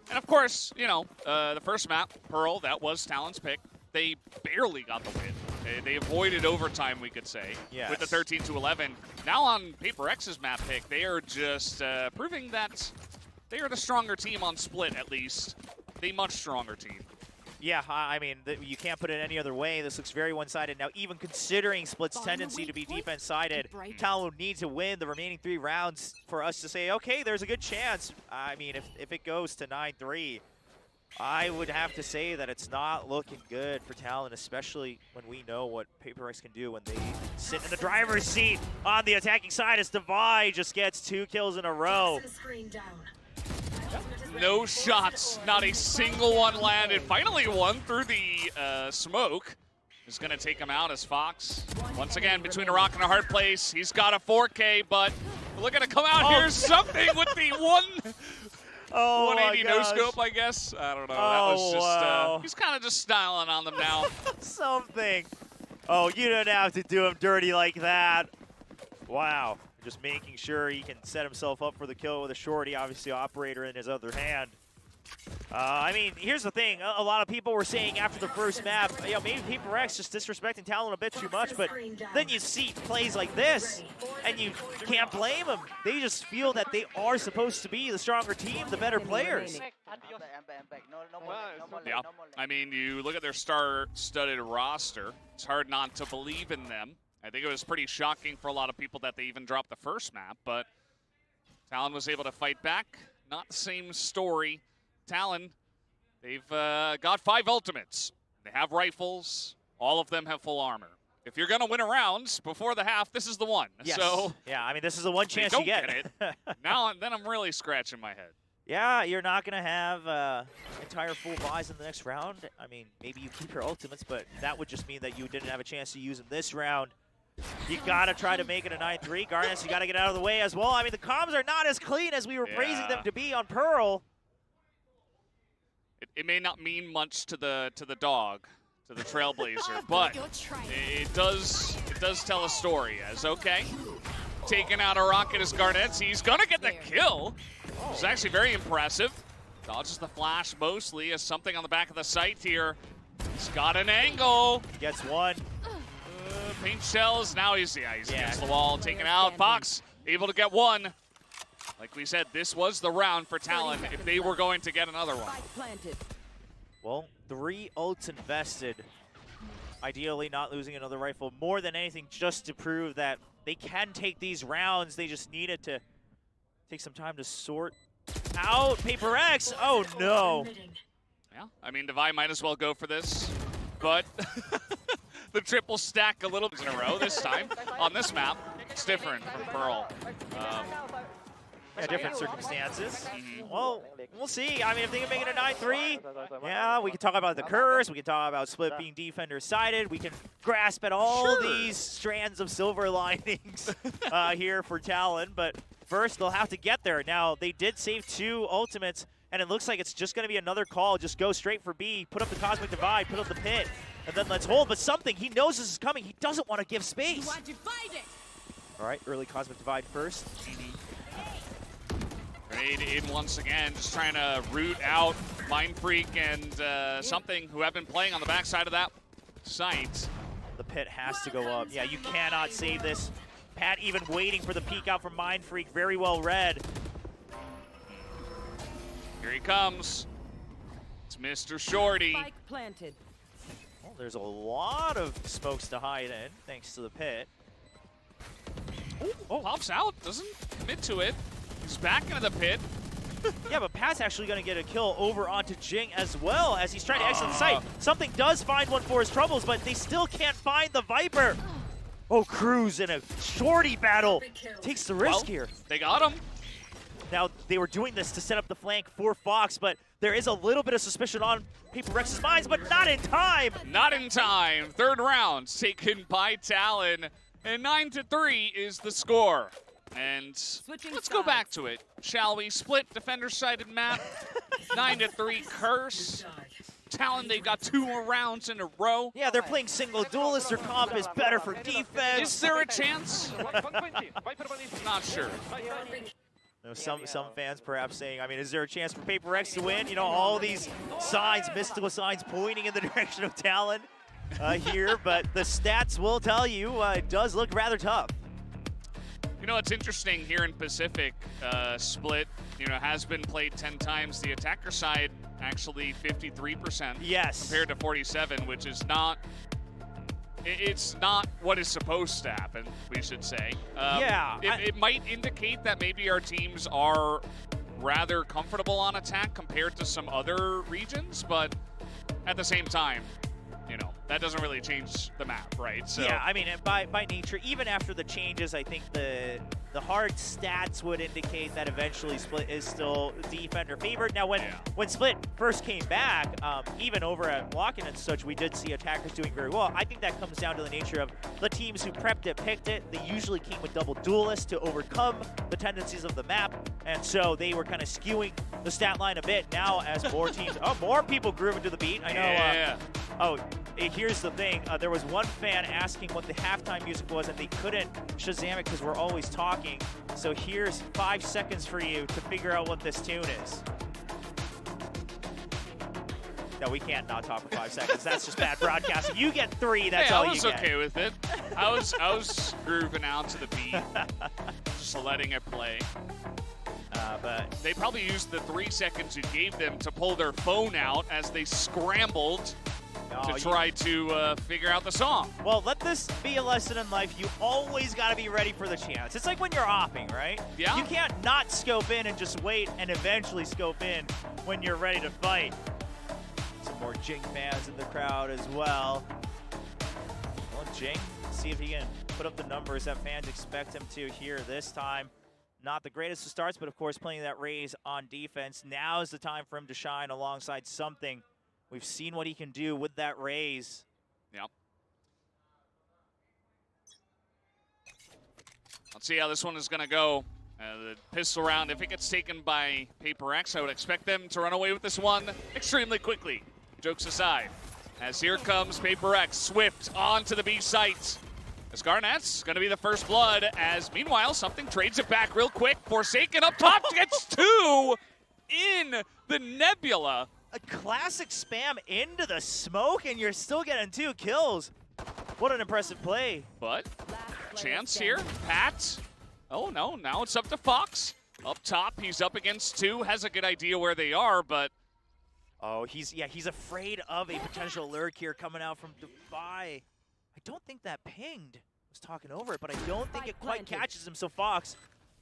And of course, the first map, Pearl, that was Talon's pick. They barely got the win. They avoided overtime, we could say, with the 13-11. Now on PRX's map pick, they are just proving that they are the stronger team on Split, at least. The much stronger team. Yeah, I mean, you can't put it any other way. This looks very one-sided. Now, even considering Split's tendency to be defense-sided, Talon needs to win the remaining 3 rounds for us to say, okay, there's a good chance. I mean, if it goes to 9-3, I would have to say that it's not looking good for Talon, especially when we know what PRX can do when they sit in the driver's seat on the attacking side as Divide just gets 2 kills in a row. No shots, not a single one landed. Finally one through the smoke. Is going to take him out as Fox, once again, between a rock and a hard place. He's got a 4K, but looking to come out here. Something with the 180 no scope, I guess. I don't know. That was just, he's kind of just styling on them now. Something. Oh, you don't have to do him dirty like that. Wow. Just making sure he can set himself up for the kill with a shorty, obviously operator in his other hand. I mean, here's the thing. A lot of people were saying after the first map, maybe PRX just disrespecting Talon a bit too much, but then you see plays like this, and you can't blame them. They just feel that they are supposed to be the stronger team, the better players. Yeah, I mean, you look at their star-studded roster. It's hard not to believe in them. I think it was pretty shocking for a lot of people that they even dropped the first map, but Talon was able to fight back. Not the same story. Talon, they've got 5 ultimates. They have rifles. All of them have full armor. If you're going to win a round before the half, this is the one. Yes. So yeah, I mean, this is the one chance you get. It. Then I'm really scratching my head. Yeah, you're not going to have entire full buys in the next round. I mean, maybe you keep your ultimates, but that would just mean that you didn't have a chance to use them this round. You got to try to make it a 9-3. Garnets, you got to get out of the way as well. I mean, the comms are not as clean as we were praising them to be on Pearl. It may not mean much to the dog to the Trailblazer, but it does tell a story. As okay, taking out a rocket as Garnets, he's gonna get the kill. It's actually very impressive. Dodges the flash mostly as something on the back of the site here. He's got an angle. Gets one. Paint shells. Now he's against the wall, taken out. Fox able to get one. Like we said, this was the round for Talon if they were going to get another one. Well, 3 ults invested. Ideally not losing another rifle. More than anything, just to prove that they can take these rounds. They just needed to take some time to sort out PRX. Oh, no. Yeah, I mean, Devi might as well go for this, but the triple stack a little in a row this time on this map. It's different from Pearl. Yeah, different circumstances. Well, we'll see. I mean, if they can make it a 9-3, yeah, we can talk about the curse. We can talk about Split being defender-sided. We can grasp at all these strands of silver linings here for Talon. But first, they'll have to get there. Now, they did save 2 ultimates, and it looks like it's just going to be another call. Just go straight for B, put up the Cosmic Divide, put up the pit, and then let's hold. But something, he knows this is coming. He doesn't want to give space. All right, early Cosmic Divide first. Grenade in once again, just trying to root out Mind Freak and something who have been playing on the backside of that site. The pit has to go up. Yeah, you cannot save this. Pat even waiting for the peek out from Mind Freak. Very well read. Here he comes. It's Mr. Shorty. Spike planted. Well, there's a lot of smokes to hide in, thanks to the pit. Oh, pops out, doesn't commit to it. He's back into the pit. Yeah, but Pat's actually going to get a kill over onto Jing as well as he's trying to exit the site. Something does find one for his troubles, but they still can't find the Viper. Oh, Cruz in a Shorty battle takes the risk here. They got him. Now, they were doing this to set up the flank for Fox, but there is a little bit of suspicion on PRX's minds, but not in time. Not in time. Third round taken by Talon, and 9-3 is the score. And let's go back to it, shall we? Split defender-sided map, 9-3 curse. Talon, they've got 2 more rounds in a row. Yeah, they're playing single duelist. Their comp is better for defense. Is there a chance? Not sure. You know, some fans perhaps saying, I mean, is there a chance for PRX to win? You know, all these signs, mystical signs pointing in the direction of Talon here, but the stats will tell you it does look rather tough. You know, it's interesting here in Pacific, Split, you know, has been played 10 times. The attacker side actually 53%. Yes. Compared to 47, which is not, it's not what is supposed to happen, we should say. Yeah. It might indicate that maybe our teams are rather comfortable on attack compared to some other regions, but at the same time, you know, that doesn't really change the map, right? So yeah, I mean, by nature, even after the changes, I think the hard stats would indicate that eventually Split is still defender favored. Now, when Split first came back, even over at Walking and such, we did see attackers doing very well. I think that comes down to the nature of the teams who prepped it, picked it. They usually came with double duelists to overcome the tendencies of the map, and so they were kind of skewing the stat line a bit. Now, as more teams, more people groove into the beat. I know. Here's the thing. There was one fan asking what the halftime music was, and they couldn't Shazam it because we're always talking. So here's 5 seconds for you to figure out what this tune is. No, we can't not talk for 5 seconds. That's just bad broadcasting. You get 3. That's all you get. I was okay with it. I was grooving out to the beat, just letting it play. But they probably used the 3 seconds you gave them to pull their phone out as they scrambled to try to figure out the song. Well, let this be a lesson in life. You always got to be ready for the chance. It's like when you're offing, right? Yeah. You can't not scope in and just wait and eventually scope in when you're ready to fight. Some more Jing fans in the crowd as well. Well, Jing, see if he can put up the numbers that fans expect him to here this time. Not the greatest of starts, but of course playing that raise on defense. Now is the time for him to shine alongside something. We've seen what he can do with that raise. Yep. Let's see how this one is going to go. The pistol round, if it gets taken by PRX, I would expect them to run away with this one extremely quickly. Jokes aside. As here comes PRX, Swift onto the B site. As Garnett's going to be the first blood, as meanwhile, something trades it back real quick. Forsaken up top gets 2 in the Nebula. A classic spam into the smoke, and you're still getting 2 kills. What an impressive play. But chance here, Pat. Oh no, now it's up to Fox. Up top, he's up against 2, has a good idea where they are, but oh, he's afraid of a potential lurk here coming out from Defy. I don't think that pinged. I was talking over it, but I don't think it quite catches him. So Fox,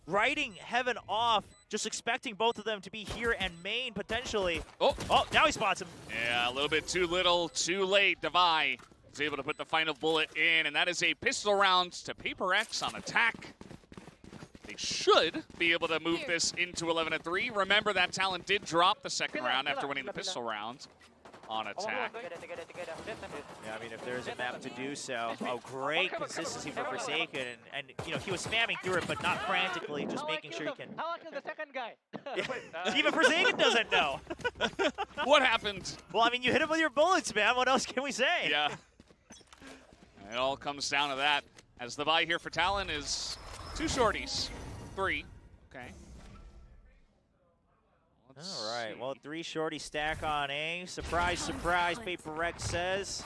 writing Heaven off, just expecting both of them to be here and main potentially. Oh, now he spots him. yeah, a little bit too little, too late. Devi is able to put the final bullet in, and that is a pistol round to PRX on attack. They should be able to move this into 11-3. Remember that Talon did drop the second round after winning the pistol round on attack. Yeah, I mean, if there's a map to do so. Oh, great consistency for Forsaken. And you know, he was spamming through it, but not frantically, just making sure he can. How I kill the second guy? Yeah. Even Forsaken doesn't know. What happened? Well, I mean, you hit him with your bullets, man. What else can we say? Yeah. It all comes down to that. As the buy here for Talon is 2 shorties. 3. Okay. All right, well, 3 shorty stack on A. Surprise, surprise, PRX says.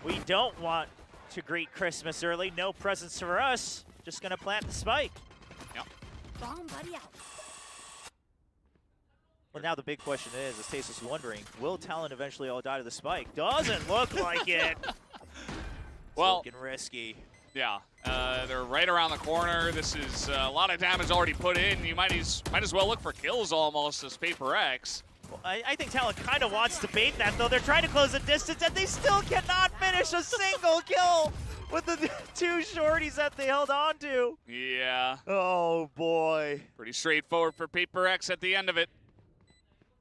We don't want to greet Christmas early. No presents for us. Just gonna plant the spike. Yep. Bomb buddy out. Well, now the big question is, as Tace is wondering, will Talon eventually all die to the spike? Doesn't look like it. Well, looking risky. Yeah, they're right around the corner. This is a lot of damage already put in. You might as well look for kills almost as PRX. Well, I think Talon kind of wants to bait that, though. They're trying to close the distance, and they still cannot finish a single kill with the 2 shorties that they held on to. Yeah. Oh, boy. Pretty straightforward for PRX at the end of it.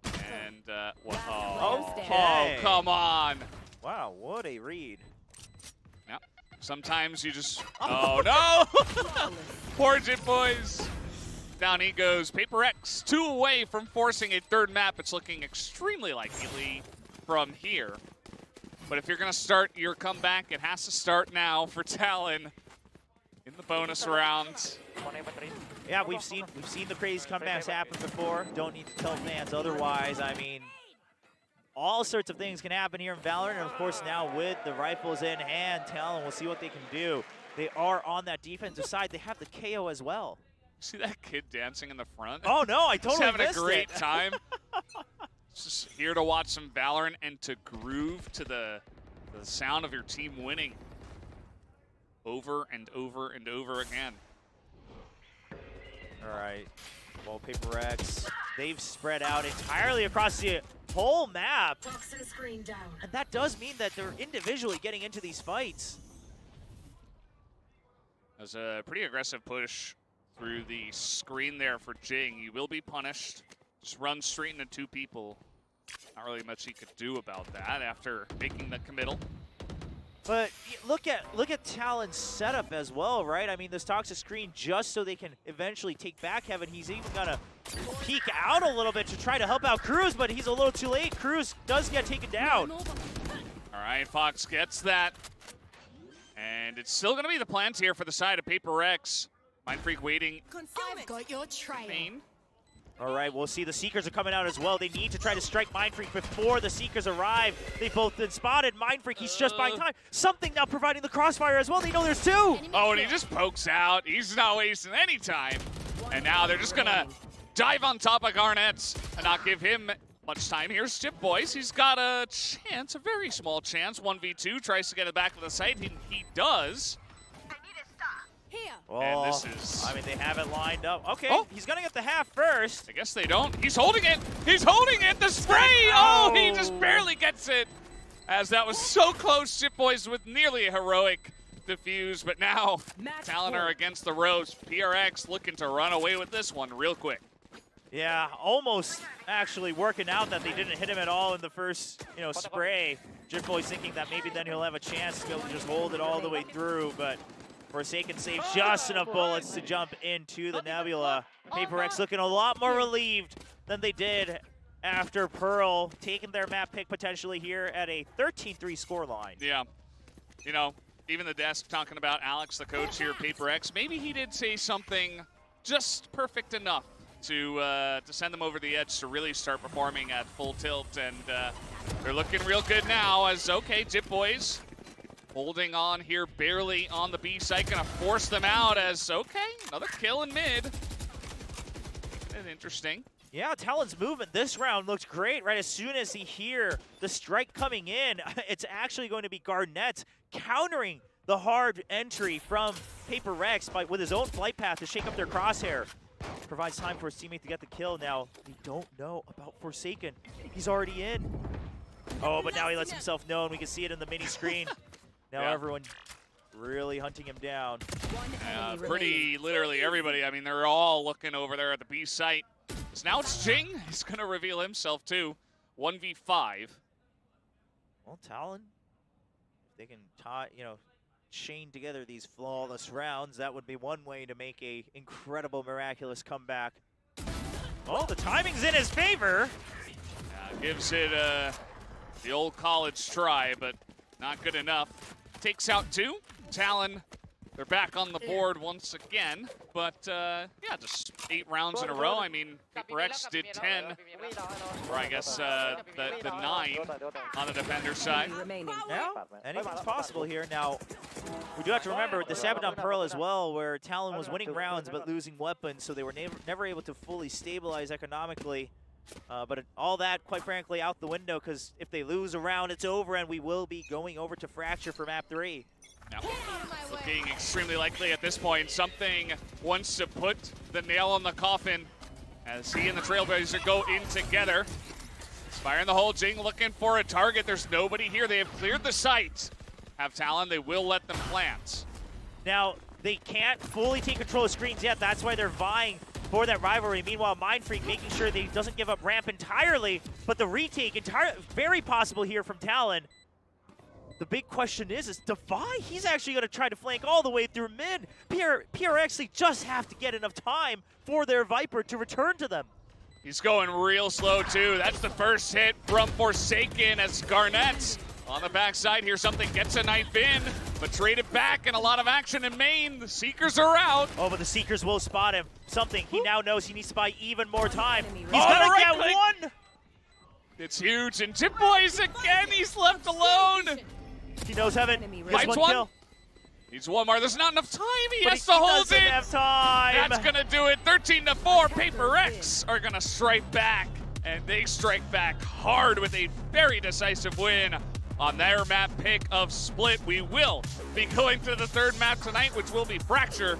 And, Okay. Oh, come on. Wow, what a read. Yep. Sometimes you just, oh no! Poor Jit Boys. Down he goes. PRX 2 away from forcing a 3rd map. It's looking extremely likely from here. But if you're going to start your comeback, it has to start now for Talon in the bonus round. Yeah, we've seen the crazy comebacks happen before. Don't need to tell fans otherwise. I mean, all sorts of things can happen here in Valorant, and of course now with the rifles in hand, Talon will see what they can do. They are on that defensive side. They have the KO as well. See that kid dancing in the front? Oh no, I totally having missed a great it. time. Just here to watch some Valorant and to groove to the sound of your team winning over and over and over again. All right, well, PRX, they've spread out entirely across the whole map. And that does mean that they're individually getting into these fights. There's a pretty aggressive push through the screen there for Jing. You will be punished. Just run straight into 2 people. Not really much he could do about that after making the committal. But look at Talon's setup as well, right? I mean, this toxic screen just so they can eventually take back Heaven. He's even gonna peek out a little bit to try to help out Cruz, but he's a little too late. Cruz does get taken down. All right, Fox gets that. And it's still gonna be the plant here for the side of PRX. Mindfreak waiting. I've got your trail. Main. All right, we'll see the Seekers are coming out as well. They need to try to strike Mindfreak before the Seekers arrive. They've both been spotted. Mindfreak, he's just buying time. Something now providing the crossfire as well. They know there's 2. Oh, and he just pokes out. He's not wasting any time. And now they're just gonna dive on top of Garnett's and not give him much time. Here's Chip Boys. He's got a chance, a very small chance. 1v2, tries to get it back to the site. He does. Here. Oh, And this is... I mean, they have it lined up. Okay, Oh. he's gonna get the half first. I guess they don't. He's holding it. He's holding it. The spray. Oh, he just barely gets it. As that was so close. Chip Boys with nearly a heroic defuse. But now Talon are against the ropes. PRX looking to run away with this one real quick. Yeah, almost actually working out that they didn't hit him at all in the first, spray. Jit Boy's thinking that maybe then he'll have a chance to be able to just hold it all the way through, but Forsaken saves just enough bullets to jump into the Nebula. PRX looking a lot more relieved than they did after Pearl taking their map pick potentially here at a 13-3 scoreline. Yeah. You know, even the desk talking about Alex, the coach here at PRX, maybe he did say something just perfect enough to send them over the edge to really start performing at full tilt. And they're looking real good now as, okay, Jip Boys holding on here barely on the B site, gonna force them out as, okay, another kill in mid. And interesting. Yeah, Talon's movement this round looked great. Right as soon as he hear the strike coming in, it's actually going to be Garnett countering the hard entry from PRX with his own flight path to shake up their crosshair. Provides time for his teammate to get the kill. Now, we don't know about Forsaken. He's already in. Oh, but now he lets himself know, and we can see it in the mini screen. Now everyone really hunting him down. Pretty literally everybody. I mean, they're all looking over there at the B site. So now it's Jing. He's going to reveal himself too. 1v5. Well, Talon, if they can chain together these flawless rounds, that would be one way to make a incredible, miraculous comeback. Oh, the timing's in his favor. Gives it the old college try, but not good enough. Takes out 2. Talon, they're back on the board once again. But, yeah, just 8 rounds in a row. I mean, PRX did 10, or I guess the 9 on the defender side. Yeah, anything's possible here. Now, we do have to remember the Sabadon Pearl as well, where Talon was winning rounds but losing weapons, so they were never able to fully stabilize economically. But all that, quite frankly, out the window, because if they lose a round, it's over, and we will be going over to Fracture for map 3. Now, looking extremely likely at this point. Something wants to put the nail on the coffin as he and the Trailblazer go in together. Firing the hole, Jing looking for a target. There's nobody here. They have cleared the site. Have Talon, they will let them plant. Now, they can't fully take control of screens yet. That's why they're vying for that rivalry. Meanwhile, Mindfreak making sure that he doesn't give up ramp entirely, but the retake very possible here from Talon. The big question is Defy, he's actually going to try to flank all the way through mid. PRX, they just have to get enough time for their Viper to return to them. He's going real slow, too. That's the first hit from Forsaken as Garnett on the backside here. Something gets a knife in, but traded back and a lot of action in main. The Seekers are out. Oh, but the Seekers will spot him. Something, he now knows he needs to buy even more time. He's going to get one! It's huge, and Jip Boys again, he's left alone. He knows heaven. Fights one. Kill. Needs one more. There's not enough time. He has to hold it. Have time. That's going to do it. 13-4. PRX are going to strike back, and they strike back hard with a very decisive win on their map pick of Split. We will be going to the 3rd map tonight, which will be Fracture.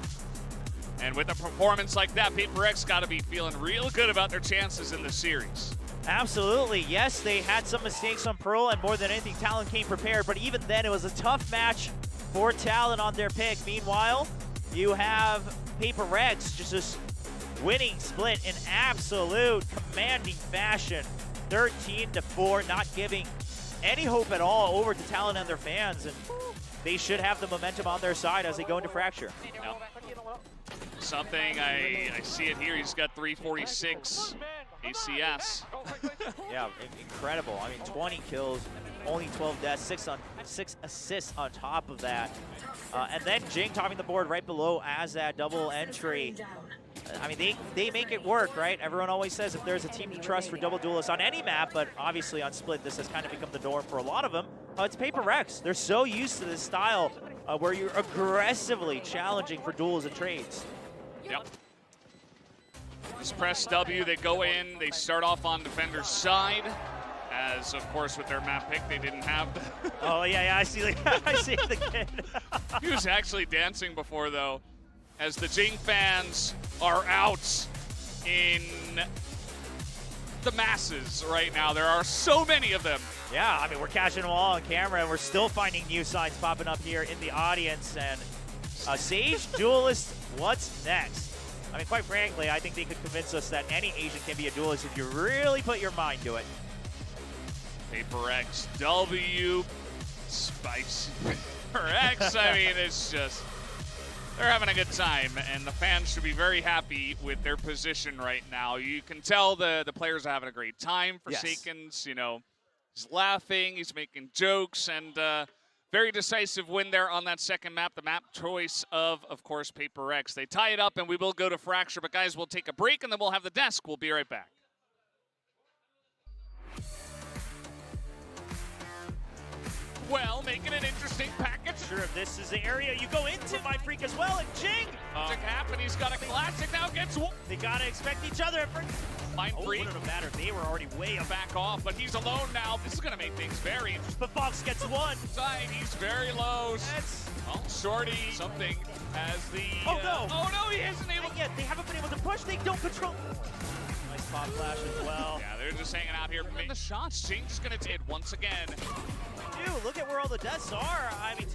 And with a performance like that, PRX got to be feeling real good about their chances in the series. Absolutely. Yes, they had some mistakes on Pearl, and more than anything, Talon came prepared. But even then, it was a tough match for Talon on their pick. Meanwhile, you have PRX just winning Split in absolute commanding fashion. 13-4, not giving any hope at all over to Talon and their fans. And they should have the momentum on their side as they go into Fracture. Now, something, I see it here. He's got 346 ACS. Yeah, incredible. I mean, 20 kills, only 12 deaths, 6 assists on top of that. And then Jing topping the board right below as that double entry. I mean, they make it work, right? Everyone always says if there's a team to trust for double duelists on any map, but obviously on Split, this has kind of become the norm for a lot of them. It's PRX. They're so used to this style where you're aggressively challenging for duels and trades. Yep. Just press W, they go in, they start off on defender's side, as of course with their map pick they didn't have the Oh yeah, I see the kid. He was actually dancing before though, as the Jing fans are out in the masses right now. There are so many of them. Yeah, I mean, we're catching them all on camera, and we're still finding new signs popping up here in the audience. And Sage Duelist, what's next? I mean, quite frankly, I think they could convince us that any agent can be a duelist if you really put your mind to it. PRX W, spicy PRX. I mean, it's just They're having a good time, and the fans should be very happy with their position right now. You can tell the players are having a great time. Forsaken's, you know, he's laughing, he's making jokes, and very decisive win there on that second map, the map choice of course, PRX. They tie it up, and we will go to Fracture, but guys, we'll take a break, and then we'll have the desk. We'll be right back. Well, making an interesting package. Sure, this is the area you go into, my freak as well, and Jing! Magic happen, he's got a classic, now gets one. They gotta expect each other. Mind free. Wouldn't have mattered. They were already way up. Back off, but he's alone now. This is gonna make things very interesting. But Fox gets one. Side, he's very low. That's... Oh, Shorty, something as the... Oh, no. Oh, no, he isn't able... Not yet. They haven't been able to push. They don't control. Nice pop flash as well. Yeah, they're just hanging out here. The shots, Jing's gonna hit once again. Dude, look at where all the deaths are. I mean,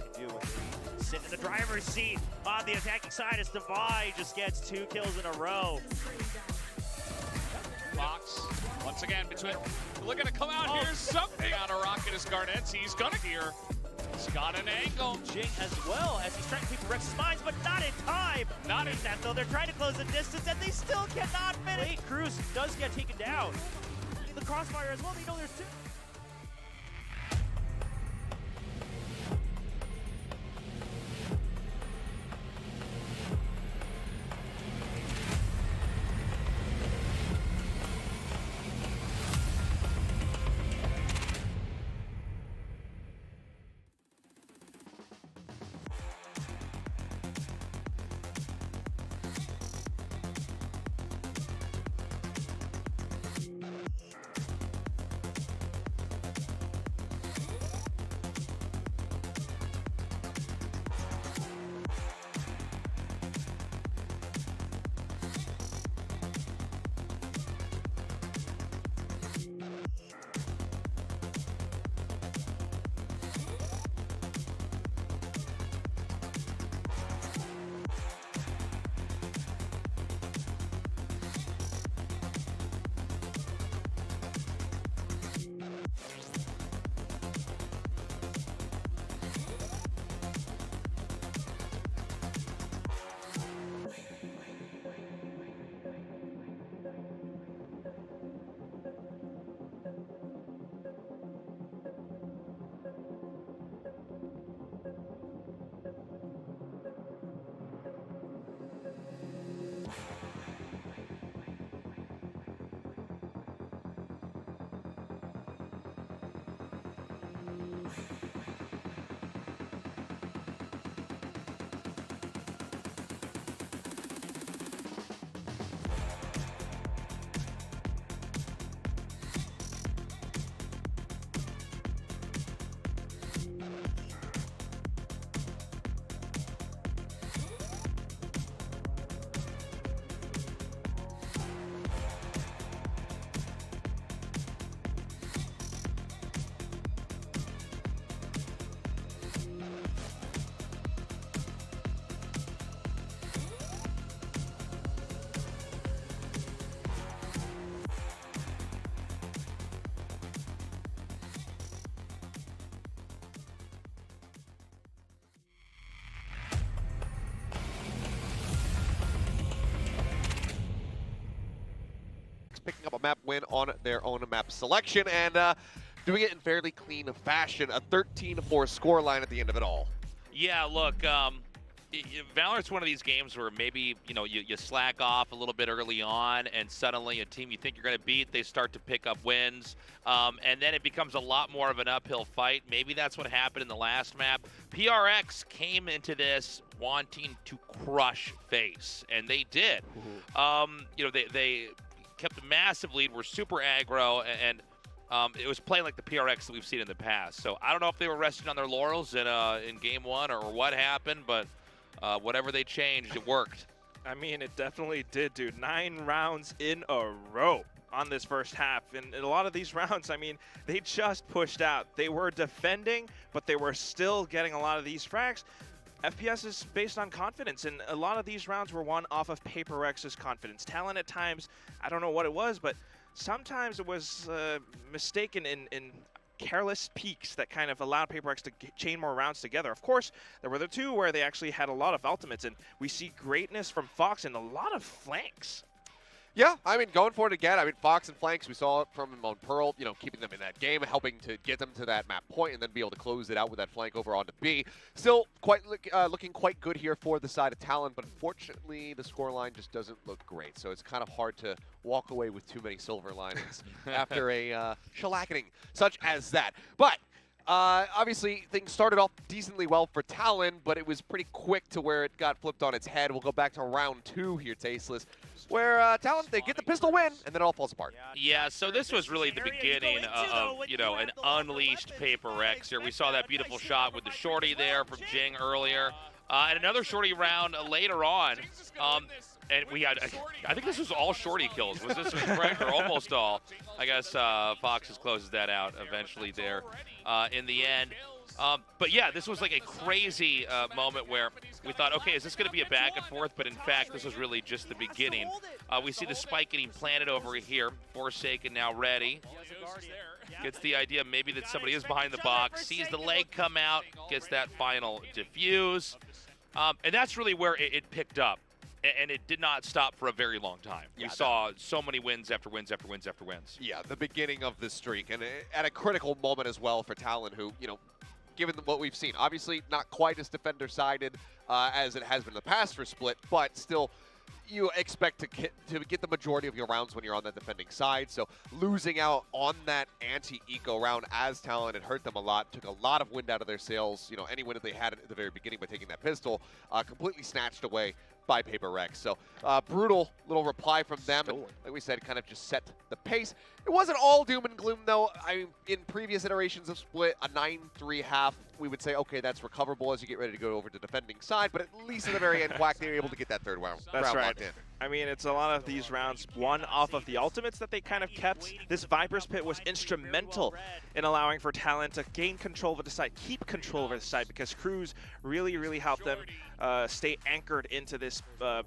sit in the driver's seat on the attacking side as Divide just gets 2 kills in a row. Fox, once again, between... Look at it come out here. Something out of Rocket is Garnets. He's gonna here. He's got an angle. Jing as well as he's trying to keep Rex's minds, but not in time. Not in that though. They're trying to close the distance and they still cannot finish. Wait, Cruz does get taken down. The crossfire as well. You know there's 2. Picking up a map win on their own map selection and doing it in fairly clean fashion. A 13-4 scoreline at the end of it all. Yeah, look, Valorant's one of these games where maybe, you know, you slack off a little bit early on and suddenly a team you think you're going to beat, they start to pick up wins. And then it becomes a lot more of an uphill fight. Maybe that's what happened in the last map. PRX came into this wanting to crush FaZe, and they did. You know, they kept a massive lead, were super aggro, and it was playing like the PRX that we've seen in the past. So I don't know if they were resting on their laurels in game one or what happened, but whatever they changed, it worked. I mean, it definitely did, dude. 9 rounds in a row on this first half. And a lot of these rounds, I mean, they just pushed out. They were defending, but they were still getting a lot of these frags. FPS is based on confidence, and a lot of these rounds were won off of PRX's confidence. Talon at times, I don't know what it was, but sometimes it was mistaken in careless peaks that kind of allowed PaperX to chain more rounds together. Of course, there were the two where they actually had a lot of ultimates, and we see greatness from Fox and a lot of flanks. Yeah, I mean, going for it again. I mean, Fox and flanks, we saw it from him on Pearl, you know, keeping them in that game, helping to get them to that map point, and then be able to close it out with that flank over onto B. Still looking quite good here for the side of Talon, but unfortunately, the scoreline just doesn't look great. So it's kind of hard to walk away with too many silver linings after a shellacking such as that. But obviously, things started off decently well for Talon, but it was pretty quick to where it got flipped on its head. We'll go back to round 2 here, Tasteless, where Talon, they get the pistol win, and then it all falls apart. Yeah, so this was really the beginning of, you know, an unleashed PaperX here. We saw that beautiful shot with the shorty there from Jing earlier, and another shorty round later on. And we had, I think this was all shorty kills. Was this correct, or almost all? I guess Fox closes that out eventually there in the end. But yeah, this was like a crazy moment where we thought, okay, is this going to be a back and forth? But in fact, this was really just the beginning. We see the spike getting planted over here. Forsaken now ready. Gets the idea maybe that somebody is behind the box. Sees the leg come out. Gets that final defuse. And that's really where it picked up. And it did not stop for a very long time. We saw so many wins after wins after wins after wins. Yeah, the beginning of the streak, and at a critical moment as well for Talon, who, you know, given what we've seen, obviously not quite as defender-sided as it has been in the past for Split, but still, you expect to get the majority of your rounds when you're on that defending side. So losing out on that anti-eco round as Talon, it hurt them a lot, took a lot of wind out of their sails. You know, any win that they had at the very beginning by taking that pistol, completely snatched away by PaperX. So brutal little reply from them. And like we said, kind of just set the pace. It wasn't all doom and gloom, though. I mean, in previous iterations of Split, a 9-3 half, we would say, okay, that's recoverable as you get ready to go over to defending side. But at least at the very end, Quack, they were able to get that third round, locked in. I mean, it's a lot of these rounds won off of the ultimates that they kind of kept. This Viper's Pit was instrumental in allowing for Talon to gain control over the side, keep control over the side, because Cruz really, really helped them stay anchored into this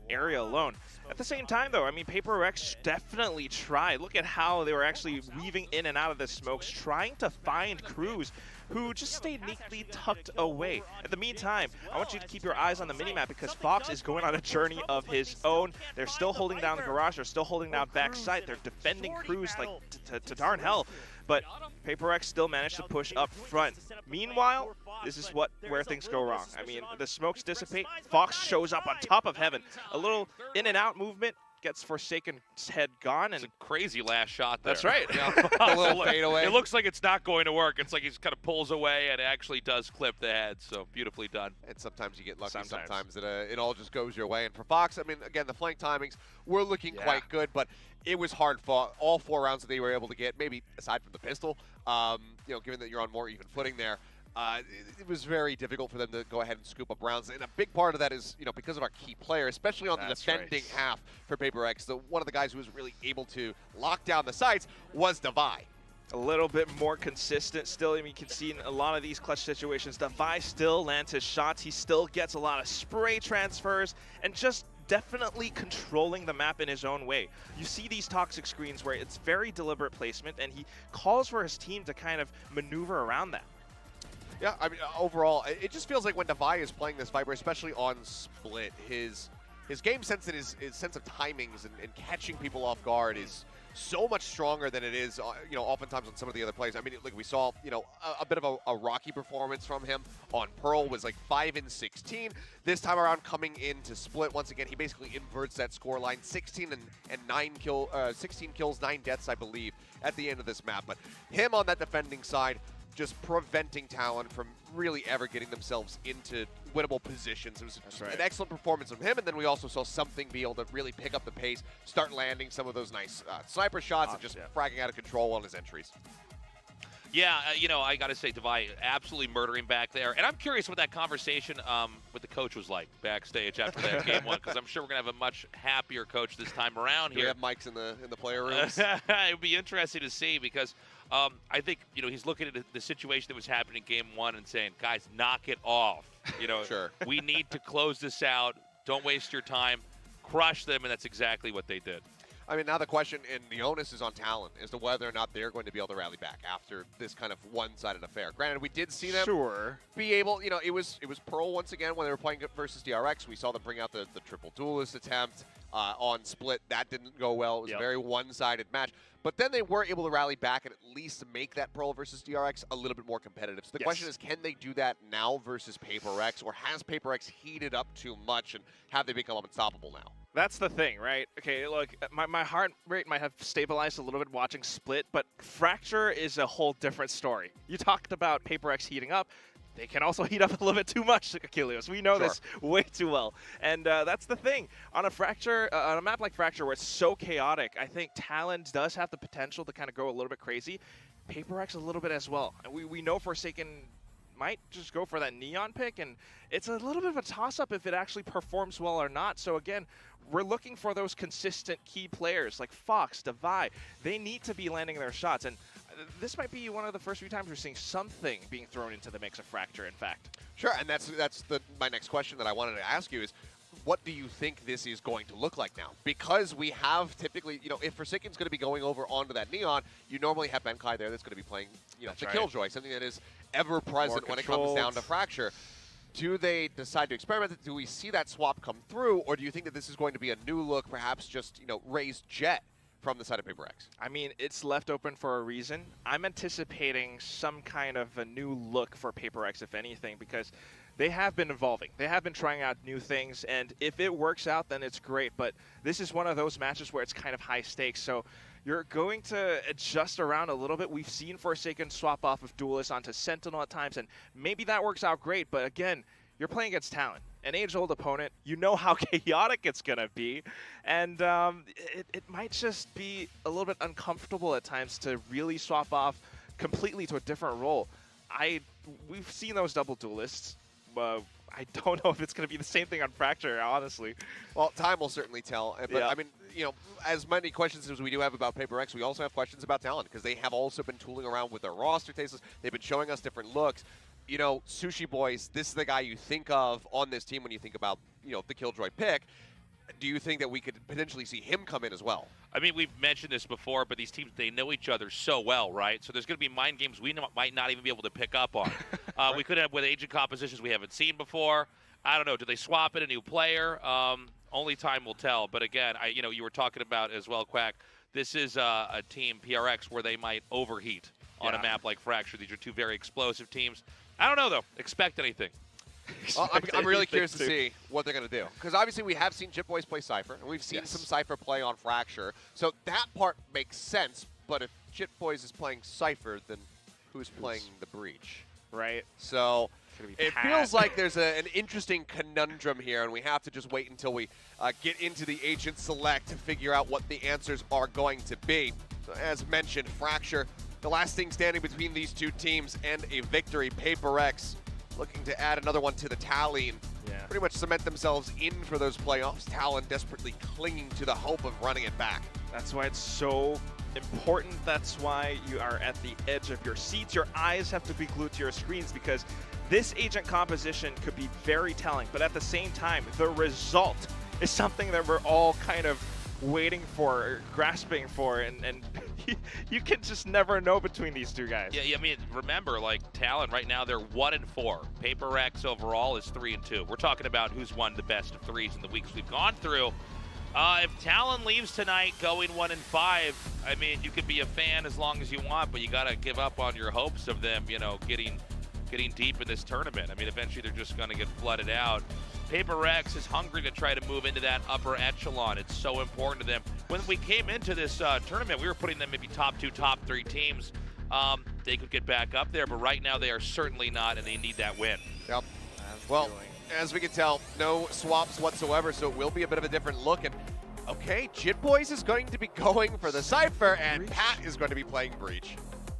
area alone. At the same time, though, I mean, PaperX definitely tried. Look at how they were actually weaving in and out of the smokes, trying to find Cruz, who just stayed neatly tucked away. In the meantime, I want you to keep your eyes on the minimap because Fox is going on a journey of his own. They're still holding down the garage. They're still holding down backside. They're defending Cruz like to darn hell. But PaperX still managed to push up front. Meanwhile, this is where things go wrong. I mean, the smokes dissipate. Fox shows up on top of heaven. A little in and out movement. Gets Forsaken's head gone, and it's a crazy last shot there. That's right. A little fade away. It looks like it's not going to work. It's like he just kind of pulls away and actually does clip the head. So beautifully done. And sometimes you get lucky. Sometimes it all just goes your way. And for Fox, I mean, again, the flank timings were looking quite good, but it was hard fought. All 4 rounds that they were able to get, maybe aside from the pistol, you know, given that you're on more even footing there. It was very difficult for them to go ahead and scoop up rounds. And a big part of that is, you know, because of our key player, especially on the defending half for PaperX, one of the guys who was really able to lock down the sites was Devi. A little bit more consistent still. I mean, you can see in a lot of these clutch situations, Devi still lands his shots. He still gets a lot of spray transfers and just definitely controlling the map in his own way. You see these toxic screens where it's very deliberate placement, and he calls for his team to kind of maneuver around that. Yeah, I mean, overall, it just feels like when Devi is playing this Viper, especially on Split, his game sense and his sense of timings and catching people off guard is so much stronger than it is, you know, oftentimes on some of the other plays. I mean, like we saw, you know, a bit of a rocky performance from him on Pearl was like 5-16. This time around, coming into Split, once again, he basically inverts that score line, 16 kills, 9 deaths, I believe, at the end of this map. But him on that defending side, just preventing Talon from really ever getting themselves into winnable positions. It was an excellent performance from him, and then we also saw something be able to really pick up the pace, start landing some of those nice sniper shots and just fragging out of control on his entries. Yeah, you know, I got to say, Devi absolutely murdering back there. And I'm curious what that conversation with the coach was like backstage after that game one, because I'm sure we're going to have a much happier coach this time around here. Do we have mics in the player rooms? It would be interesting to see because I think, you know, he's looking at the situation that was happening in game one and saying, guys, knock it off. You know, we need to close this out. Don't waste your time. Crush them, and that's exactly what they did. I mean, now the question and the onus is on Talon as to whether or not they're going to be able to rally back after this kind of one-sided affair. Granted, we did see them be able, you know, it was Pearl once again when they were playing versus DRX. We saw them bring out the triple duelist attempt on Split. That didn't go well. It was a very one-sided match. But then they were able to rally back and at least make that Pearl versus DRX a little bit more competitive. So the question is, can they do that now versus PRX, or has PRX heated up too much and have they become unstoppable now? That's the thing, right? Okay, look, my heart rate might have stabilized a little bit watching Split, but Fracture is a whole different story. You talked about PRX heating up. They can also heat up a little bit too much, Achilles. We know this way too well. And that's the thing. On a Fracture, on a map like Fracture where it's so chaotic, I think Talon does have the potential to kind of go a little bit crazy. PRX a little bit as well. And we know Forsaken might just go for that Neon pick, and it's a little bit of a toss-up if it actually performs well or not. So again, we're looking for those consistent key players like Fox, Devi. They need to be landing their shots, and this might be one of the first few times we're seeing something being thrown into the mix of Fracture, in fact. Sure, and that's my next question that I wanted to ask you is, what do you think this is going to look like now? Because we have typically, you know, if Forsaken's going to be going over onto that Neon, you normally have Benkai there that's going to be playing, you know, the Killjoy, something that is ever present when it comes down to Fracture. Do they decide to experiment? Do we see that swap come through, or do you think that this is going to be a new look, perhaps just, you know, raised Jet from the side of PRX? I mean, it's left open for a reason. I'm anticipating some kind of a new look for PRX, if anything, because they have been evolving. They have been trying out new things, and if it works out, then it's great. But this is one of those matches where it's kind of high stakes, so you're going to adjust around a little bit. We've seen Forsaken swap off of Duelist onto Sentinel at times, and maybe that works out great, but again, you're playing against Talon, an age-old opponent. You know how chaotic it's going to be, and it might just be a little bit uncomfortable at times to really swap off completely to a different role. We've seen those double duelists. I don't know if it's going to be the same thing on Fracture, honestly. Well, time will certainly tell. But, I mean, you know, as many questions as we do have about PRX, we also have questions about Talon, because they have also been tooling around with their roster tastes. They've been showing us different looks. You know, Sushi Boys, this is the guy you think of on this team when you think about, you know, the Killjoy pick. Do you think that we could potentially see him come in as well? I mean, we've mentioned this before, but these teams, they know each other so well, right? So there's going to be mind games we might not even be able to pick up on. We could have with agent compositions we haven't seen before. I don't know. Do they swap in a new player? Only time will tell. But again, you know, you were talking about as well, Quack. This is a team, PRX, where they might overheat on a map like Fracture. These are two very explosive teams. I don't know, though. Expect anything. Well, I'm really curious to see what they're going to do. Because obviously we have seen Jit Boys play Cypher, and we've seen some Cypher play on Fracture. So that part makes sense, but if Jit Boys is playing Cypher, then who's playing the Breach? Right. So it feels like there's an interesting conundrum here, and we have to just wait until we get into the Agent Select to figure out what the answers are going to be. So as mentioned, Fracture, the last thing standing between these two teams and a victory. PRX looking to add another one to the tally and pretty much cement themselves in for those playoffs. Talon desperately clinging to the hope of running it back. That's why it's so important. That's why you are at the edge of your seats. Your eyes have to be glued to your screens, because this agent composition could be very telling, but at the same time, the result is something that we're all kind of waiting for, or grasping for, and you can just never know between these two guys. Yeah, I mean, remember, like, Talon right now, they're 1-4. PRX overall is 3-2. We're talking about who's won the best of threes in the weeks we've gone through. If Talon leaves tonight going 1-5, I mean, you could be a fan as long as you want, but you got to give up on your hopes of them, you know, getting deep in this tournament. I mean, eventually they're just going to get flooded out. PRX is hungry to try to move into that upper echelon. It's so important to them. When we came into this tournament, we were putting them maybe top 2, top 3 teams. They could get back up there, but right now they are certainly not, and they need that win. Yep. Well, as we can tell, no swaps whatsoever, so it will be a bit of a different look. And okay, Jit Boys is going to be going for the Cypher, and Pat is going to be playing Breach.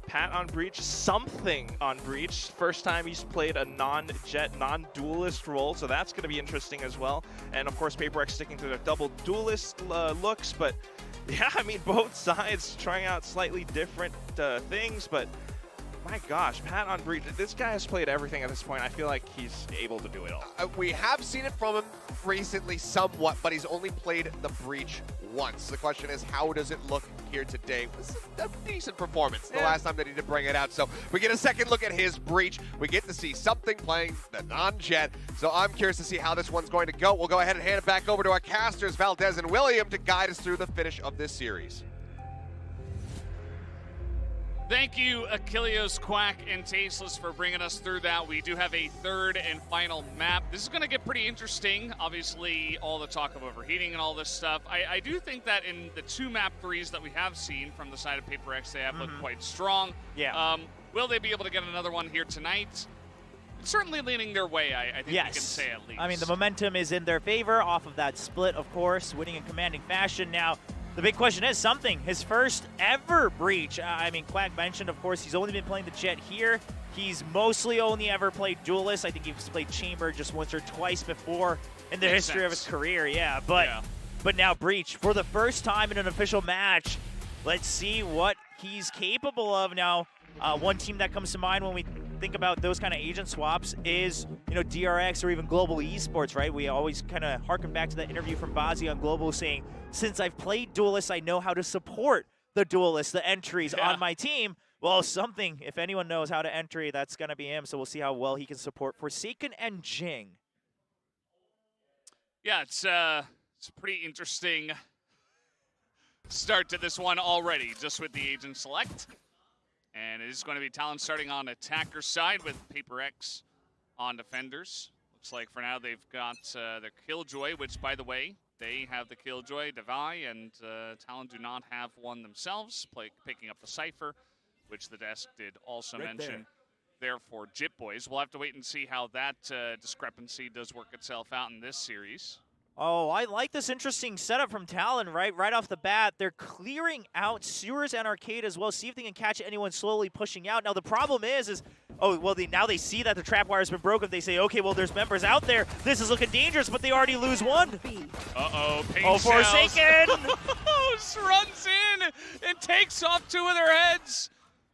Pat on Breach, something on Breach. First time he's played a non-jet, non-duelist role, so that's going to be interesting as well. And of course, PRX sticking to their double duelist looks, but yeah, I mean, both sides trying out slightly different things, but My gosh, Pat on Breach. This guy has played everything at this point. I feel like he's able to do it all. We have seen it from him recently somewhat, but he's only played the Breach once. The question is, how does it look here today? It was a decent performance the last time that he did bring it out. So we get a second look at his Breach. We get to see something playing the non-jet. So I'm curious to see how this one's going to go. We'll go ahead and hand it back over to our casters, Valdez and William, to guide us through the finish of this series. Thank you, Achilleos, Quack, and Tasteless for bringing us through that. We do have a third and final map. This is going to get pretty interesting. Obviously, all the talk of overheating and all this stuff. I do think that in the 2 map 3s that we have seen from the side of PRX, they have looked quite strong. Yeah. Will they be able to get another one here tonight? It's certainly leaning their way, I think we can say at least. I mean, the momentum is in their favor off of that split, of course, winning in commanding fashion. Now, the big question is something. His first ever Breach. I mean, Quack mentioned, of course, he's only been playing the Jet here. He's mostly only ever played Duelist. I think he's played Chamber just once or twice before in the history of his career. Yeah, but now Breach for the first time in an official match. Let's see what he's capable of now. One team that comes to mind when we think about those kind of agent swaps is, DRX or even Global Esports, right? We always kind of harken back to that interview from Bazzi on Global saying, since I've played Duelist, I know how to support the Duelist, the entries on my team. Well, if anyone knows how to entry, that's going to be him. So we'll see how well he can support Forsaken and Jing. Yeah, it's a pretty interesting start to this one already, just with the agent select. And it is going to be Talon starting on attacker side with PRX on defenders. Looks like for now they've got their Killjoy, which, by the way, they have the Killjoy, Devi, and Talon do not have one themselves, picking up the Cypher, which the desk did also mention. Therefore, Jit Boys. We'll have to wait and see how that discrepancy does work itself out in this series. Oh, I like this interesting setup from Talon, right off the bat. They're clearing out Sewers and Arcade as well, see if they can catch anyone slowly pushing out. Now, the problem is now they see that the trap wire has been broken. They say, okay, well, there's members out there. This is looking dangerous, but they already lose one. Uh-oh, Forsaken! Runs in and takes off 2 of their heads.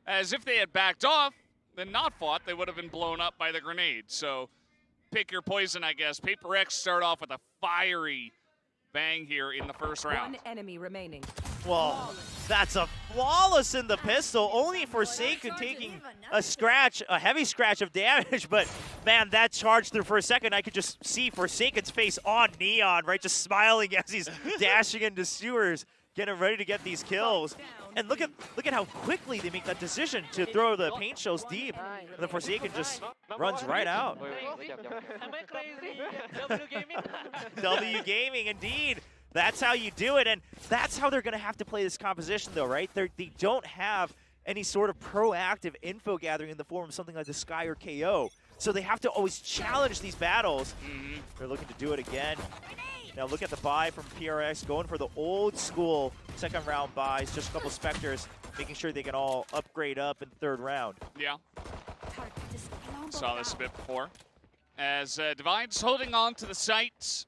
As if they had backed off, then not fought, they would have been blown up by the grenade. So pick your poison, I guess. PRX start off with a fiery bang here in the first round. 1 enemy remaining. Well, that's a flawless in the pistol. Only Forsaken taking a heavy scratch of damage, but man, that charge through for a second, I could just see Forsaken's face on Neon, right? Just smiling as he's dashing into Sewers, getting ready to get these kills. And look at how quickly they make that decision to throw the paint shells deep. And the Forsaken just runs right out. Am I crazy? W Gaming? W Gaming, indeed. That's how you do it, and that's how they're going to have to play this composition, though, right? They don't have any sort of proactive info gathering in the form of something like the Sky or KO. So they have to always challenge these battles. They're looking to do it again. Now look at the buy from PRX, going for the old school second round buys, just a couple Spectres, making sure they can all upgrade up in third round. Yeah. Saw this a bit before. As Divine's holding on to the sights.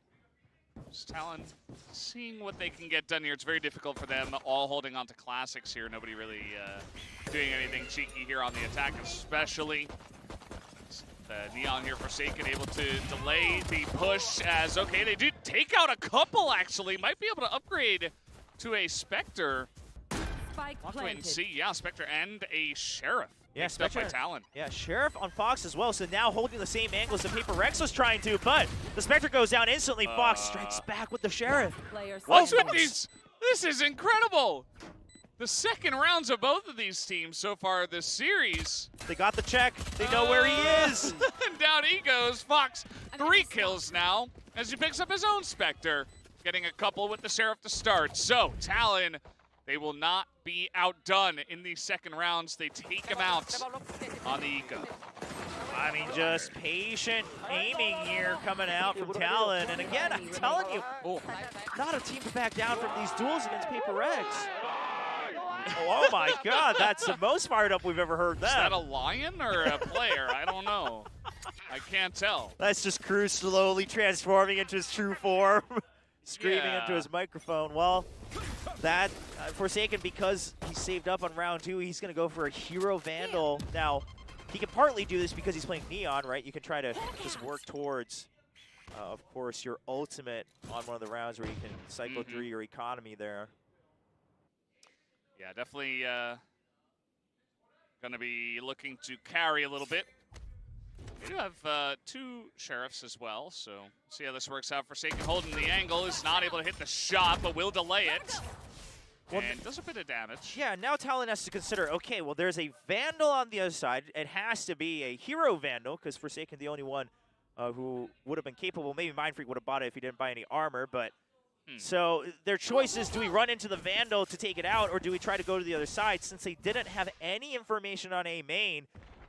Talon seeing what they can get done here. It's very difficult for them, all holding on to classics here. Nobody really doing anything cheeky here on the attack, especially. Neon here, Forsaken, able to delay the push as, okay, they did take out a couple, actually. Might be able to upgrade to a Spectre. Want to wait and see. Yeah, Spectre and a Sheriff. Yeah, Spectre. By Talon. Yeah, Sheriff on Fox as well, so now holding the same angles that PRX was trying to, but the Spectre goes down instantly. Fox strikes back with the Sheriff. What's with these? This is incredible. The second rounds of both of these teams so far this series. They got the check. They know where he is. And down he goes. Fox, 3 kills now as he picks up his own Spectre. Getting a couple with the Sheriff to start. So, Talon, they will not be outdone in these second rounds. They take him out on the Eco. I mean, just patient aiming here coming out from Talon. And again, I'm telling you, not a team to back down from these duels against PRX. Oh my God, that's the most fired up we've ever heard that. Is that a lion or a player? I don't know. I can't tell. That's just Cruz slowly transforming into his true form, screaming into his microphone. Well, that Forsaken, because he saved up on round 2, he's going to go for a Hero Vandal. Now, he can partly do this because he's playing Neon, right? You can try to just work towards, of course, your ultimate on one of the rounds where you can cycle through your economy there. Yeah, definitely going to be looking to carry a little bit. We do have 2 Sheriffs as well, so see how this works out. Forsaken holding the angle, is not able to hit the shot, but will delay it. Well, and does a bit of damage. Yeah, now Talon has to consider, okay, well, there's a Vandal on the other side. It has to be a Hero Vandal, because Forsaken the only one who would have been capable. Maybe Mindfreak would have bought it if he didn't buy any armor, but... So their choice is, do we run into the Vandal to take it out, or do we try to go to the other side? Since they didn't have any information on A main,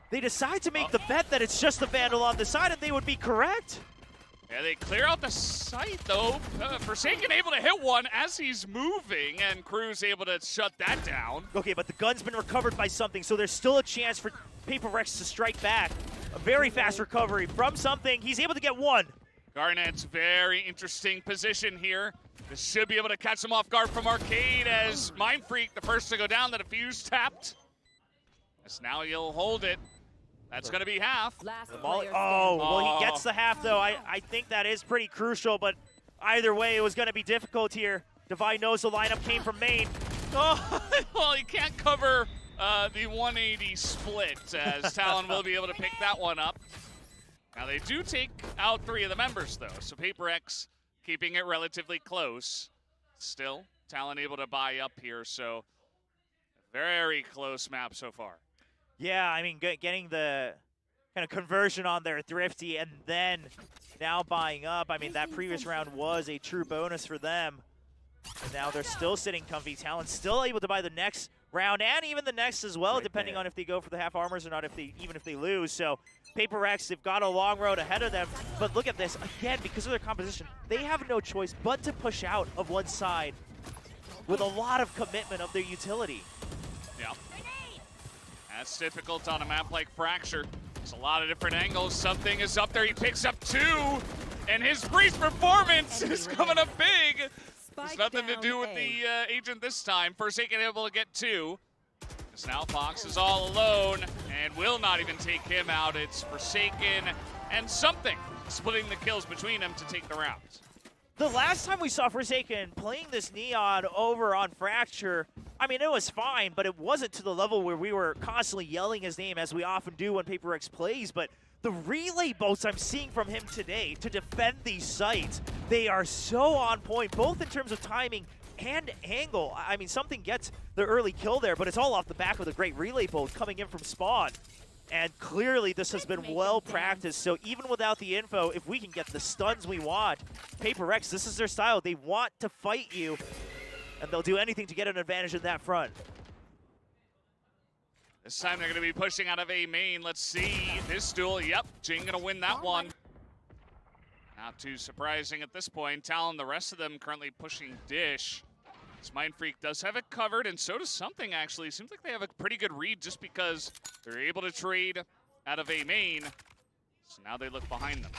they decide to make the bet that it's just the Vandal on the side, and they would be correct. Yeah, they clear out the site, though. Forsaken able to hit one as he's moving, and Crew's able to shut that down. Okay, but the gun's been recovered by something, so there's still a chance for PRX to strike back. A very fast recovery from something. He's able to get one. Garnet's very interesting position here. This should be able to catch him off guard from Arcade as Mindfreak, the first to go down, the defuse tapped. As now he'll hold it. That's going to be half. Well, he gets the half, though. I think that is pretty crucial, but either way, it was going to be difficult here. Divine knows the lineup came from main. Oh, well, he can't cover the 180 split, as Talon will be able to pick that one up. Now, they do take out 3 of the members, though, so PRX keeping it relatively close. Still, Talon able to buy up here, so very close map so far. Yeah, I mean, getting the kind of conversion on there, Thrifty, and then now buying up. I mean, that previous round was a true bonus for them. And now they're still sitting comfy. Talon still able to buy the next round and even the next as well, depending on if they go for the half armors or not, even if they lose. So PRX, they've got a long road ahead of them. But look at this. Again, because of their composition, they have no choice but to push out of one side with a lot of commitment of their utility. Yeah. That's difficult on a map like Fracture. There's a lot of different angles. Something is up there. He picks up 2. And his Breeze performance is coming up big. There's nothing to do with the agent this time. Forsaken able to get 2. Because now Fox is all alone and will not even take him out. It's Forsaken and something splitting the kills between them to take the round. The last time we saw Forsaken playing this Neon over on Fracture, I mean, it was fine, but it wasn't to the level where we were constantly yelling his name as we often do when PRX plays. But the relay boats I'm seeing from him today to defend these sites, they are so on point, both in terms of timing and angle. I mean, something gets the early kill there, but it's all off the back of the great relay boat coming in from spawn. And clearly this has been well practiced, so even without the info, if we can get the stuns we want, PRX, this is their style. They want to fight you, and they'll do anything to get an advantage in that front. This time they're going to be pushing out of A main. Let's see this duel. Yep, Jing going to win that one. Not too surprising at this point. Talon, the rest of them currently pushing Dish. This Mindfreak does have it covered, and so does Something, actually. Seems like they have a pretty good read just because they're able to trade out of A main. So now they look behind them.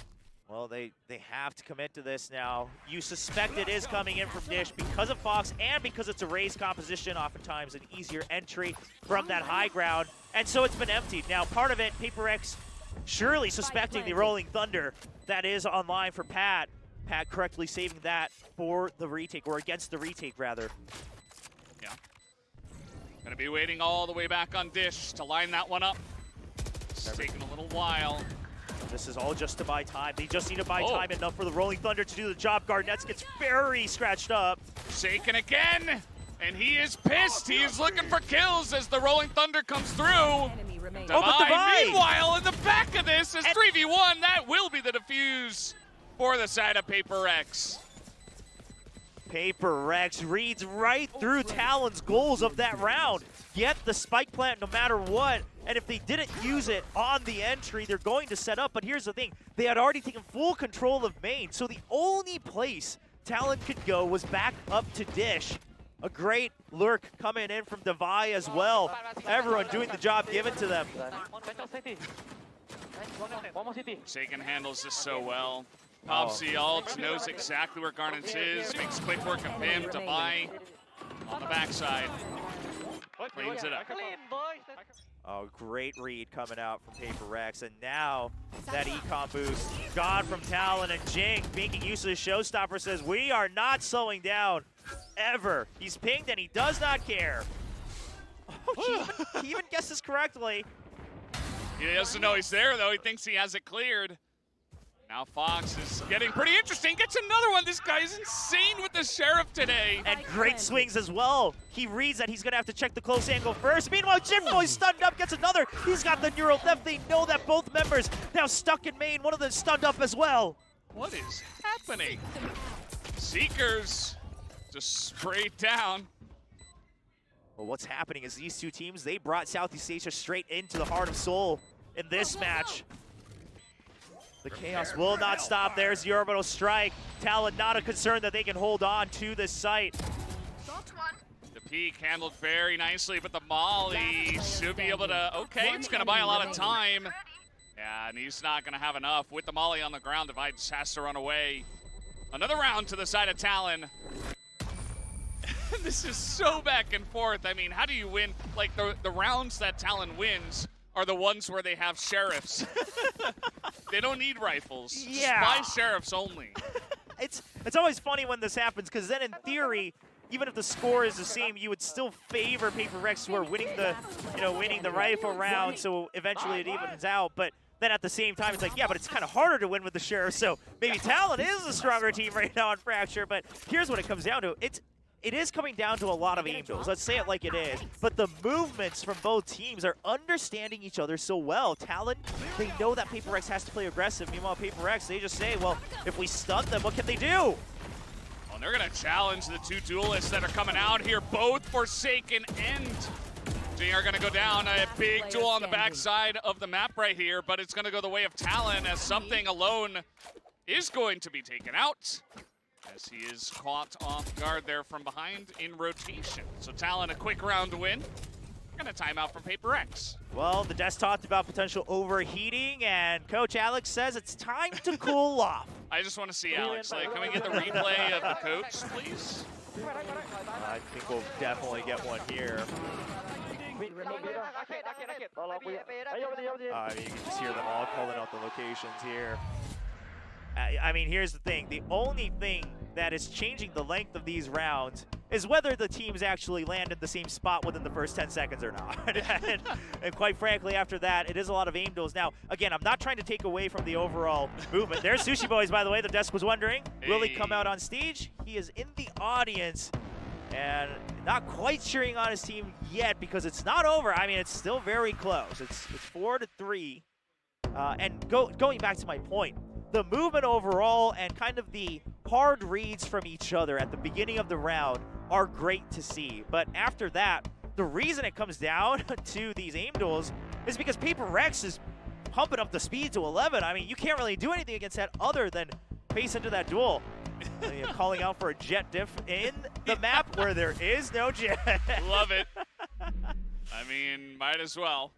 Well, they have to commit to this now. You suspect it is coming in from Dish because of Fox and because it's a raised composition, oftentimes an easier entry from that high ground. And so it's been emptied. Now, part of it, PRX surely suspecting the Rolling Thunder that is online for Pat. Pat correctly saving that for the retake, or against the retake, rather. Yeah. Gonna be waiting all the way back on Dish to line that one up. It's taking a little while. This is all just to buy time. They just need to buy time enough for the Rolling Thunder to do the job. Garnets gets very scratched up. Shaken again, and he is pissed. He is looking for kills as the Rolling Thunder comes through. Divine, meanwhile, in the back of this is 3v1. That will be the defuse for the side of PRX. PRX reads right through Talon's goals of that round. Get the spike plant no matter what. And if they didn't use it on the entry, they're going to set up. But here's the thing. They had already taken full control of main. So the only place Talon could go was back up to Dish. A great lurk coming in from Devi as well. Everyone doing the job given to them. Shaken handles this so well. Pops the ult, knows exactly where Garnets is, makes quick work of him. Devi On the backside. Cleans it up. Clean, boys. Oh, great read coming out from PRX, and now that econ boost gone from Talon, and Jing, making use of the showstopper, says we are not slowing down ever. He's pinged and he does not care. Oh, he even guesses correctly. He doesn't know he's there, though. He thinks he has it cleared. Now Fox is getting pretty interesting. Gets another one. This guy is insane with the Sheriff today. And great swings as well. He reads that he's going to have to check the close angle first. Meanwhile, Jimboy's stunned up, gets another. He's got the neural depth. They know that both members now stuck in main. One of them stunned up as well. What is happening? Seekers just sprayed down. Well, what's happening is these two teams, they brought Southeast Asia straight into the heart of Seoul in this match. The chaos will not stop. There's the orbital strike. Talon not a concern that they can hold on to this site. The peak handled very nicely, but the Molly should be able to, okay, it's gonna buy a lot of time. Yeah, and he's not gonna have enough. With the Molly on the ground, Divide just has to run away. Another round to the side of Talon. This is so back and forth. I mean, how do you win? Like, the rounds that Talon wins are the ones where they have sheriffs. They don't need rifles. Yeah. Just buy sheriffs only. It's always funny when this happens, because then in theory, even if the score is the same, you would still favor PRX, who are winning the rifle round, so eventually it evens out. But then at the same time, it's like, yeah, but it's kind of harder to win with the sheriff, so maybe Talon is the stronger team right now on Fracture. But here's what it comes down to. It is coming down to a lot of aim duels. Let's say it like it is. But the movements from both teams are understanding each other so well. Talon, they know that PRX has to play aggressive. Meanwhile, PRX, they just say, well, if we stun them, what can they do? Well, they're going to challenge the two duelists that are coming out here. Both Forsaken and Jing are going to go down. A big duel on the backside of the map right here, but it's going to go the way of Talon, as something alone is going to be taken out, as he is caught off guard there from behind in rotation. So Talon, a quick round to win. And a timeout from PRX. Well, the desk talked about potential overheating, and Coach Alex says it's time to cool off. I just want to see Alex. Like, can we get the replay of the coach, please? I think we'll definitely get one here. I mean, you can just hear them all calling out the locations here. I mean, here's the thing. The only thing that is changing the length of these rounds is whether the teams actually land in the same spot within the first 10 seconds or not. and quite frankly, after that, it is a lot of aim duels. Now, again, I'm not trying to take away from the overall movement. There's Sushi Boys, by the way. The desk was wondering, will he come out on stage? He is in the audience and not quite cheering on his team yet, because it's not over. I mean, it's still very close. It's 4-3. And going back to my point, the movement overall and kind of the hard reads from each other at the beginning of the round are great to see. But after that, the reason it comes down to these aim duels is because PRX is pumping up the speed to 11. I mean, you can't really do anything against that other than pace into that duel. Calling out for a jet diff in the map where there is no jet. Love it. I mean, might as well.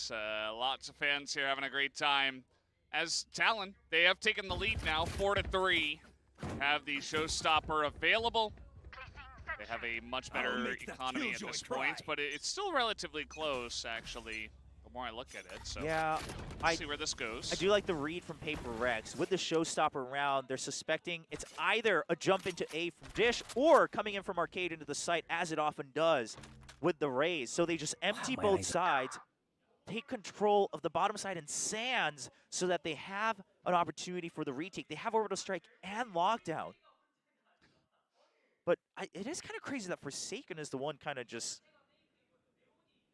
Lots of fans here having a great time. As Talon, they have taken the lead now, 4-3. Have the showstopper available. They have a much better economy at this point, but it's still relatively close, actually, the more I look at it. So yeah, let's see where this goes. I do like the read from PRX. With the showstopper round, they're suspecting it's either a jump into A from Dish or coming in from Arcade into the site, as it often does with the Rays. So they just empty both sides, take control of the bottom side and Sands, so that they have an opportunity for the retake. They have Orbital Strike and Lockdown. But it is kind of crazy that Forsaken is the one kind of just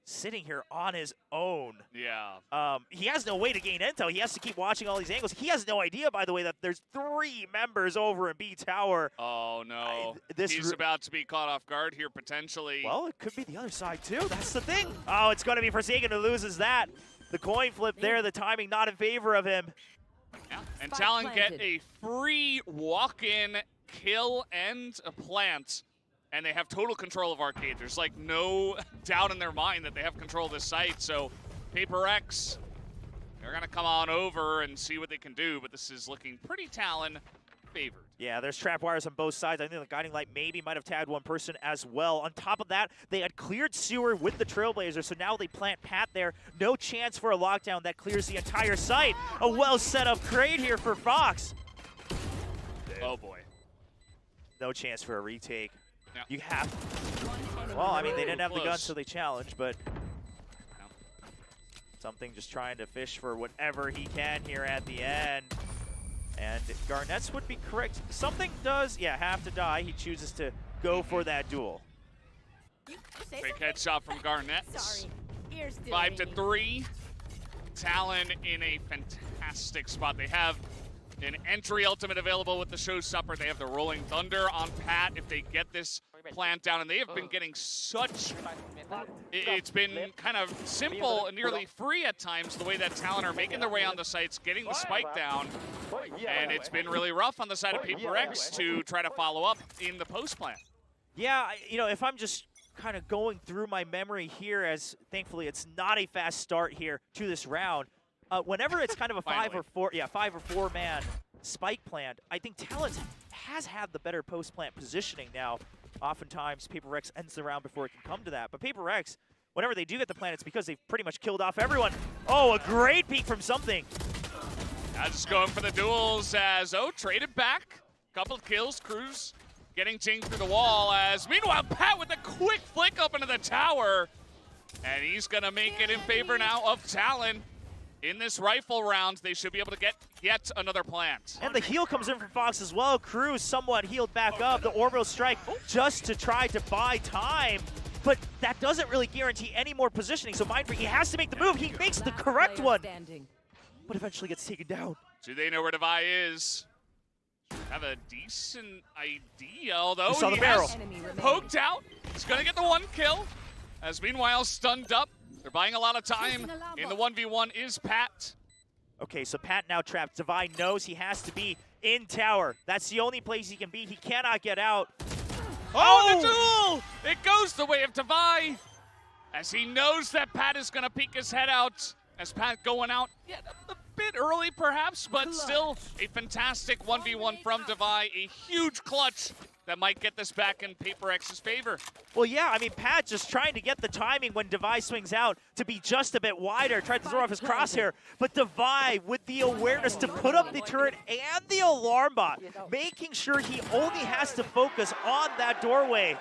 sitting here on his own. Yeah. He has no way to gain intel. He has to keep watching all these angles. He has no idea, by the way, that there's 3 members over in B Tower. Oh, no. He's about to be caught off guard here, potentially. Well, it could be the other side, too. That's the thing. Oh, it's going to be Forsaken who loses that. The coin flip there, the timing not in favor of him. Yeah. And Talon get a free walk-in kill and a plant. And they have total control of Arcade. There's like no doubt in their mind that they have control of this site. So PRX, they're gonna come on over and see what they can do, but this is looking pretty Talon favored. Yeah, there's trap wires on both sides. I think the guiding light maybe might have tagged one person as well. On top of that, they had cleared sewer with the Trailblazer, so now they plant Pat there. No chance for a lockdown that clears the entire site. A well set up crate here for Fox. Oh boy. No chance for a retake. Yeah. You have. Well, I mean, they didn't have the guns, so they challenged, but something just trying to fish for whatever he can here at the end. And Garnett's would be correct. Something does, yeah, have to die. He chooses to go for that duel. Quick headshot from Garnett. Sorry. Here's 5-3. Talon in a fantastic spot. They have an entry ultimate available with the Showstopper. They have the Rolling Thunder on Pat if they get this plant down, and they have been getting such. It's been kind of simple and nearly free at times the way that Talon are making their way on the sites, getting the spike down, and it's been really rough on the side of PRX to try to follow up in the post plant. Yeah, you know, if I'm just kind of going through my memory here, as thankfully it's not a fast start here to this round. Whenever it's kind of a five or four man spike plant, I think Talon has had the better post plant positioning now. Oftentimes, PRX ends the round before it can come to that. But PRX, whenever they do get the plant, it's because they've pretty much killed off everyone. Oh, a great peek from something. Now just going for the duels as, traded back. Couple of kills, Cruz getting chinged through the wall as, meanwhile, Pat with a quick flick up into the tower. And he's going to make it in favor now of Talon. In this rifle round, they should be able to get yet another plant. And the heal comes in from Fox as well. Cruz somewhat healed back up. The orbital strike just to try to buy time. But that doesn't really guarantee any more positioning. So Mindfreak, he has to make the move. He makes the correct one. But eventually gets taken down. Do they know where Devi is? Have a decent idea, although saw the he barrel. has poked out. He's going to get the one kill. As meanwhile, stunned up. They're buying a lot of time. In the 1v1 is Pat. Okay, so Pat now trapped. Devi knows he has to be in tower. That's the only place he can be. He cannot get out. Oh, the duel! It goes the way of Devi. As he knows that Pat is going to peek his head out. As Pat going out a bit early perhaps, but still a fantastic 1v1 from Devi. A huge clutch that might get this back in PRX's favor. Well, yeah, I mean, Pat just trying to get the timing when Devi swings out to be just a bit wider, tried to throw off his crosshair, but Devi with the awareness to put up the turret and the alarm bot, making sure he only has to focus on that doorway.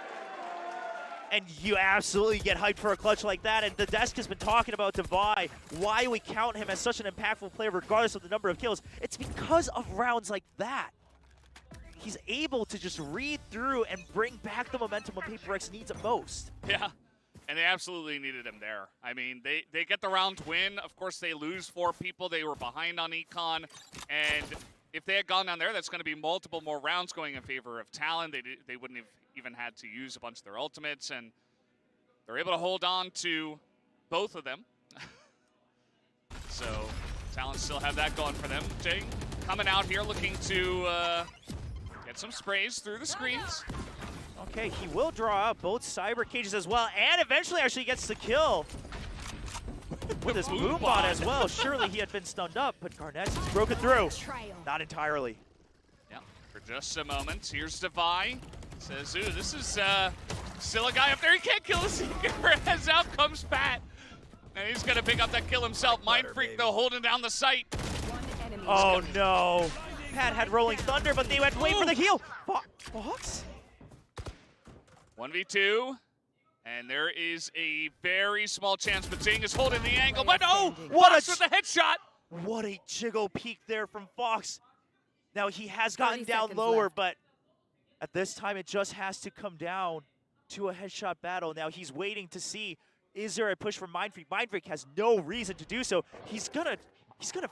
And you absolutely get hyped for a clutch like that, and the desk has been talking about Devi, why we count him as such an impactful player regardless of the number of kills. It's because of rounds like that. He's able to just read through and bring back the momentum when PRX needs it most. Yeah, and they absolutely needed him there. I mean, they get the round win. Of course, they lose 4 people. They were behind on Econ, and if they had gone down there, that's going to be multiple more rounds going in favor of Talon. They wouldn't have even had to use a bunch of their ultimates, and they're able to hold on to both of them. So Talon still have that going for them. Jay coming out here looking to get some sprays through the screens. Okay, he will draw out both cyber cages as well, and eventually actually gets the kill with his boom bot as well. Surely he had been stunned up, but Garnett's broken through. Not entirely. Yeah, for just a moment. Here's Devi. Says, ooh, this is still a guy up there. He can't kill a Seeker. As out comes Pat. And he's going to pick up that kill himself. Mindfreak, though, holding down the site. Oh, no. Pat had Rolling Thunder, but they went wait for the heal. Fox? 1v2. And there is a very small chance, but Zing is holding the angle. But oh, what Fox with the headshot. What a jiggle peek there from Fox. Now, he has gotten down lower, but at this time, it just has to come down to a headshot battle. Now, he's waiting to see, is there a push from Mindfreak? Mindfreak has no reason to do so. He's gonna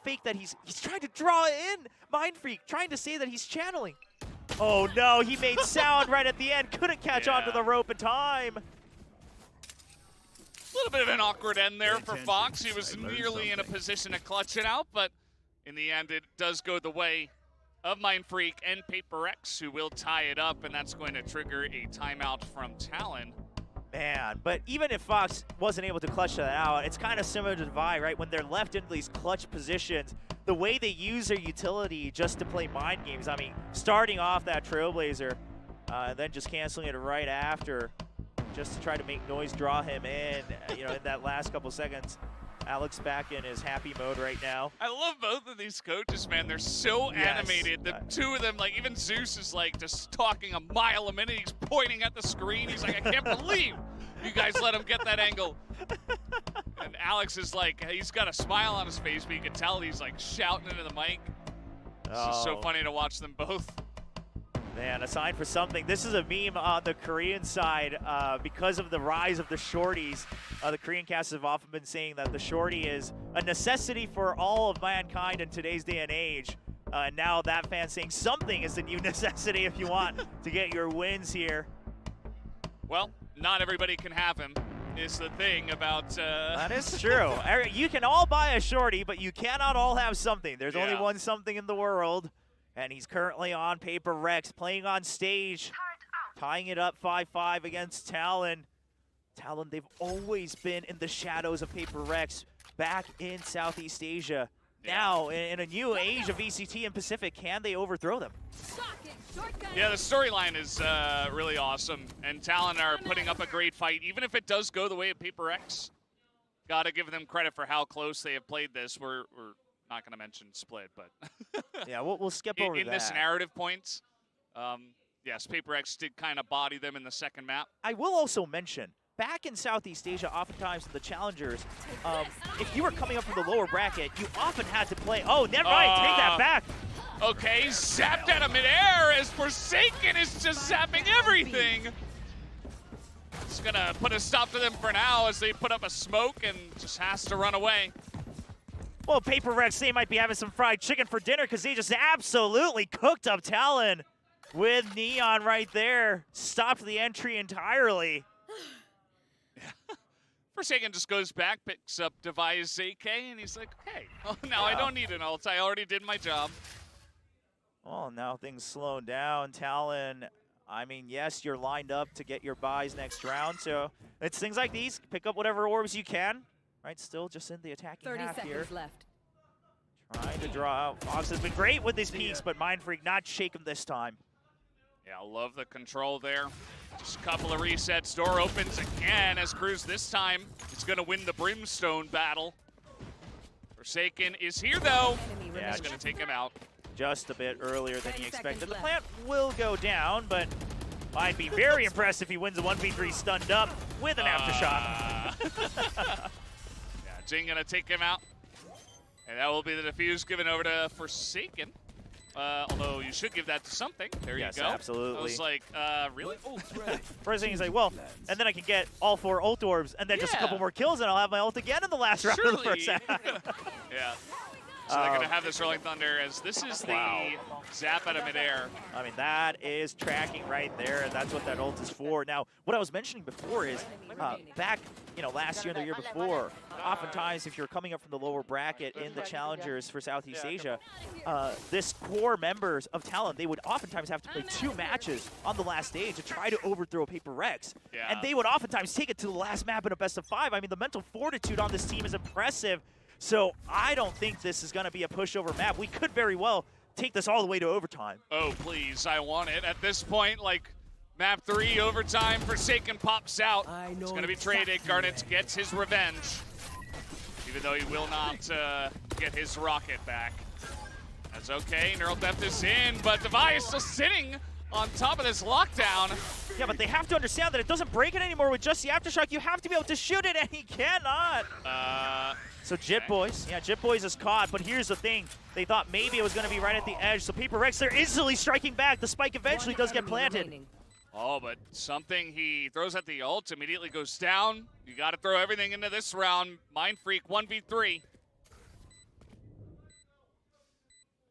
fake that he's trying to draw in Mindfreak, trying to say that he's channeling. Oh, no, he made sound right at the end. Couldn't catch onto the rope in time. A little bit of an awkward end there for Fox. He was nearly in a position to clutch it out, but in the end, it does go the way of Mindfreak and PRX, who will tie it up, and that's going to trigger a timeout from Talon. Man, but even if Fox wasn't able to clutch that out, it's kind of similar to Divide, right? When they're left in these clutch positions, the way they use their utility just to play mind games. I mean, starting off that Trailblazer, and then just canceling it right after, just to try to make noise, draw him in, in that last couple seconds. Alex back in his happy mode right now. I love both of these coaches, man. They're so animated. The two of them, like, even Zeus is like just talking a mile a minute. He's pointing at the screen. He's like, I can't believe you guys let him get that angle. And Alex is like, he's got a smile on his face, but you can tell he's like shouting into the mic. It's just so funny to watch them both. Man, a sign for something. This is a meme on the Korean side because of the rise of the shorties. The Korean cast have often been saying that the shorty is a necessity for all of mankind in today's day and age. And now that fan saying something is the new necessity if you want to get your wins here. Well, not everybody can have him is the thing about... That is true. You can all buy a shorty, but you cannot all have something. There's only one something in the world. And he's currently on PRX, playing on stage, tying it up 5-5 against Talon. Talon, they've always been in the shadows of PRX back in Southeast Asia. Now, in a new age of VCT and Pacific, can they overthrow them? Yeah, the storyline is really awesome, and Talon are putting up a great fight, even if it does go the way of PRX. Got to give them credit for how close they have played this. We're not going to mention split, but yeah, we'll skip over that. In this narrative points, yes, PRX did kind of body them in the second map. I will also mention, back in Southeast Asia, oftentimes in the challengers, if you were coming up from the lower bracket, you often had to play. Oh, never mind, take that back. Okay, zapped out of midair as Forsaken is just zapping everything. It's gonna put a stop to them for now as they put up a smoke and just has to run away. Well, PRX, they might be having some fried chicken for dinner because they just absolutely cooked up Talon with Neon right there. Stopped the entry entirely. Forsaken just goes back, picks up Device AK, and he's like, hey, now I don't need an ult. I already did my job. Well, now things slowing down. Talon, I mean, yes, you're lined up to get your buys next round, so it's things like these. Pick up whatever orbs you can. Right, still just in the attacking 30 half seconds here. left. Trying to draw out. Fox has been great with his peaks, but Mind Freak not shaken this time. Yeah, I love the control there. Just a couple of resets. Door opens again as Cruz this time is going to win the Brimstone battle. Forsaken is here, though. Yeah, he's going to take him out. Just a bit earlier than he expected. The plant will go down, but I'd be very impressed if he wins a 1v3 stunned up with an aftershock. Jing gonna take him out. And that will be the defuse given over to Forsaken. Although you should give that to something. There you go. Absolutely. I was like, really? First thing he's like, well, and then I can get all 4 ult orbs and then just a couple more kills and I'll have my ult again in the last round of the first half. Yeah. So they're going to have this Rolling Thunder as this is the zap out of midair. I mean, that is tracking right there, and that's what that ult is for. Now, what I was mentioning before is back, last year and the year before, oftentimes if you're coming up from the lower bracket in the challengers for Southeast Asia, this core members of Talon, they would oftentimes have to play 2 matches on the last stage to try to overthrow PRX. And they would oftentimes take it to the last map in a best of 5. I mean, the mental fortitude on this team is impressive. So I don't think this is going to be a pushover map. We could very well take this all the way to overtime. Oh, please, I want it. At this point, like, map 3, overtime, Forsaken pops out. It's going to be traded. Garnet gets his revenge, even though he will not get his rocket back. That's okay. Neural Theft is in, but Device still sitting on top of this lockdown. Yeah, but they have to understand that it doesn't break it anymore with just the aftershock. You have to be able to shoot it, and he cannot. So Jit Boys, Jit Boys is caught, but here's the thing. They thought maybe it was going to be right at the edge, so PRX, they're instantly striking back. The spike eventually does get planted. Oh, but something he throws at the ult immediately goes down. You got to throw everything into this round. Mind Freak 1v3. I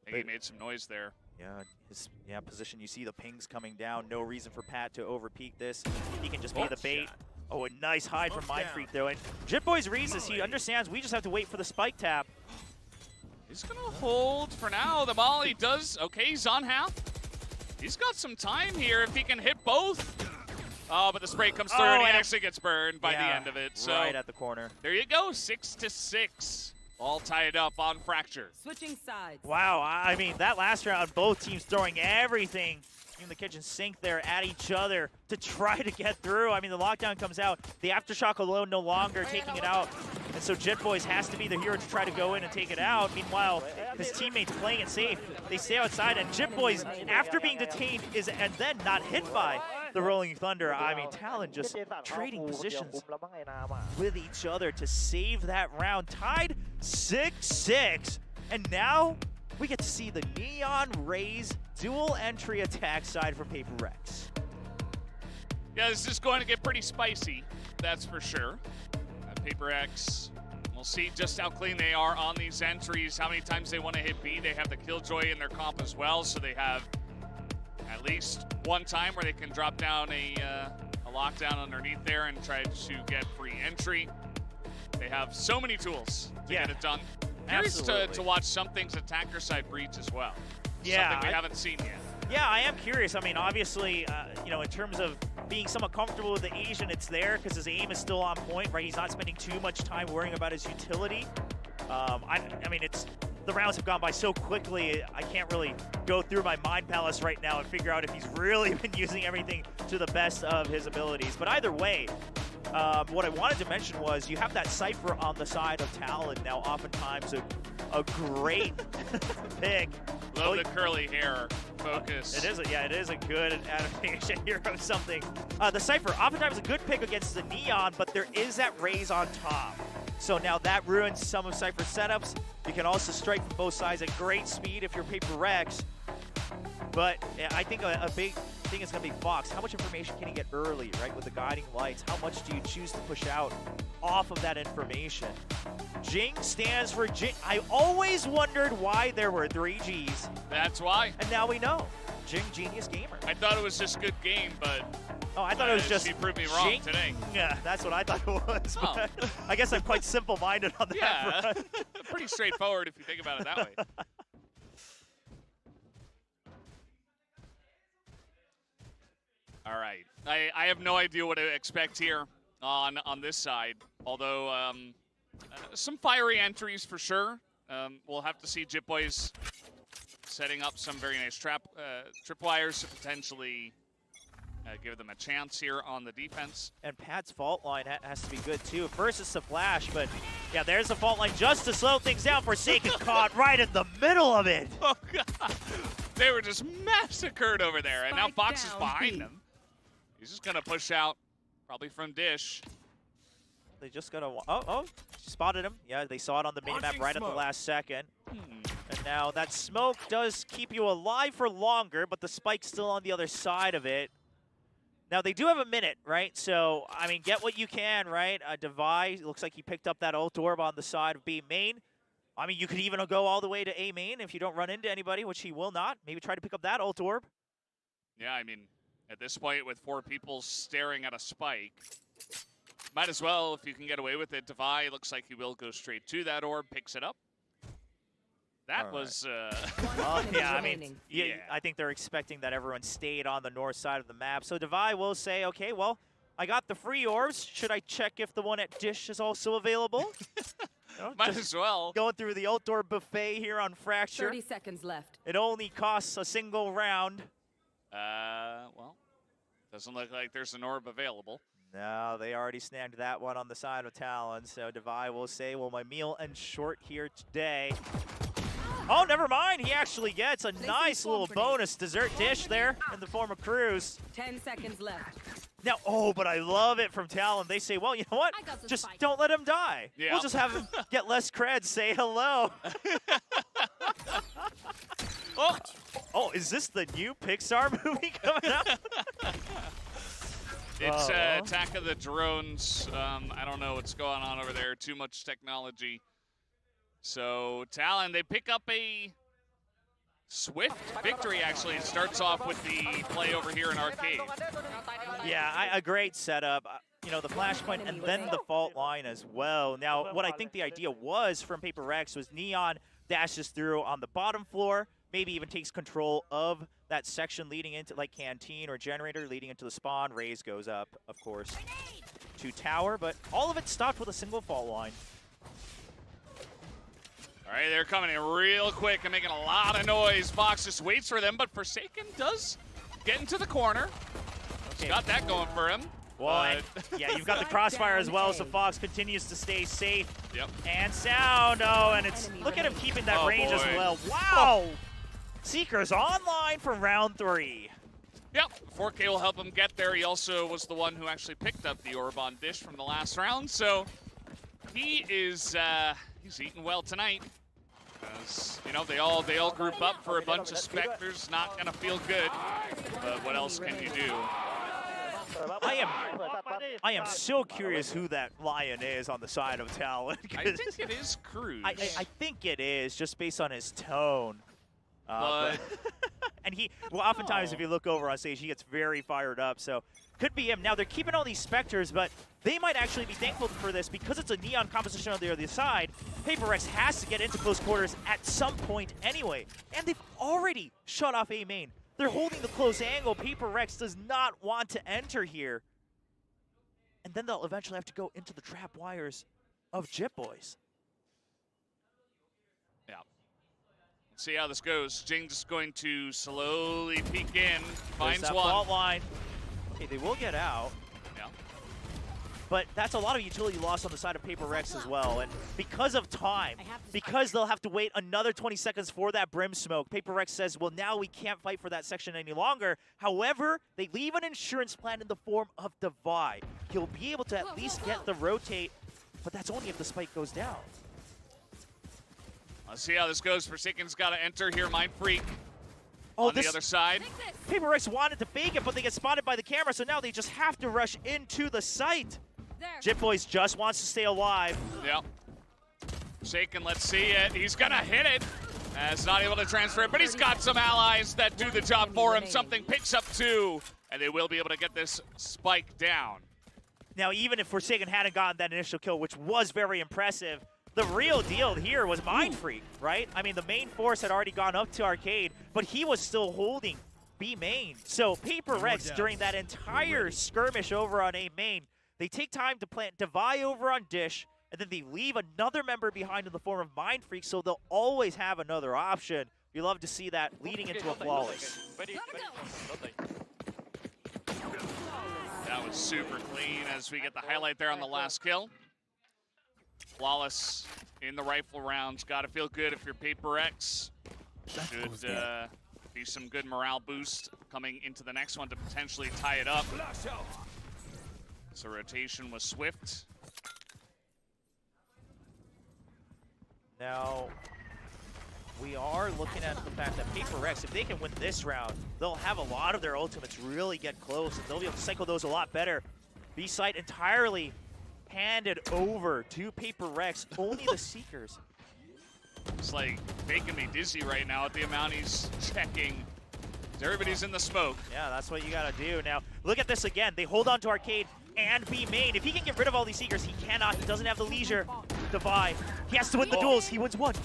think he made some noise there. Yeah, his position, you see the pings coming down. No reason for Pat to overpeak this. He can just be the bait. Oh, a nice hide from Mind Freak, though. And Jit Boy's reads this. He understands we just have to wait for the spike tap. He's going to hold for now. The Molly does. Okay, he's on half. He's got some time here if he can hit both. Oh, but the spray comes through, and he actually gets burned by the end of it. So right at the corner. there you go, 6-6. All tied up on Fracture. Switching sides. Wow, I mean, that last round, both teams throwing everything in the kitchen sink there at each other to try to get through. I mean, the lockdown comes out. The Aftershock alone no longer taking it out. And so Jet Boys has to be the hero to try to go in and take it out. Meanwhile, his teammates playing it safe. They stay outside, and Jet Boys, after being detained, and then not hit by the Rolling Thunder. I mean, Talon just trading positions with each other to save that round. Tied 6-6. And now we get to see the Neon Rays dual entry attack side for PRX. Yeah, this is going to get pretty spicy, that's for sure. PRX, we'll see just how clean they are on these entries, how many times they want to hit B. They have the Killjoy in their comp as well, so they have at least one time where they can drop down a lockdown underneath there and try to get free entry. They have so many tools to get it done. Curious to watch some things attacker side breach as well. Yeah, something we haven't seen yet. Yeah, I am curious. I mean, obviously, you know, in terms of being somewhat comfortable with the Asian, it's there because his aim is still on point, right? He's not spending too much time worrying about his utility. I mean, the rounds have gone by so quickly, I can't really go through my mind palace right now and figure out if he's really been using everything to the best of his abilities. But either way, what I wanted to mention was you have that Cypher on the side of Talon now, oftentimes a great pick. Love the curly hair focus. It is a good animation here of something. The Cypher, oftentimes a good pick against the Neon, but there is that Raze on top. So now that ruins some of Cypher's setups. You can also strike from both sides at great speed if you're PRX. But I think a big thing is going to be Fox. How much information can he get early, right, with the guiding lights? How much do you choose to push out off of that information? Jing stands for Jing. I always wondered why there were 3 Gs. That's why. And now we know. Jing, Genius Gamer. I thought it was just good game, but oh, I thought it was just she proved me wrong Jing? today. Yeah, that's what I thought it was. Oh. I guess I'm quite simple-minded on that. Yeah, front. pretty straightforward if you think about it that way. All right, I have no idea what to expect here on this side, although some fiery entries for sure. We'll have to see Jip Boys setting up some very nice tripwires to potentially give them a chance here on the defense. And Pat's fault line has to be good too. First it's the flash, but yeah, there's the fault line just to slow things down. Forsaken caught right in the middle of it. Oh God, they were just massacred over there, and now Fox is behind them. He's just gonna push out, probably from Dish. They just gotta, oh, spotted him. Yeah, they saw it on the minimap right at the last second. And now that smoke does keep you alive for longer, but the spike's still on the other side of it. Now they do have a minute, right? So, I mean, get what you can, right? Devi, looks like he picked up that ult orb on the side of B main. I mean, you could even go all the way to A main if you don't run into anybody, which he will not. Maybe try to pick up that ult orb. Yeah, I mean, at this point with 4 people staring at a spike, might as well, if you can get away with it. Devi looks like he will go straight to that orb, picks it up. That was... well, yeah, I mean, yeah, I think they're expecting that everyone stayed on the north side of the map. So Devi will say, okay, well, I got the free orbs. Should I check if the one at Dish is also available? Might as well. Going through the ult orb buffet here on Fracture. 30 seconds left. It only costs a single round. Well, doesn't look like there's an orb available. No, they already snagged that one on the side of Talon. So Devi will say, well, my meal ends short here today. Oh, never mind. He actually gets a nice little bonus dessert dish there in the form of Cruz. 10 seconds left. Now, oh, but I love it from Talon. They say, well, you know what? Just don't let him die. Yeah. We'll just have him get less cred, say hello. Oh, is this the new Pixar movie coming out? It's Attack of the Drones. I don't know what's going on over there. Too much technology. So Talon, they pick up a swift victory, actually. It starts off with the play over here in Arcade. Yeah, a great setup. You know, the flashpoint and then the fault line as well. Now, what I think the idea was from PRX was Neon dashes through on the bottom floor, maybe even takes control of that section leading into like canteen or generator leading into the spawn. Raze goes up, of course, to tower, but all of it stopped with a single fault line. All right, they're coming in real quick and making a lot of noise. Fox just waits for them, but Forsaken does get into the corner. He's got that going for him. Well, and, yeah, you've got the crossfire as well, so Fox continues to stay safe. Yep. And sound, oh, and it's, look at him keeping that range as well. Wow! Seeker's online for round 3. Yep, 4K will help him get there. He also was the one who actually picked up the orb on Dish from the last round, so he is, he's eating well tonight. As, you know, they all group up for a bunch of Spectres, not gonna feel good, but what else can you do? I am so curious who that Lion is on the side of Talon. I think it is Cruz. I think it is, just based on his tone. But and he, well, oftentimes if you look over on stage, he gets very fired up, so could be him. Now, they're keeping all these Spectres, but they might actually be thankful for this because it's a Neon composition on the other side. PRX has to get into close quarters at some point anyway, and they've already shut off A main. They're holding the close angle. PRX does not want to enter here. And then they'll eventually have to go into the trap wires of Jip Boys. Yeah. Let's see how this goes. Jing just going to slowly peek in. Finds that one. fault line. Okay, they will get out. Yeah. But that's a lot of utility loss on the side of PRX as well. And because of time, because they'll have to wait another 20 seconds for that Brim smoke, PRX says, well, now we can't fight for that section any longer. However, they leave an insurance plan in the form of Divide. He'll be able to at least get the rotate, but that's only if the spike goes down. Let's see how this goes. Forsaken's got to enter here. Mind Freak on this, the other side. PRX wanted to fake it, but they get spotted by the camera, so now they just have to rush into the site. Jip Boys just wants to stay alive. Yep. Forsaken, let's see it. He's going to hit it. As not able to transfer it, but he's got some allies that do the job for him. Something picks up 2, and they will be able to get this spike down. Now, even if Forsaken hadn't gotten that initial kill, which was very impressive, the real deal here was Mind Freak, right? I mean, the main force had already gone up to Arcade, but he was still holding B main. So PRX, during that entire skirmish over on A main, they take time to plant Divide over on Dish, and then they leave another member behind in the form of Mind Freak, so they'll always have another option. You love to see that leading into a flawless. That was super clean as we get the highlight there on the last kill. Flawless in the rifle rounds. Got to feel good if you're PRX. Should be some good morale boost coming into the next one to potentially tie it up. So rotation was swift. Now, we are looking at the fact that PRX, if they can win this round, they'll have a lot of their ultimates really get close, and they'll be able to cycle those a lot better. B-site entirely handed over to PRX, only the Seekers. It's like making me dizzy right now at the amount he's checking. Everybody's in the smoke. Yeah, that's what you gotta do. Now, look at this again. They hold on to Arcade and B main. If he can get rid of all these Seekers, he cannot. He doesn't have the leisure. Divide. He has to win the duels. He wins one.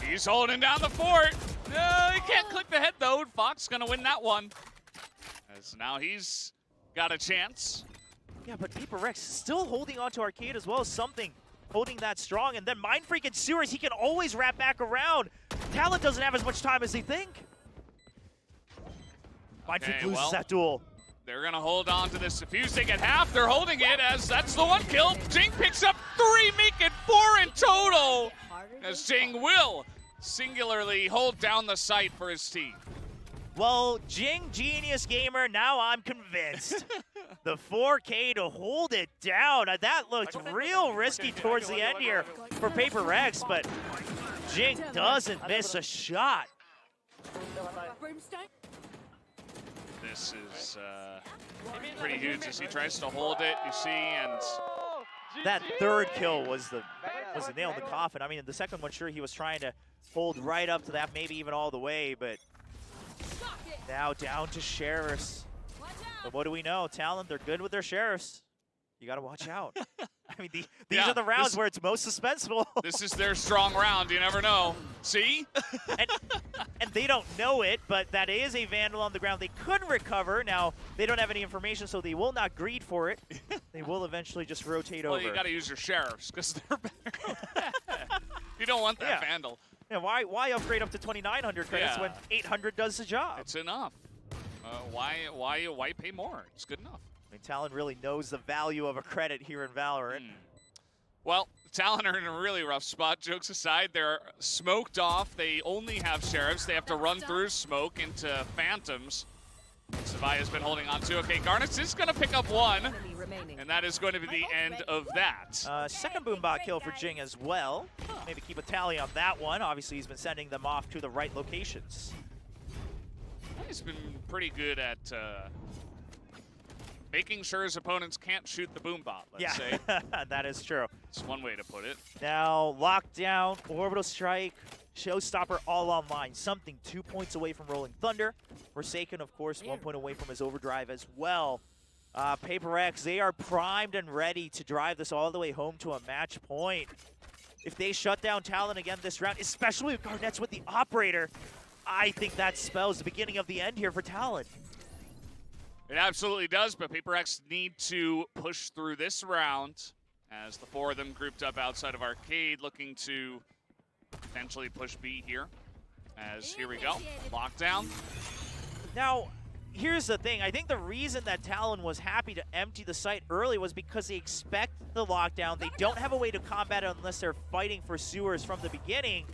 He's holding down the fort. No, he can't click the head though. Fox gonna win that one. As now he's got a chance. Yeah, but PRX still holding on to Arcade as well as something. Holding that strong, and then Mind Freak and Sewers, he can always wrap back around. Talon doesn't have as much time as they think. Mind Freak loses that duel. They're gonna hold on to this defuse. They get half, they're holding it as that's the one kill. Jing picks up 3, make it 4 in total. As Jing will singularly hold down the site for his team. Well, Jing, genius gamer, now I'm convinced. The 4K to hold it down. That looked real risky towards the end here for PRX, but Jing doesn't miss a shot. This is pretty huge as he tries to hold it, you see, and that third kill was the nail in the coffin. I mean, the second one, sure, he was trying to hold right up to that, maybe even all the way, but now down to Sheriffs. But what do we know? Talon, they're good with their Sheriffs. You got to watch out. I mean, these are the rounds where it's most suspenseful. This is their strong round. You never know. See? and they don't know it, but that is a Vandal on the ground. They could recover. Now, they don't have any information, so they will not greed for it. They will eventually just rotate over. Well, you got to use your sheriffs because they're better. You don't want that Vandal. Yeah, why upgrade up to 2,900 credits when 800 does the job? It's enough. Why pay more? It's good enough. I mean, Talon really knows the value of a credit here in Valorant. Well, Talon are in a really rough spot. Jokes aside, they're smoked off. They only have sheriffs. They have to run through smoke into phantoms. Savaya's been holding on to. Okay, Garnets is going to pick up one, and that is going to be the end of that. Second Boombot kill for Jing as well. Maybe keep a tally on that one. Obviously, he's been sending them off to the right locations. He's been pretty good at making sure his opponents can't shoot the Boombot, let's say. That is true. It's one way to put it. Now, lockdown, orbital strike, showstopper all online. Something 2 points away from Rolling Thunder. Forsaken, of course, 1 point away from his overdrive as well. PRX, they are primed and ready to drive this all the way home to a match point. If they shut down Talon again this round, especially with Garnets with the operator, I think that spells the beginning of the end here for Talon. It absolutely does, but PRX need to push through this round as the four of them grouped up outside of Arcade, looking to potentially push B here. As here we go, lockdown. Now, here's the thing. I think the reason that Talon was happy to empty the site early was because they expect the lockdown. They don't have a way to combat it unless they're fighting for sewers from the beginning.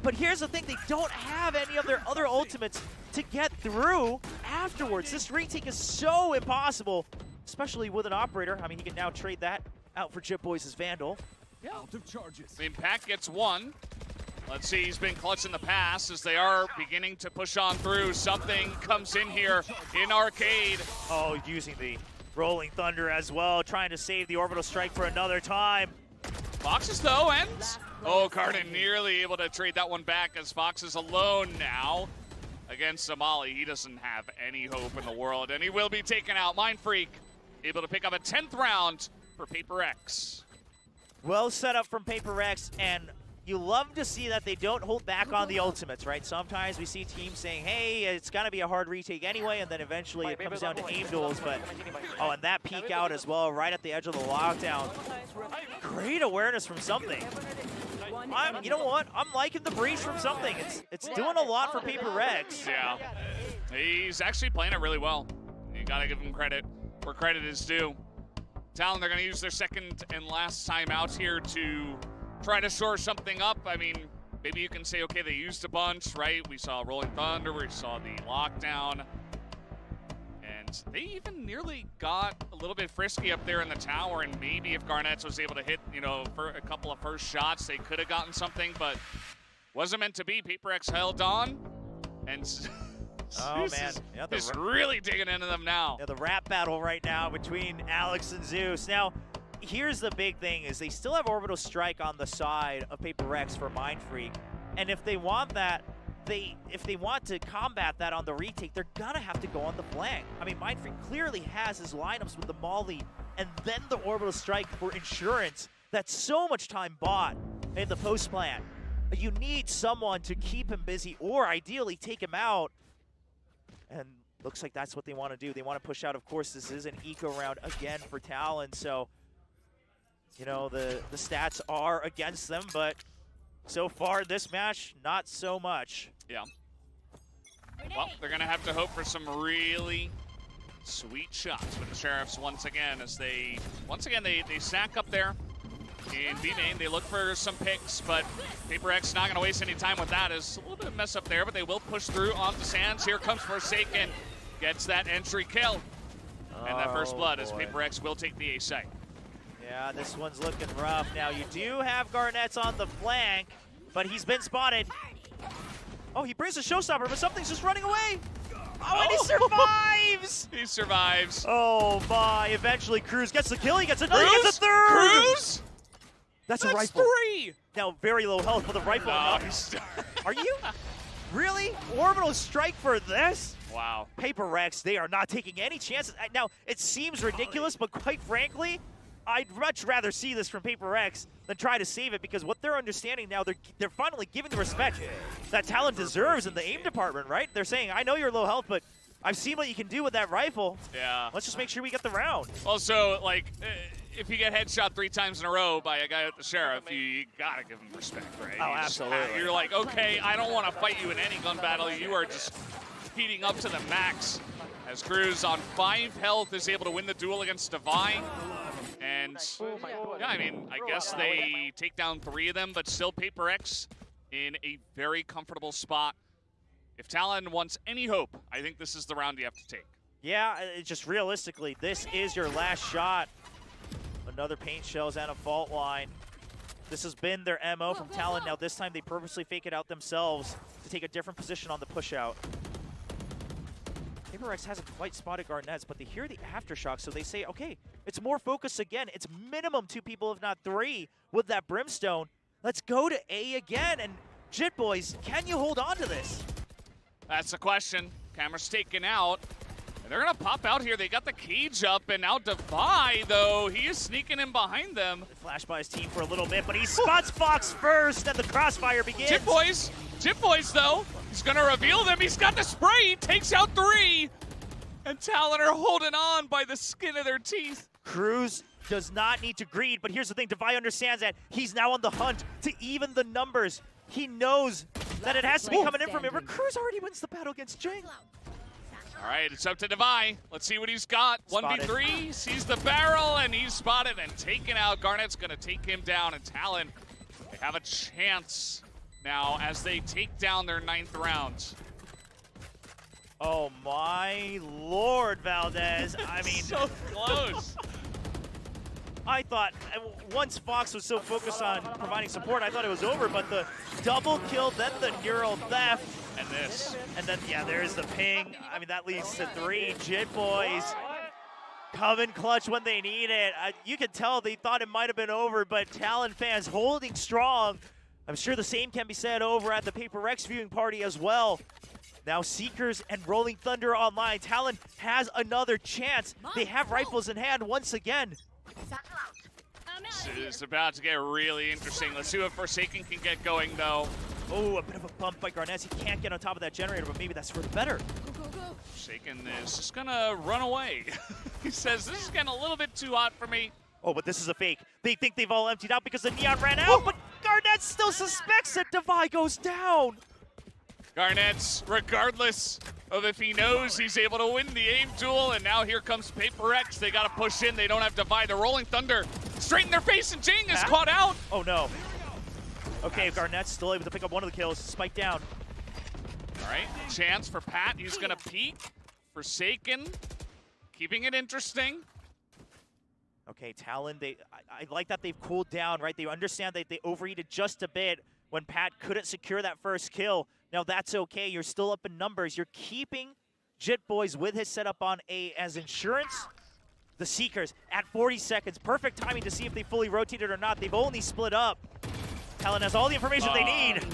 But here's the thing, they don't have any of their other ultimates to get through afterwards. This retake is so impossible, especially with an operator. I mean, he can now trade that out for Chip Boys' Vandal. Out of charges. Impact gets one. Let's see, he's been clutch in the past as they are beginning to push on through. Something comes in here in Arcade. Oh, using the Rolling Thunder as well, trying to save the orbital strike for another time. Foxes, though, and oh, Cardin nearly able to trade that one back as Fox is alone now against Somali. He doesn't have any hope in the world, and he will be taken out. Mind Freak able to pick up a 10th round for PRX. Well set up from PRX, and you love to see that they don't hold back on the ultimates, right? Sometimes we see teams saying, hey, it's going to be a hard retake anyway, and then eventually it comes down to aim duels. But oh, and that peek out as well, right at the edge of the lockdown. Great awareness from Something. You know what? I'm liking the breach from Something. It's doing a lot for PRX. Yeah, he's actually playing it really well. You got to give him credit where credit is due. Talon, they're going to use their second and last time out here to try to shore something up. I mean, maybe you can say, okay, they used a bunch, right? We saw Rolling Thunder, we saw the lockdown. And they even nearly got a little bit frisky up there in the tower, and maybe if Garnets was able to hit, you know, for a couple of first shots, they could have gotten something, but wasn't meant to be. PRX held on, and oh, man. Yeah, is really digging into them now. Yeah, the rap battle right now between Alex and Zeus. Now, here's the big thing is they still have orbital strike on the side of PRX for Mind Freak, and if they want that, if they want to combat that on the retake, they're gonna have to go on the flank. I mean, Mind Freak clearly has his lineups with the Molly and then the orbital strike for insurance. That's so much time bought in the post plan. You need someone to keep him busy or ideally take him out, and looks like that's what they want to do. They want to push out. Of course, this is an eco round again for Talon, so you know, the stats are against them, but so far this match, not so much. Yeah. Well, they're going to have to hope for some really sweet shots with the Sheriffs once again as they sack up there in B main. They look for some picks, but PRX not going to waste any time with that. It's a little bit of mess up there, but they will push through onto Sands. Here comes Forsaken, gets that entry kill. And that first blood as PRX will take the A site. Yeah, this one's looking rough. Now, you do have Garnets on the flank, but he's been spotted. Oh, he brings a showstopper, but Something's just running away. Oh, and he survives! He survives. Oh, my. Eventually, Cruz gets the kill. He gets another. He gets a third! Cruz? That's a rifle. 3! Now, very low health with a rifle. No, Are you? Really? Orbital strike for this? Wow. PRX, they are not taking any chances. Now, it seems ridiculous, but quite frankly, I'd much rather see this from PRX than try to save it, because what they're understanding now, they're finally giving the respect that Talon deserves in the aim department, right? They're saying, I know you're low health, but I've seen what you can do with that rifle. Yeah. Let's just make sure we get the round. Also, like, if you get headshot 3 times in a row by a guy with the sheriff, you gotta give him respect, right? Oh, absolutely. You're like, okay, I don't want to fight you in any gun battle. You are just heating up to the max. As Cruz on 5 health is able to win the duel against Divine. And, yeah, I mean, I guess they take down 3 of them, but still PRX in a very comfortable spot. If Talon wants any hope, I think this is the round you have to take. Yeah, just realistically, this is your last shot. Another paint shells and a fault line. This has been their MO from Talon. Now this time they purposely fake it out themselves to take a different position on the push out. PRX hasn't quite spotted Garnets, but they hear the aftershock, so they say, okay, it's more focus again. It's minimum 2 people, if not 3, with that Brimstone. Let's go to A again, and Jit Boys, can you hold on to this? That's the question. Camera's taken out. And they're going to pop out here. They got the cage up, and now Defy, though, he is sneaking in behind them. Flash by his team for a little bit, but he spots Fox first, and the crossfire begins. Jit Boys, though, he's going to reveal them. He's got the spray. He takes out 3. And Talon are holding on by the skin of their teeth. Cruz does not need to greed, but here's the thing. Defy understands that he's now on the hunt to even the numbers. He knows that it has to be coming in from him, but Cruz already wins the battle against Jing. All right, it's up to Defy. Let's see what he's got. Spotted. 1v3, sees the barrel, and he's spotted and taken out. Garnet's going to take him down, and Talon, they have a chance now as they take down their 9th round. Oh my Lord, Valdez. I mean, so close. I thought, once Fox was so focused on providing support, I thought it was over, but the double kill, then the neural theft. And this. And then, yeah, there's the ping. I mean, that leads to 3. Jit Boys come in clutch when they need it. You could tell they thought it might have been over, but Talon fans holding strong. I'm sure the same can be said over at the PRX viewing party as well. Now Seekers and Rolling Thunder online. Talon has another chance. They have rifles in hand once again. This is about to get really interesting. Let's see what Forsaken can get going, though. Oh, a bit of a bump by Garnets. He can't get on top of that generator, but maybe that's for the better. Forsaken is just going to run away. He says, this is getting a little bit too hot for me. Oh, but this is a fake. They think they've all emptied out because the Neon ran out, but Garnets still suspects that Defy goes down. Garnets, regardless of if he knows he's able to win the aim duel, and now here comes PRX. They got to push in. They don't have Defy. The Rolling Thunder straight in their face, and Jing is caught out. Oh, no. Okay, Garnet's still able to pick up one of the kills. Spike down. All right, chance for Pat. He's going to peek. Forsaken, keeping it interesting. Okay, Talon, I like that they've cooled down, right? They understand that they overheated just a bit when Pat couldn't secure that first kill. Now, that's okay. You're still up in numbers. You're keeping Jit Boys with his setup on A as insurance. The Seekers at 40 seconds. Perfect timing to see if they fully rotated or not. They've only split up. Talon has all the information they need.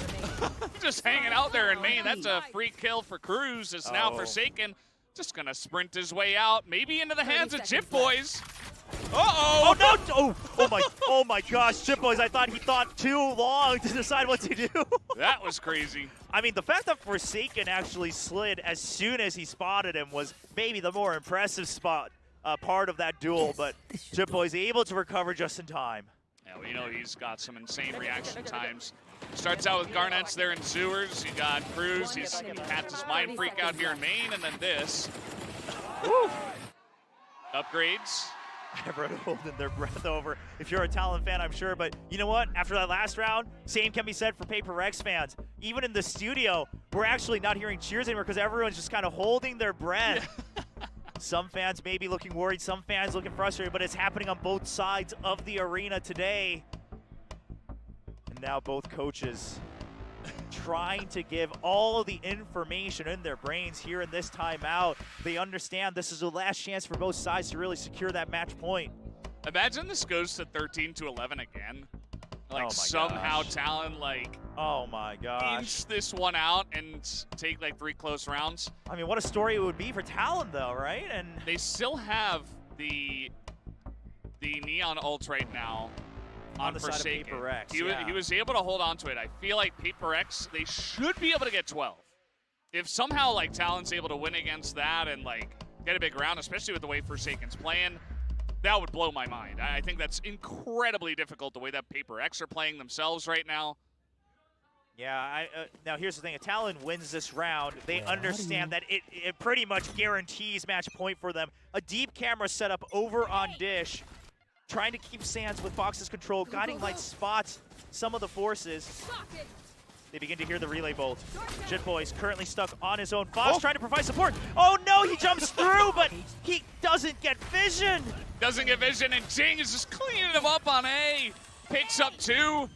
Just hanging out there in main. That's a free kill for Cruz. It's now Forsaken. Just going to sprint his way out. Maybe into the hands of Jit Boys. Uh-oh! Oh, no! Oh my gosh, Jit Boys, I thought he thought too long to decide what to do. That was crazy. I mean, the fact that Forsaken actually slid as soon as he spotted him was maybe the more impressive part of that duel, but Jit Boys able to recover just in time. Yeah, we know he's got some insane reaction times. Starts out with Garnets there in sewers. You got Cruz. He's had his mind freak out here in main, and then this. Woo. Upgrades. Everyone holding their breath over. If you're a Talon fan, I'm sure. But you know what? After that last round, same can be said for PRX fans. Even in the studio, we're actually not hearing cheers anymore because everyone's just kind of holding their breath. Some fans may be looking worried, some fans looking frustrated, but it's happening on both sides of the arena today. And now both coaches trying to give all of the information in their brains here in this timeout. They understand this is the last chance for both sides to really secure that match point. Imagine this goes to 13-11 again. Like somehow Talon oh my gosh, inch this one out and take like 3 close rounds. I mean, what a story it would be for Talon though, right? And they still have the the Neon ult right now on the side of Forsaken. PRX, He was able to hold on to it. I feel like PRX, they should be able to get 12. If somehow like Talon's able to win against that and like get a big round, especially with the way Forsaken's playing, that would blow my mind. I think that's incredibly difficult the way that PRX are playing themselves right now. Yeah, now here's the thing. If Talon wins this round, they understand that it pretty much guarantees match point for them. A deep camera setup over on Dish, trying to keep Sands with Fox's control. Guiding Light spots some of the forces. They begin to hear the relay bolt. Jitboy is currently stuck on his own. Fox trying to provide support. Oh no, he jumps through, but he doesn't get vision. Doesn't get vision, and Jing is just cleaning him up on A. Picks up 2.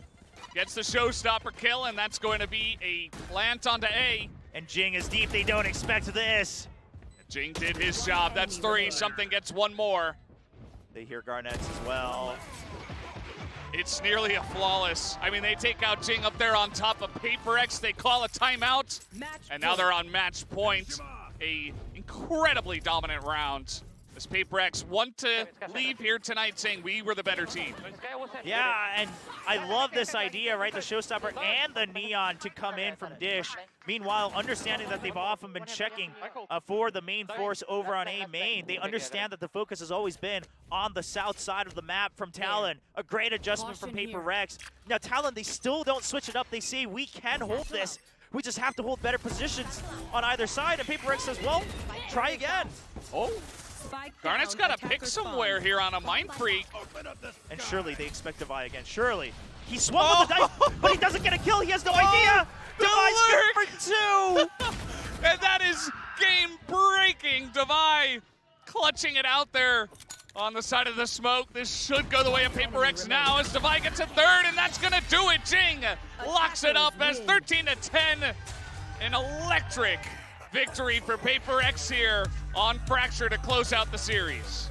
Gets the showstopper kill, and that's going to be a plant onto A. And Jing is deep. They don't expect this. Jing did his job. That's 3. Something gets 1 more. They hear Garnets as well. It's nearly a flawless. I mean, they take out Jing up there on top of PRX. They call a timeout, and now they're on match point. A incredibly dominant round. As PRX want to leave here tonight saying we were the better team. Yeah, and I love this idea, right? The showstopper and the Neon to come in from Dish. Meanwhile, understanding that they've often been checking for the main force over on A main, they understand that the focus has always been on the south side of the map from Talon. A great adjustment from PRX. Now Talon, they still don't switch it up. They say we can hold this. We just have to hold better positions on either side. And PRX says, well, try again. Oh. Garnet's got a pick somewhere here on a Mind Freak. And surely they expect Devi again. Surely. He swung with the dice, but he doesn't get a kill. He has no idea. Devi's good for 2. And that is game-breaking. Devi clutching it out there on the side of the smoke. This should go the way of PRX now as Devi gets a 3rd, and that's going to do it. Jing locks it up as 13-10. An electric victory for PRX here on Fracture to close out the series.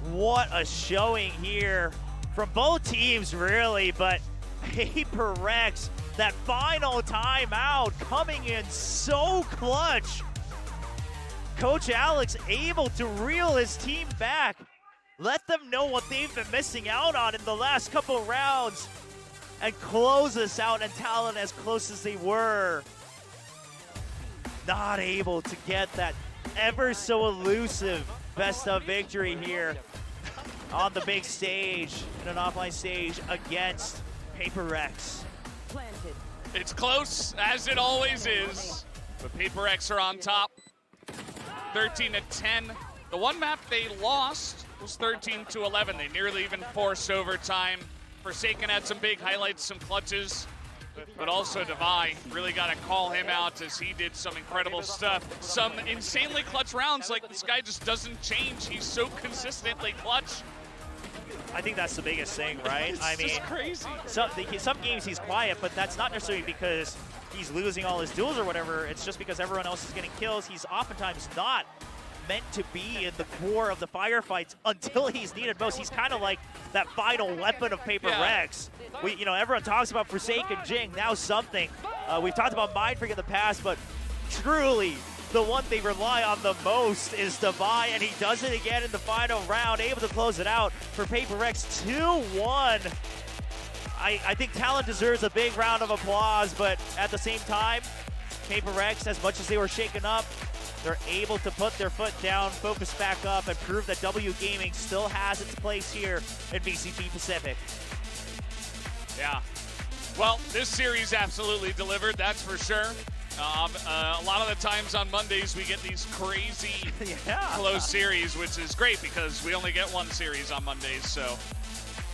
What a showing here from both teams, really, but PRX, that final timeout coming in so clutch. Coach Alex able to reel his team back, let them know what they've been missing out on in the last couple rounds, and close us out, and Talon as close as they were. Not able to get that ever so elusive best of victory here on the big stage, in an offline stage against PRX. It's close, as it always is, but PRX are on top, 13-10. The one map they lost was 13-11. They nearly even forced overtime. Forsaken had some big highlights, some clutches, but also Devi, really got to call him out as he did some incredible stuff. Some insanely clutch rounds, like this guy just doesn't change. He's so consistently clutch. I think that's the biggest thing, right? It's I mean, just crazy. Some games he's quiet, but that's not necessarily because he's losing all his duels or whatever. It's just because everyone else is getting kills. He's oftentimes not meant to be in the core of the firefights until he's needed most. He's kind of like that final weapon of PRX. Yeah. Everyone talks about Forsaken, Jing, now something. We've talked about Mind Freak in the past, but truly the one they rely on the most is Devi, and he does it again in the final round, able to close it out for PRX 2-1. I think Talon deserves a big round of applause, but at the same time, PRX, as much as they were shaken up, they're able to put their foot down, focus back up, and prove that W Gaming still has its place here in VCT Pacific. Yeah. Well, this series absolutely delivered, that's for sure. A lot of the times on Mondays we get these crazy close series, which is great because we only get one series on Mondays, so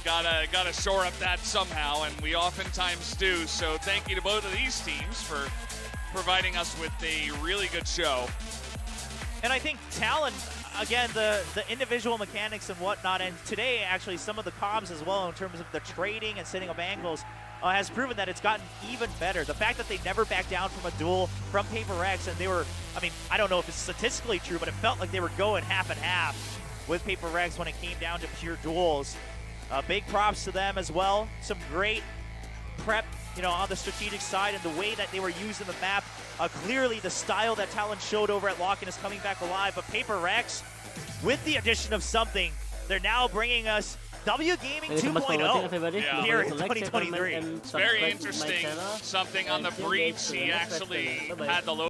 gotta shore up that somehow, and we oftentimes do. So thank you to both of these teams for providing us with a really good show. And I think Talon, again, the individual mechanics and whatnot, and today actually some of the comms as well in terms of the trading and setting up angles, has proven that it's gotten even better. The fact that they never backed down from a duel from PRX, and they were, I mean, I don't know if it's statistically true, but it felt like they were going half and half with PRX when it came down to pure duels. Big props to them as well. Some great prep, on the strategic side and the way that they were using the map. Clearly the style that Talon showed over at Lock-In is coming back alive, but PRX, with the addition of something, They're now bringing us W Gaming 2.0 Yeah. here in 2023. It's very interesting. Something on the breach. He actually had the low